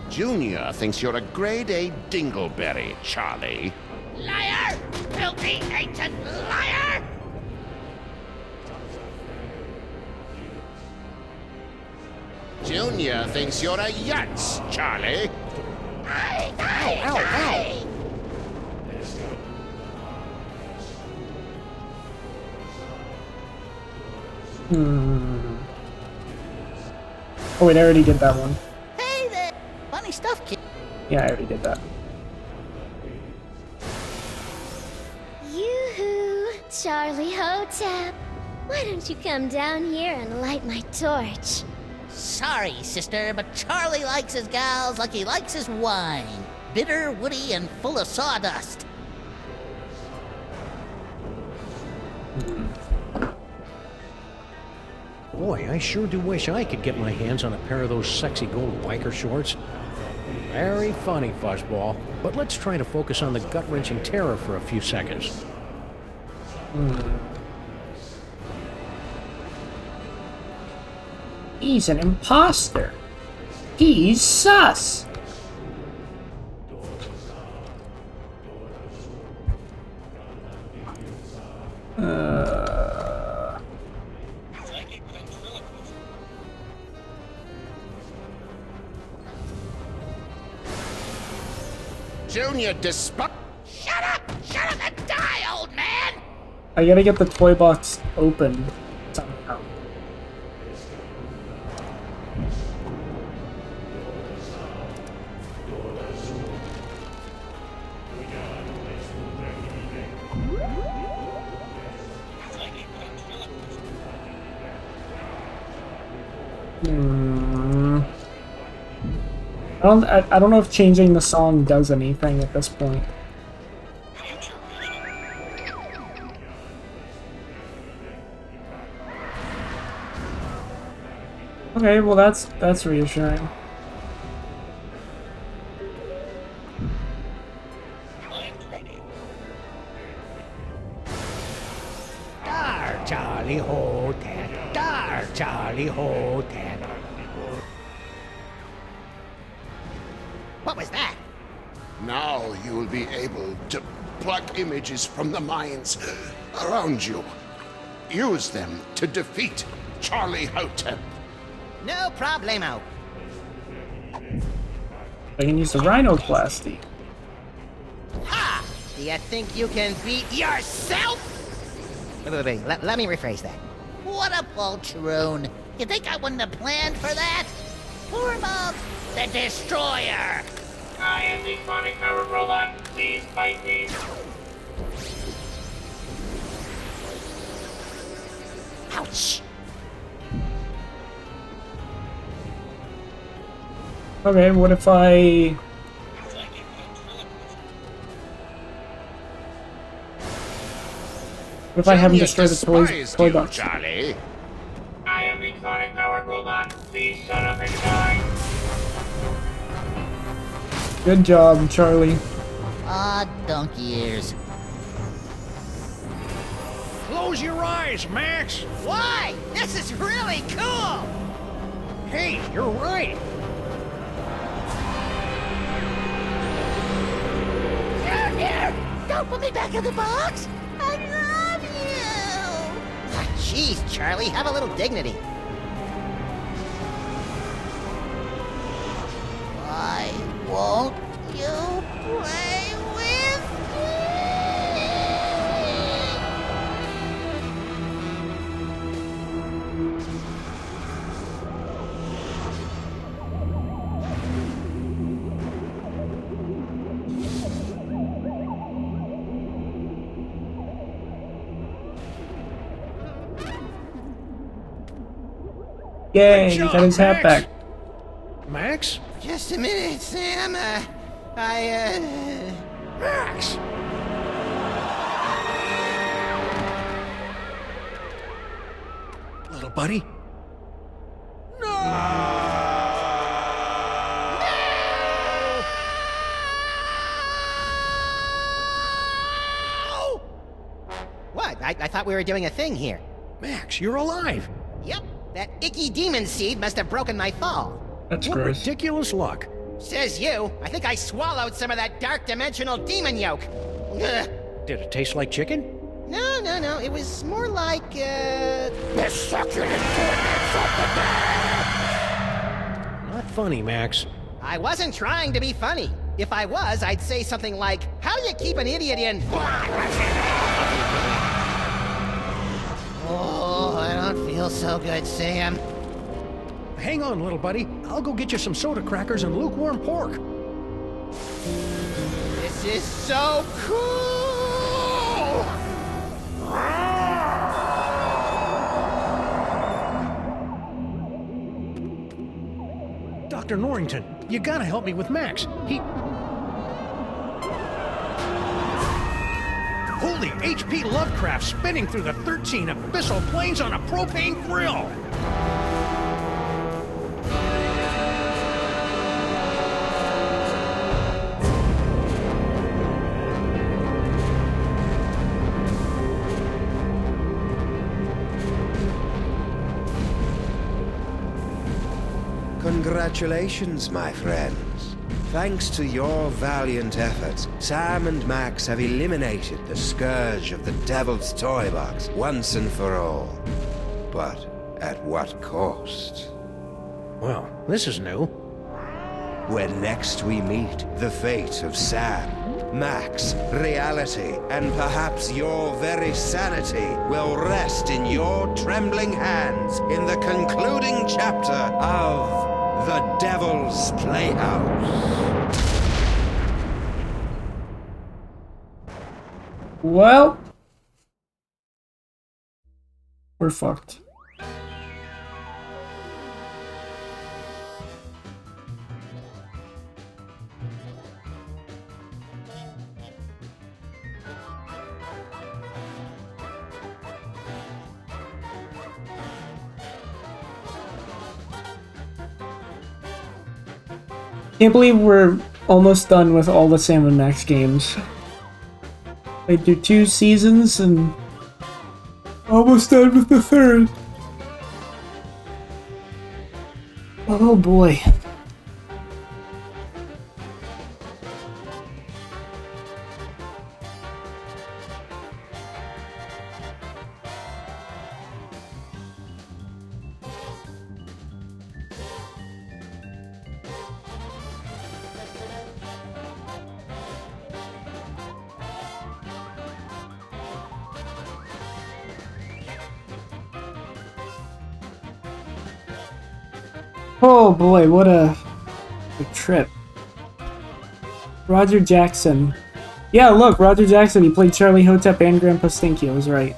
Junior thinks you're a grade A dingleberry, Charlie. Liar! Filthy, ancient liar! Junior thinks you're a yutz, Charlie. Ow. Oh wait, I already did that one. Hey there! Funny stuff, kid. Yeah, I already did that. Yoo-hoo, Charlie Hotep. Why don't you come down here and light my torch? Sorry, sister, but Charlie likes his gals like he likes his wine. Bitter, woody, and full of sawdust. Boy, I sure do wish I could get my hands on a pair of those sexy gold biker shorts. Very funny, Fuzzball. But let's try to focus on the gut-wrenching terror for a few seconds. He's an imposter. He's sus. Junior despot. Shut up and die, old man! I gotta get the toy box open somehow. I don't know if changing the song does anything at this point. Okay, well that's reassuring. Dar, Charlie Hotep. Dar, Charlie Hotep. What was that? Now you will be able to pluck images from the minds around you. Use them to defeat Charlie Hotep. No problemo. I can use the rhinoplasty. Ha! Do you think you can beat yourself? Wait. Let me rephrase that. What a poltroon. You think I wouldn't have planned for that? Form of the Destroyer. I am the sonic powered robot. Please fight me. Ouch! Okay, what if I... What if I haven't destroyed the toy box? Charlie. I am the sonic powered robot. Please shut up and die. Good job, Charlie. Ah, donkey ears. Close your eyes, Max! Why? This is really cool! Hey, you're right. Junior! Don't put me back in the box! I love you! Ah, jeez, Charlie, have a little dignity. Why won't you play with Yay, he got his hat back. Max? Just a minute, Sam. Max! Little buddy? No! thought we were doing a thing here. Max, you're alive. Yep, that icky demon seed must have broken my fall. That's what gross. Ridiculous luck. Says you. I think I swallowed some of that dark dimensional demon yolk. Ugh. Did it taste like chicken? No, no, no. It was more like, The succulent goodness of the dead! Not funny, Max. I wasn't trying to be funny. If I was, I'd say something like, how do you keep an idiot in... Oh, I don't feel so good, Sam. Hang on, little buddy. I'll go get you some soda crackers and lukewarm pork. This is so cool! Dr. Norrington, you gotta help me with Max. Holy H.P. Lovecraft spinning through the 13 abyssal planes on a propane grill! Congratulations, my friends. Thanks to your valiant efforts, Sam and Max have eliminated the scourge of the Devil's Toy Box once and for all. But at what cost? Well, this is new. When next we meet, the fate of Sam, Max, reality, and perhaps your very sanity will rest in your trembling hands in the concluding chapter of The Devil's Playhouse. Well, we're fucked. Can't believe we're almost done with all the Sam and Max games. Played through 2 seasons and almost done with the 3rd. Oh boy. Oh boy, what a trip. Roger Jackson. Yeah, look, Roger Jackson, he played Charlie Hotep and Grandpa Stinky, I was right.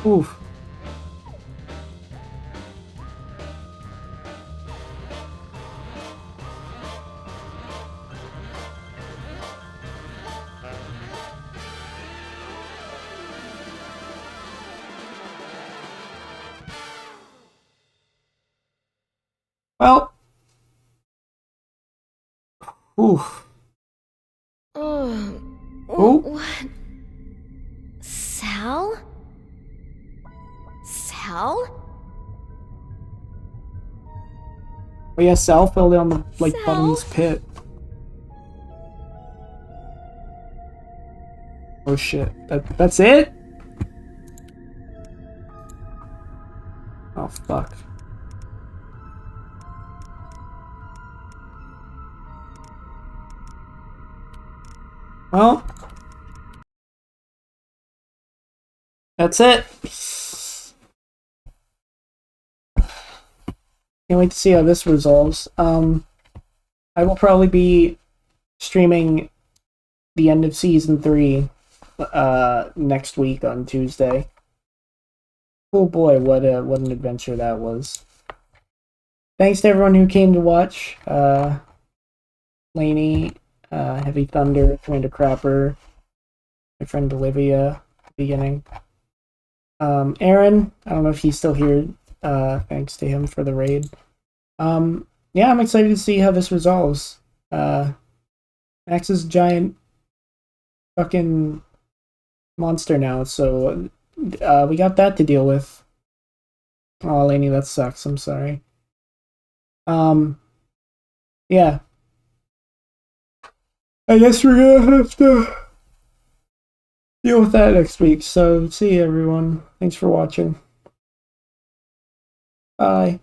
Oof. Well. Oof. Oh. What? Sal? Sal? Oh yeah, Sal fell down the, like, bottomless pit. Oh shit. That's it? Oh fuck. Well. That's it. Can't wait to see how this resolves. I will probably be streaming the end of Season 3 next week on Tuesday. Oh boy, what an adventure that was. Thanks to everyone who came to watch. Laney, Heavy Thunder, Commander Crapper, my friend Olivia, beginning. Aaron, I don't know if he's still here. Thanks to him for the raid. Yeah, I'm excited to see how this resolves. Max is a giant fucking monster now, so we got that to deal with. Oh, Lainey, that sucks. I'm sorry. Yeah. I guess we're gonna have to deal with that next week. So, see you, everyone. Thanks for watching. Bye.